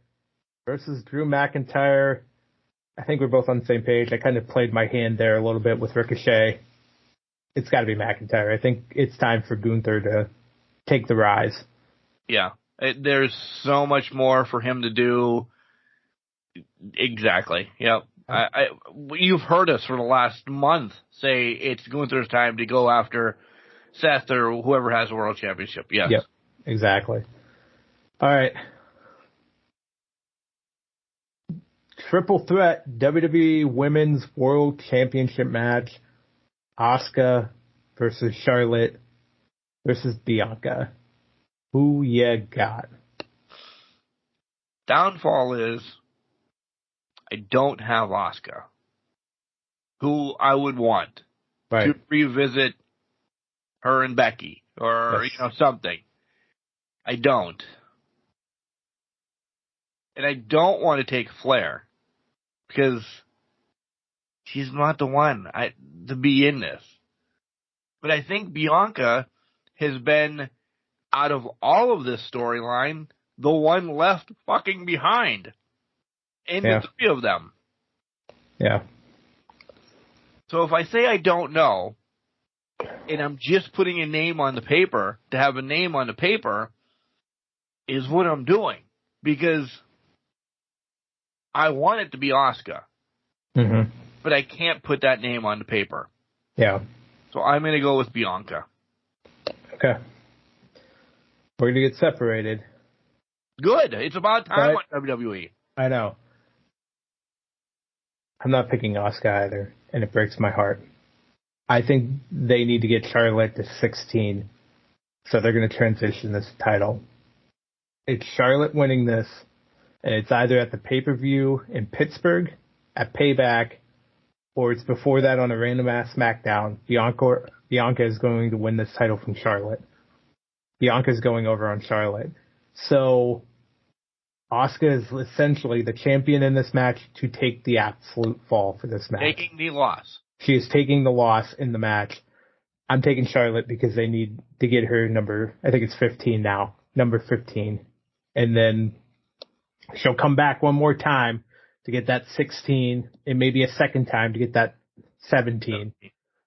versus Drew McIntyre. I think we're both on the same page. I kind of played my hand there a little bit with Ricochet. It's got to be McIntyre. I think it's time for Gunther to take the rise. Yeah. There's so much more for him to do. Exactly. Yep. You've heard us for the last month say it's Gunther's time to go after Seth or whoever has the World Championship. Yes. Yep, exactly. All right. Triple threat WWE Women's World Championship match. Asuka versus Charlotte versus Bianca. Who you got? Downfall is I don't have Asuka, who I would want to revisit her and Becky or something. I don't. And I don't want to take Flair because she's not the one to be in this. But I think Bianca has been, out of all of this storyline, the one left fucking behind. In the three of them. Yeah. So if I say I don't know, and I'm just putting a name on the paper, to have a name on the paper is what I'm doing. Because I want it to be Asuka. Mm-hmm. But I can't put that name on the paper. Yeah. So I'm going to go with Bianca. Okay. We're going to get separated. Good. It's about time on WWE. I know. I'm not picking Asuka either, and it breaks my heart. I think they need to get Charlotte to 16, so they're going to transition this title. It's Charlotte winning this, and it's either at the pay-per-view in Pittsburgh, at Payback, or it's before that on a random-ass SmackDown. Bianca is going to win this title from Charlotte. Bianca's going over on Charlotte. So Asuka is essentially the champion in this match to take the absolute fall for this match. Taking the loss. She is taking the loss in the match. I'm taking Charlotte because they need to get her number 15 now. Number 15. And then she'll come back one more time to get that 16 and maybe a second time to get that 17.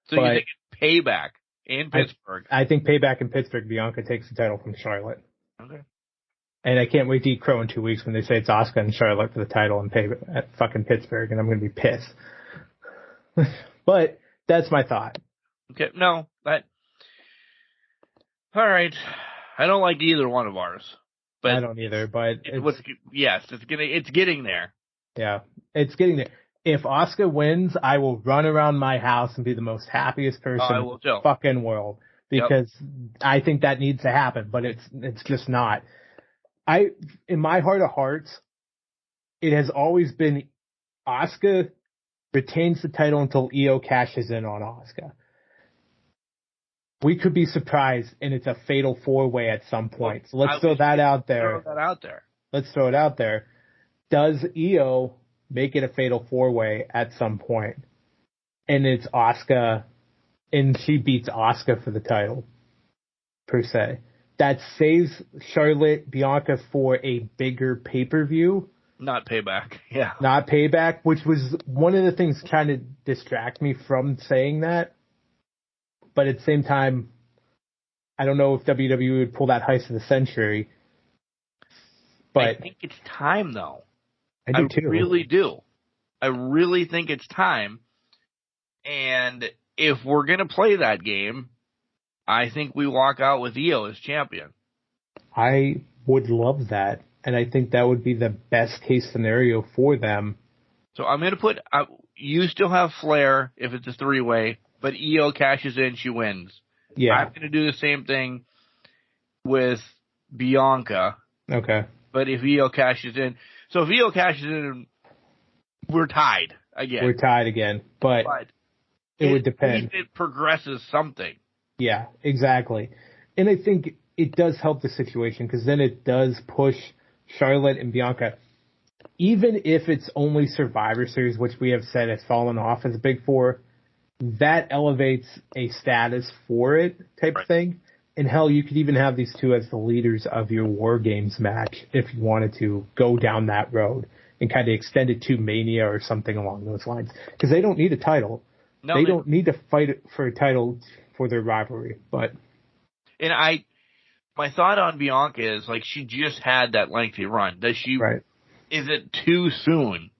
So you think it's Payback in Pittsburgh? I think Payback in Pittsburgh, Bianca takes the title from Charlotte. Okay. And I can't wait to eat crow in 2 weeks when they say it's Asuka and Charlotte for the title and at fucking Pittsburgh, and I'm going to be pissed. But that's my thought. Okay, no, All right. I don't like either one of ours. But I don't either, but it's getting there. Yeah, it's getting there. If Asuka wins, I will run around my house and be the most happiest person in the fucking world, because I think that needs to happen, but it's just not. In my heart of hearts, it has always been Asuka retains the title until Io cashes in on Asuka. We could be surprised, and it's a fatal 4-way at some point. So let's throw that out there. Let's throw it out there. Does Io make it a fatal 4-way at some point? And it's Asuka, and she beats Asuka for the title, per se. That saves Charlotte, Bianca for a bigger pay-per-view. Not Payback, yeah. Not Payback, which was one of the things trying to distract me from saying that. But at the same time, I don't know if WWE would pull that heist of the century. But I think it's time, though. I do too. Really do. I really think it's time. And if we're going to play that game, I think we walk out with Io as champion. I would love that. And I think that would be the best case scenario for them. So I'm going to put, you still have Flair if it's a 3-way, but Io cashes in, she wins. Yeah. I'm going to do the same thing with Bianca. Okay. But if Io cashes in, so if Io cashes in, we're tied again. We're tied again, but it would depend. It progresses something. Yeah, exactly. And I think it does help the situation, because then it does push Charlotte and Bianca. Even if it's only Survivor Series, which we have said has fallen off as a Big Four, that elevates a status for it type thing. And hell, you could even have these two as the leaders of your War Games match if you wanted to go down that road and kind of extend it to Mania or something along those lines. Because they don't need a title. No, they don't need to fight for a title for their rivalry. But my thought on Bianca is, like, she just had that lengthy run. Does she? Right. Is it too soon?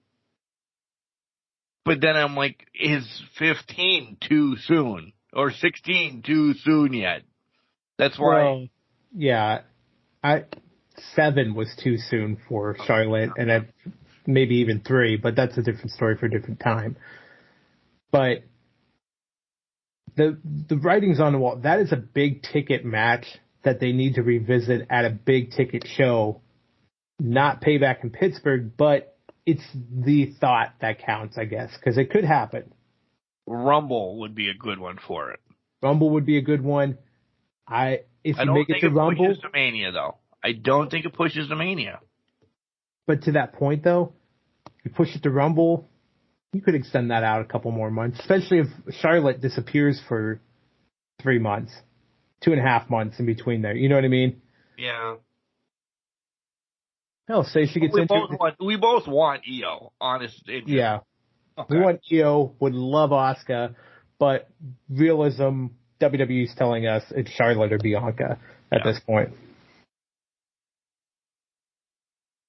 But then I'm like, is 15 too soon? Or 16 too soon yet? That's why. Well, yeah. 7 was too soon for Charlotte, and maybe even 3, but that's a different story for a different time. But the writing's on the wall. That is a big ticket match that they need to revisit at a big ticket show. Not Payback in Pittsburgh, but it's the thought that counts, I guess, because it could happen. Rumble would be a good one for it. Rumble would be a good one. If you make it to Rumble, pushes to Mania, though. I don't think it pushes to Mania. But to that point, though, you push it to Rumble, you could extend that out a couple more months, especially if Charlotte disappears for 3 months, 2.5 months in between there. You know what I mean? Yeah. Hell, say she gets we both want Io, honestly. Yeah. Okay. We want Io, would love Asuka, but realism, WWE's telling us it's Charlotte or Bianca at this point.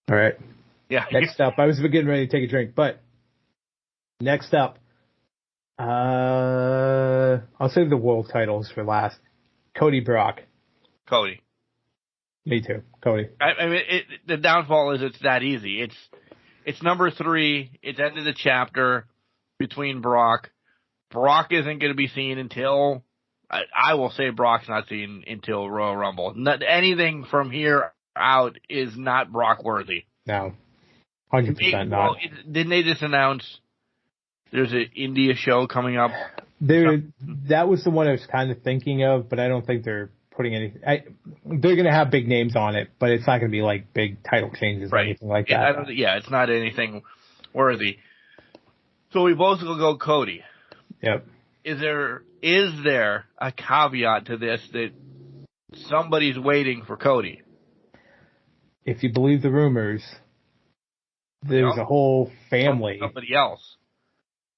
All right. Yeah. Next up, I was getting ready to take a drink, but next up, I'll save the world titles for last. Cody Brock. Cody. Me too, Cody. I mean, the downfall is it's that easy. It's number 3. It's end of the chapter between Brock. Brock isn't going to be seen until, I will say Brock's not seen until Royal Rumble. Anything from here out is not Brock worthy. No, 100% not. Well, didn't they just announce there's an India show coming up? That was the one I was kind of thinking of, but I don't think they're putting any. They're going to have big names on it, but it's not going to be like big title changes or anything like that. It's not anything worthy. So we both will go Cody. Yep. Is there a caveat to this that somebody's waiting for Cody? If you believe the rumors, there's a whole family. Somebody else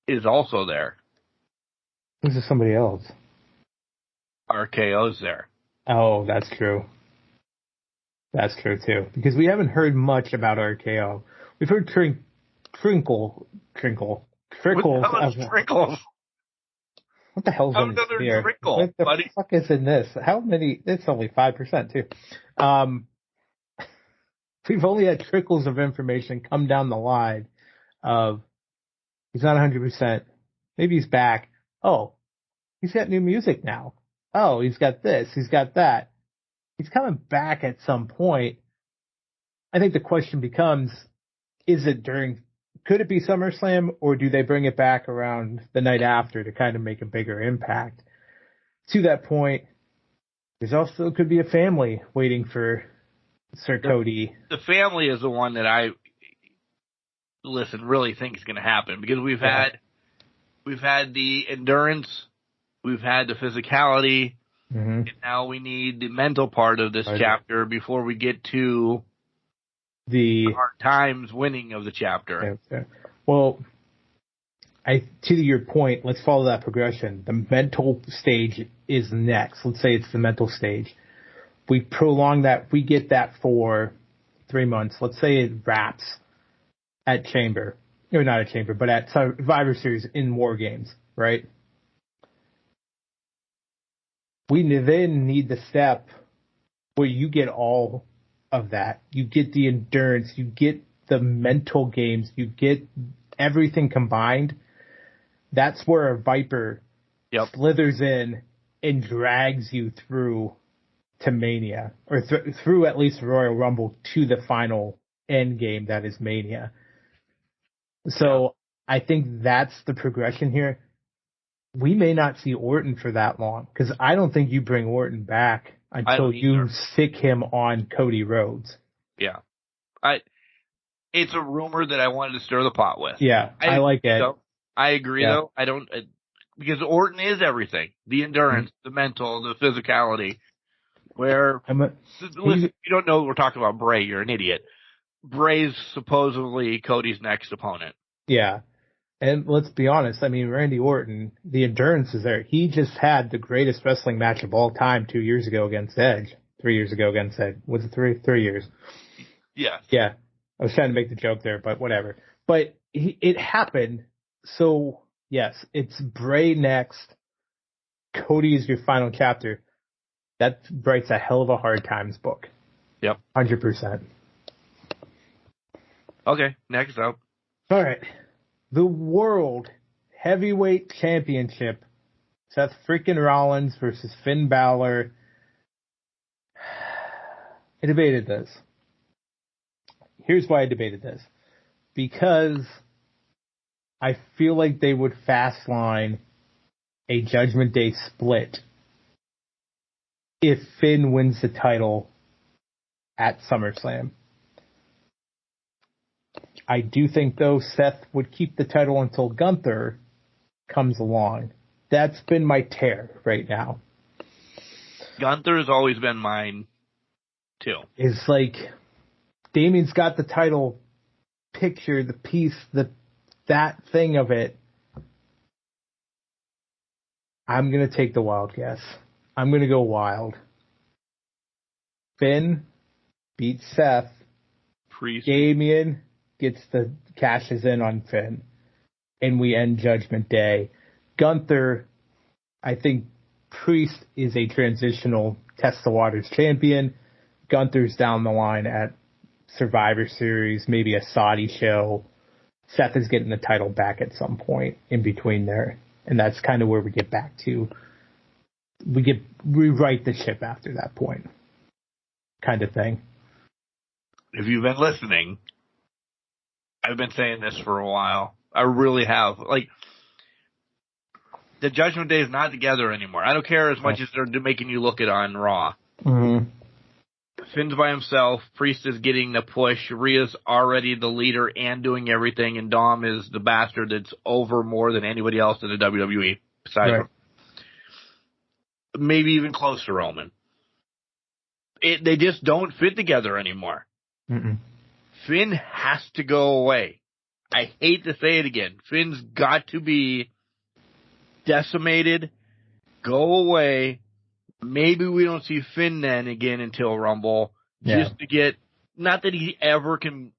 is also there. Who's somebody else? RKO's there. Oh, that's true. That's true, too. Because we haven't heard much about RKO. We've heard trickles. Trickles. What the hell's in this beer? Trickle, what the buddy? fuck is in this? How many? It's only 5% too. We've only had trickles of information come down the line of he's not 100%. Maybe he's back. Oh, he's got new music now. Oh, he's got this. He's got that. He's coming back at some point. I think the question becomes, could it be SummerSlam, or do they bring it back around the night after to kind of make a bigger impact? To that point, there's also could be a family waiting for Sir Cody. The family is the one that I really think is going to happen, because we've had the endurance, we've had the physicality, and now we need the mental part of this chapter before we get to the hard times winning of the chapter. Okay. Well, to your point, let's follow that progression. The mental stage is next. Let's say it's the mental stage. We prolong that. We get that for 3 months. Let's say it wraps at Chamber. Or not at Chamber, but at Survivor Series in War Games, right? We then need the step where you get all of that. You get the endurance. You get the mental games. You get everything combined. That's where a Viper slithers in and drags you through to Mania, or through at least Royal Rumble to the final end game that is Mania. So I think that's the progression here. We may not see Orton for that long, because I don't think you bring Orton back until you stick him on Cody Rhodes. Yeah. It's a rumor that I wanted to stir the pot with. Yeah, I like it. So, I agree, though. I don't, because Orton is everything. The endurance, the mental, the physicality. Where, listen, if you don't know we're talking about Bray, you're an idiot. Bray's supposedly Cody's next opponent. Yeah. And let's be honest, I mean, Randy Orton, the endurance is there. He just had the greatest wrestling match of all time 2 years ago against Edge. 3 years ago against Edge. Was it 3 years? Yeah. Yeah. I was trying to make the joke there, but whatever. But it happened. So, yes, it's Bray next. Cody is your final chapter. That writes a hell of a Hard Times book. Yep. 100%. Okay, next up. All right. The World Heavyweight Championship. Seth freaking Rollins versus Finn Balor. I debated this. Here's why I debated this. Because I feel like they would fast line a Judgment Day split if Finn wins the title at SummerSlam. I do think, though, Seth would keep the title until Gunther comes along. That's been my tear right now. Gunther has always been mine, too. It's like Damien's got the title picture, the piece, that thing of it. I'm going to take the wild guess. I'm going to go wild. Finn beats Seth. Priest. Damien cashes in on Finn, and we end Judgment Day. Gunther, I think Priest is a transitional Test the Waters champion. Gunther's down the line at Survivor Series, maybe a Saudi show. Seth is getting the title back at some point in between there, and that's kind of where we get back to. We rewrite the ship after that point, kind of thing. If you've been listening, I've been saying this for a while. I really have. Like, the Judgment Day is not together anymore. I don't care as much as they're making you look it on Raw. Mm-hmm. Finn's by himself. Priest is getting the push. Rhea's already the leader and doing everything, and Dom is the bastard that's over more than anybody else in the WWE besides him. Maybe even close to Roman. They just don't fit together anymore. Mm-mm. Finn has to go away. I hate to say it again. Finn's got to be decimated, go away. Maybe we don't see Finn then again until Rumble. Yeah. Just to get, not that he ever can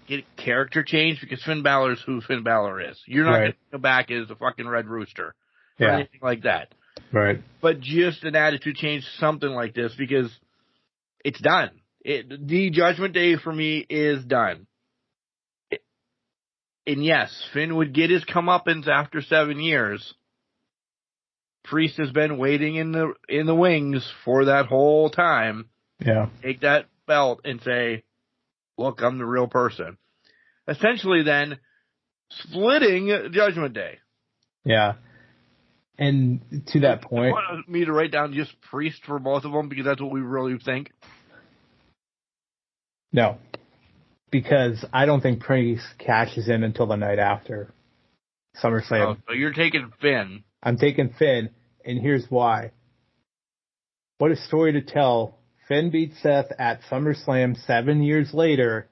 get a character change, because Finn Balor is who Finn Balor is. You're not going to come back as a fucking Red Rooster. or anything like that. Right. But just an attitude change, something like this, because it's done. The Judgment Day for me is done. And yes, Finn would get his comeuppance after 7 years. Priest has been waiting in the wings for that whole time. Yeah. Take that belt and say, look, I'm the real person. Essentially then, splitting Judgment Day. Yeah. And to that point... You want me to write down just Priest for both of them because that's what we really think? No. Because I don't think Priest cashes in until the night after SummerSlam. Oh, so you're taking Finn. I'm taking Finn, and here's why. What a story to tell. Finn beats Seth at SummerSlam 7 years later,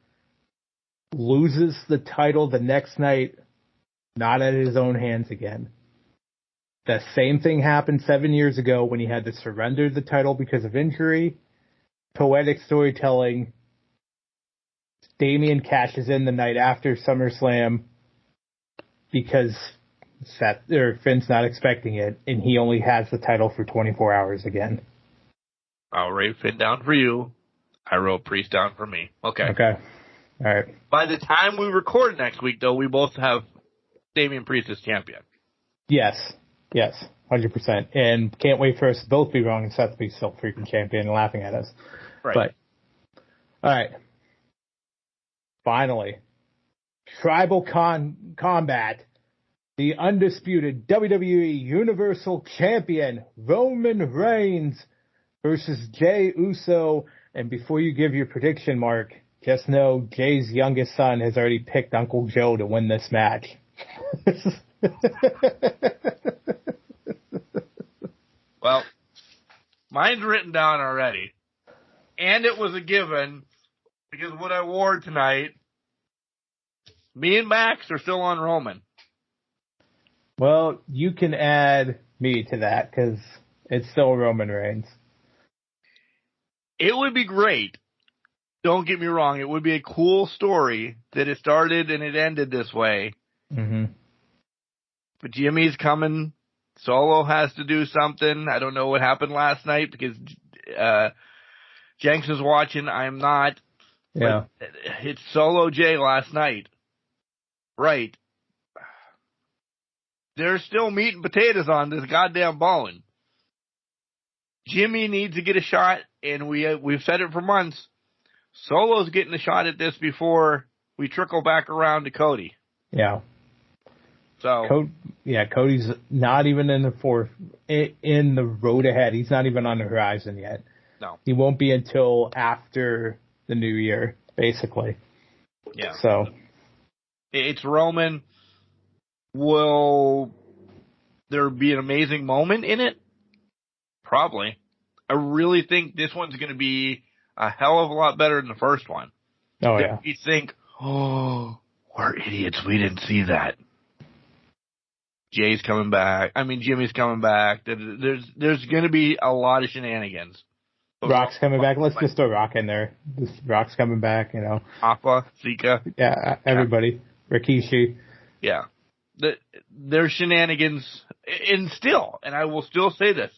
loses the title the next night, not at his own hands again. The same thing happened 7 years ago when he had to surrender the title because of injury. Poetic storytelling. Damian cashes in the night after SummerSlam because Finn's not expecting it, and he only has the title for 24 hours again. I'll write Finn down for you. I wrote Priest down for me. Okay. Okay. All right. By the time we record next week, though, we both have Damian Priest as champion. Yes. Yes. 100%. And can't wait for us to both be wrong and Seth be still freaking champion and laughing at us. Right. But, all right. Finally, Tribal Combat. The undisputed WWE Universal Champion, Roman Reigns, versus Jey Uso. And before you give your prediction, Mark, just know Jay's youngest son has already picked Uncle Joe to win this match. Well, mine's written down already. And it was a given, because what I wore tonight, me and Max are still on Roman. Well, you can add me to that, because it's still Roman Reigns. It would be great. Don't get me wrong. It would be a cool story that it started and it ended this way. Mm-hmm. But Jimmy's coming. Solo has to do something. I don't know what happened last night because Jenks is watching. I'm not. Yeah. But it's Solo Jay last night. Right. There's still meat and potatoes on this goddamn bone. Jimmy needs to get a shot, and we've said it for months. Solo's getting a shot at this before we trickle back around to Cody. Yeah. So Cody's not even in the road ahead. He's not even on the horizon yet. No. He won't be until after the new year, basically. Yeah. So it's Roman. Will there be an amazing moment in it? Probably. I really think this one's going to be a hell of a lot better than the first one. Oh, yeah. You think, oh, we're idiots. We didn't see that. Jay's coming back. I mean, Jimmy's coming back. There's going to be a lot of shenanigans. Rock's coming back. Let's just throw Rock in there. Rock's coming back, you know. Appa, Zika. Yeah, everybody. Rikishi. Yeah. There's shenanigans. And I will still say this.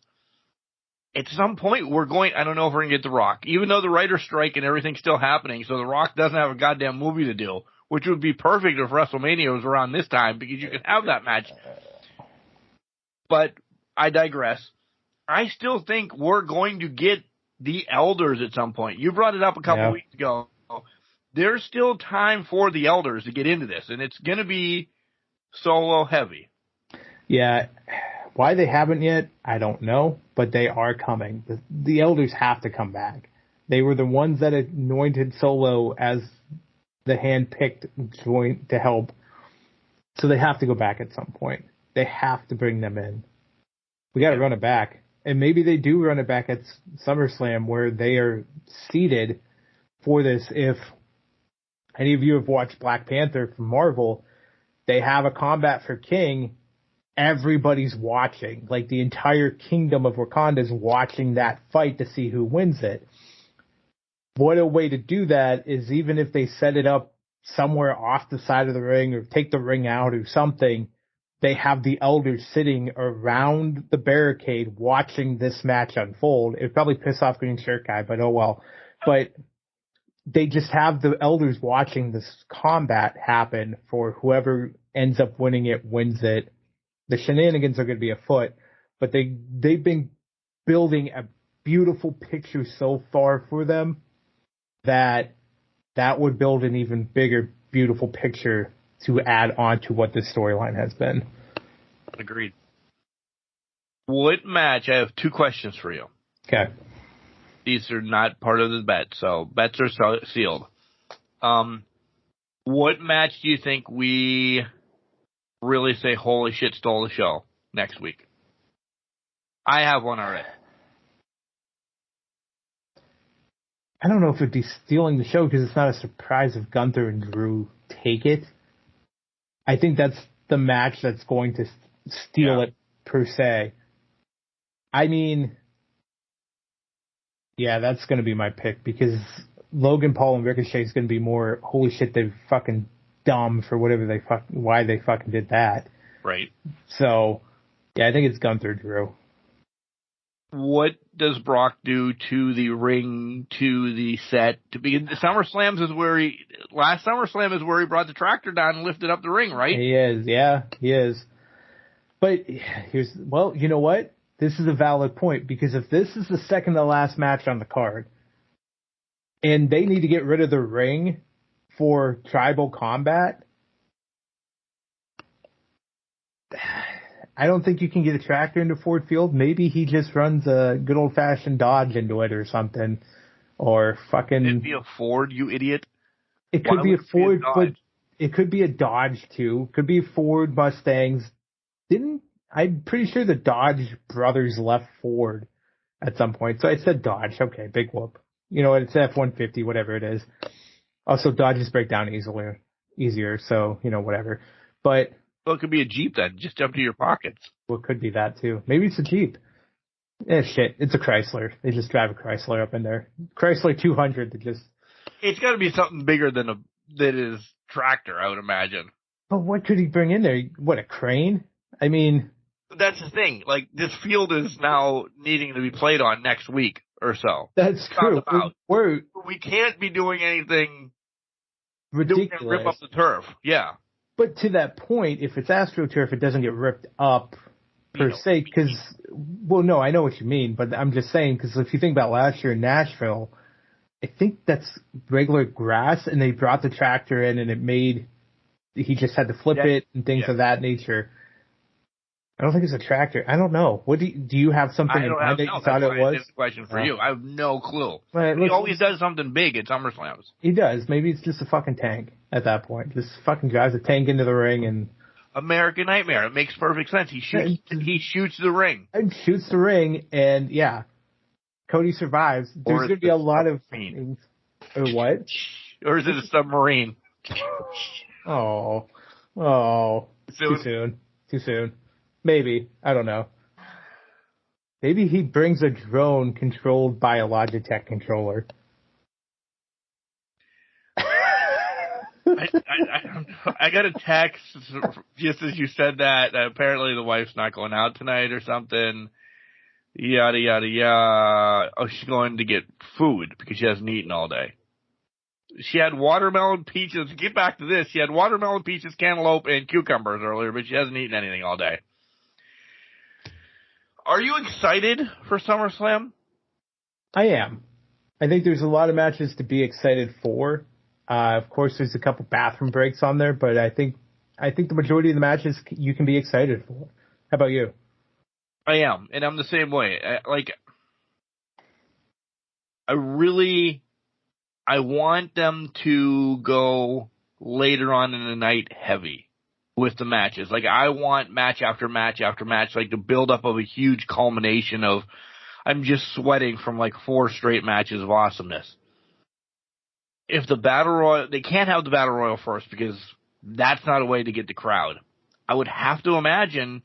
At some point, I don't know if we're going to get The Rock. Even though the writer's strike and everything's still happening, so The Rock doesn't have a goddamn movie to do, which would be perfect if WrestleMania was around this time, because you could have that match. But I digress. I still think we're going to get the Elders at some point. You brought it up a couple weeks ago. There's still time for the Elders to get into this, and it's going to be Solo heavy. Yeah. Why they haven't yet, I don't know, but they are coming. The Elders have to come back. They were the ones that anointed Solo as the hand-picked joint to help. So they have to go back at some point. They have to bring them in. We got to run it back. And maybe they do run it back at SummerSlam where they are seated for this. If any of you have watched Black Panther from Marvel, they have a combat for King. Everybody's watching. Like, the entire kingdom of Wakanda is watching that fight to see who wins it. What a way to do that is, even if they set it up somewhere off the side of the ring or take the ring out or something, they have the elders sitting around the barricade watching this match unfold. It'd probably piss off Green Shirt Guy, but oh well. But they just have the elders watching this combat happen for whoever ends up winning it, wins it. The shenanigans are going to be afoot, but they've been building a beautiful picture so far for them that would build an even bigger, beautiful picture to add on to what this storyline has been. Agreed. What match? I have 2 questions for you. Okay. These are not part of the bet, so bets are sealed. What match do you think we really say, holy shit, stole the show next week? I have one already. I don't know if it'd be stealing the show because it's not a surprise if Gunther and Drew take it. I think that's the match that's going to steal it per se. I mean, yeah, that's going to be my pick because Logan Paul and Ricochet is going to be more, holy shit, they're fucking dumb for why they fucking did that. Right. So, yeah, I think it's Gunther Drew. What does Brock do to the ring, to the set? SummerSlam is where last SummerSlam is where he brought the tractor down and lifted up the ring, right? He is, yeah, he is. But you know what? This is a valid point because if this is the second to last match on the card and they need to get rid of the ring for tribal combat, I don't think you can get a tractor into Ford Field. Maybe he just runs a good old-fashioned Dodge into it or something. Or fucking... It'd be a Ford, you idiot. It could be a Ford, but it could be a Dodge, too. Could be Ford Mustangs. I'm pretty sure the Dodge brothers left Ford at some point. So I said Dodge. Okay, big whoop. You know what? It's F-150, whatever it is. Also, Dodges break down easier, so, whatever. But... Well, it could be a Jeep then. Just empty your pockets. Well, it could be that, too. Maybe it's a Jeep. Shit. It's a Chrysler. They just drive a Chrysler up in there. Chrysler 200 that just... It's got to be something bigger than his tractor, I would imagine. But what could he bring in there? What, a crane? I mean... That's the thing. Like, this field is now needing to be played on next week or so. That's true. We can't be doing anything ridiculous. Rip up the turf. Yeah. But to that point, if it's AstroTurf, it doesn't get ripped up per se. Because, well, no, I know what you mean, but I'm just saying because if you think about last year in Nashville, I think that's regular grass, and they brought the tractor in, and he just had to flip it and things of that nature. I don't think it's a tractor. I don't know. What do you have something in mind that you thought it was? That's a question for you. I have no clue. Right, he always does something big at SummerSlams. He does. Maybe it's just a fucking tank at that point. Just fucking drives a tank into the ring and... American Nightmare. It makes perfect sense. He shoots the ring. And shoots the ring, and yeah, Cody survives. There's going to be a lot of things. Or what? Or is it a submarine? Oh. Soon. Too soon. Maybe. I don't know. Maybe he brings a drone controlled by a Logitech controller. I don't know. I got a text just as you said that apparently the wife's not going out tonight or something. Yada, yada, yada. Oh, she's going to get food because she hasn't eaten all day. She had watermelon, peaches. Get back to this. She had watermelon, peaches, cantaloupe, and cucumbers earlier, but she hasn't eaten anything all day. Are you excited for SummerSlam? I am. I think there's a lot of matches to be excited for. Of course, there's a couple bathroom breaks on there, but I think the majority of the matches you can be excited for. How about you? I am, and I'm the same way. I want them to go later on in the night heavy with the matches. Like, I want match after match after match, like the build up of a huge culmination of, I'm just sweating from like 4 straight matches of awesomeness. If the Battle Royal, they can't have the Battle Royal first because that's not a way to get the crowd. I would have to imagine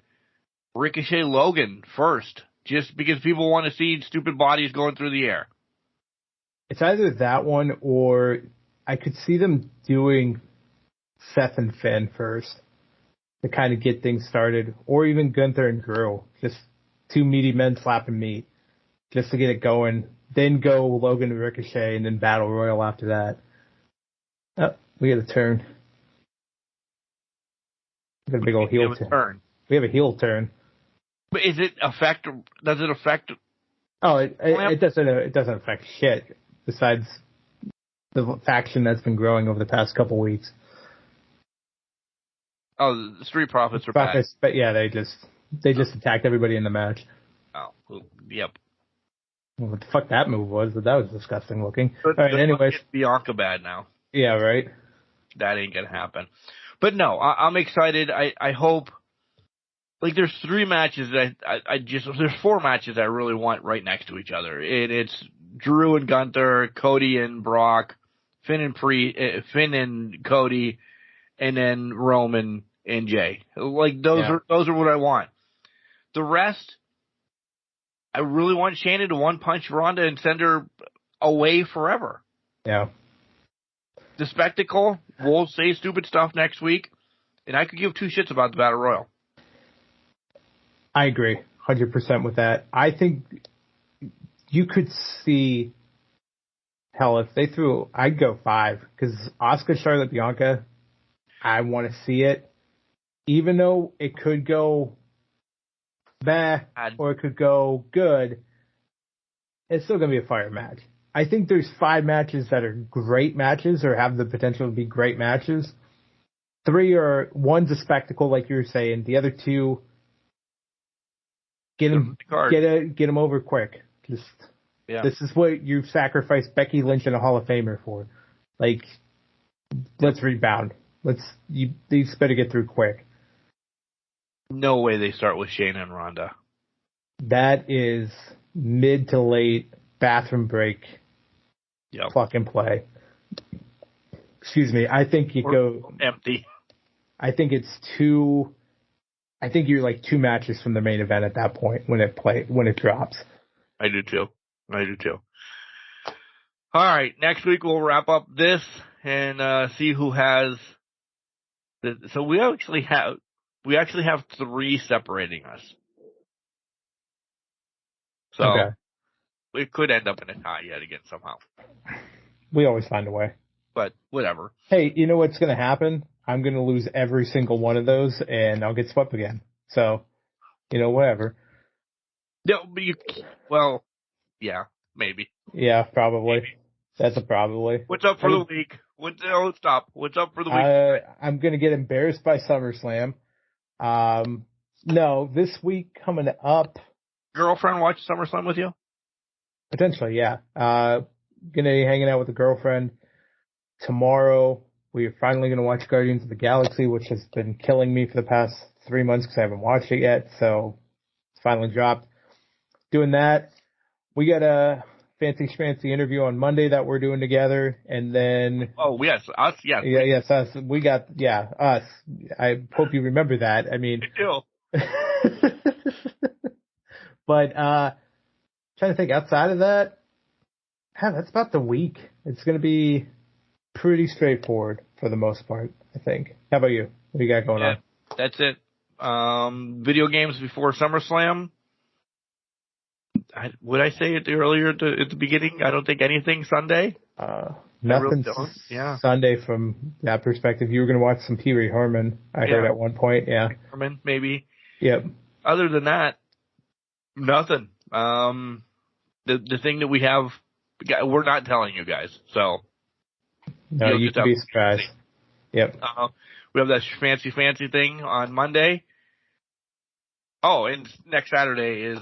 Ricochet Logan first, just because people want to see stupid bodies going through the air. It's either that one or I could see them doing Seth and Finn first. to kind of get things started, or even Gunther and Drew, just two meaty men slapping meat, just to get it going. Then go Logan and Ricochet, and then Battle Royal after that. Oh, we get a turn. We got a big old heel turn. We have a heel turn. But does it affect? Oh, it doesn't affect shit besides the faction that's been growing over the past couple weeks. Oh, the Street Profits are back. But yeah, they just attacked everybody in the match. Oh, yep. Well, what the fuck that move was, but that was disgusting looking. But, all right, anyways. Bianca bad now. Yeah, right. That ain't gonna happen. But no, I'm excited. I hope. Like, there's 3 matches that there's 4 matches I really want right next to each other. It's Drew and Gunther, Cody and Brock, Finn and Cody, and then Roman and Jay. Like, those are what I want. The rest, I really want Shayna to one-punch Ronda and send her away forever. Yeah. The spectacle, we'll say stupid stuff next week, and I could give 2 shits about the Battle Royal. I agree 100% with that. I think you could see, hell, if they threw, I'd go 5, because Asuka, Charlotte, Bianca, I want to see it. Even though it could go bad or it could go good, it's still going to be a fire match. I think there's 5 matches that are great matches or have the potential to be great matches. 1's a spectacle, like you were saying. The other 2, get them over quick. This is what you sacrificed Becky Lynch and a Hall of Famer for. Like, let's rebound. These better get through quick. No way they start with Shayna and Ronda. That is mid to late bathroom break. Yep. Plug and play. Excuse me. I think you go empty. I think it's 2. I think you're like 2 matches from the main event at that point when it drops. I do too. All right, next week we'll wrap up this and see who has. So we actually have 3 separating us. So it could end up in a tie yet again somehow. We always find a way. But whatever. Hey, you know what's going to happen? I'm going to lose every single one of those, and I'll get swept again. So, whatever. No, but yeah, maybe. Yeah, probably. Maybe. That's a probably. What's up for the week? What's up for the week? I'm going to get embarrassed by SummerSlam. No, this week coming up. Girlfriend watch SummerSlam with you? Potentially, yeah. Going to be hanging out with a girlfriend. Tomorrow, we're finally going to watch Guardians of the Galaxy, which has been killing me for the past 3 months because I haven't watched it yet. So it's finally dropped. Doing that. We got a fancy schmancy interview on Monday that we're doing together. And then. Oh, yes. Us? Yes. Yeah, yes, us. We got, us. I hope you remember that. I mean. I do. But, trying to think outside of that. That's about the week. It's going to be pretty straightforward for the most part, I think. How about you? What do you got going on? That's it. Video games before SummerSlam. Would I say it earlier at the beginning? I don't think anything Sunday. Nothing Sunday from that perspective. You were going to watch some Pee-wee Herman, I heard at one point. Yeah. Herman, maybe. Yep. Other than that, nothing. The thing that we have, we're not telling you guys, so. No, you can be surprised. Yep. We have that fancy thing on Monday. Oh, and next Saturday is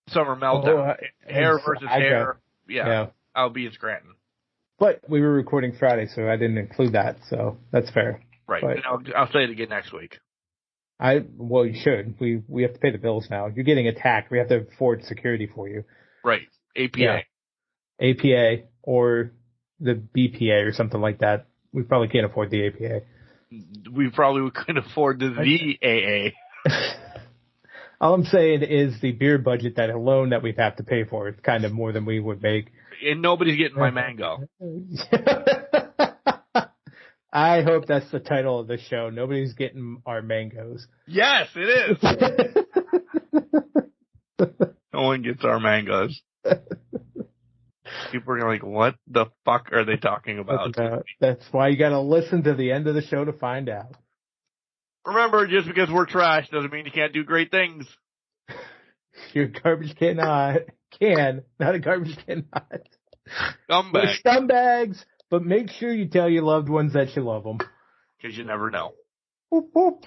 Summer Meltdown. Hair versus hair. Yeah. I'll be in Scranton. But we were recording Friday, so I didn't include that, so that's fair. Right. But and I'll say it again next week. Well, you should. We have to pay the bills now. You're getting attacked. We have to afford security for you. Right. APA. Yeah. APA or the BPA or something like that. We probably can't afford the APA. We probably couldn't afford the AA. All I'm saying is the beer budget, that alone that we'd have to pay for, is kind of more than we would make. And nobody's getting my mango. I hope that's the title of the show. Nobody's getting our mangoes. Yes, it is. No one gets our mangoes. People are like, what the fuck are they talking about? That's why you got to listen to the end of the show to find out. Remember, just because we're trash doesn't mean you can't do great things. Your garbage not a garbage cannot. Scumbags. We're scumbags, but make sure you tell your loved ones that you love them. Because you never know. Whoop, whoop.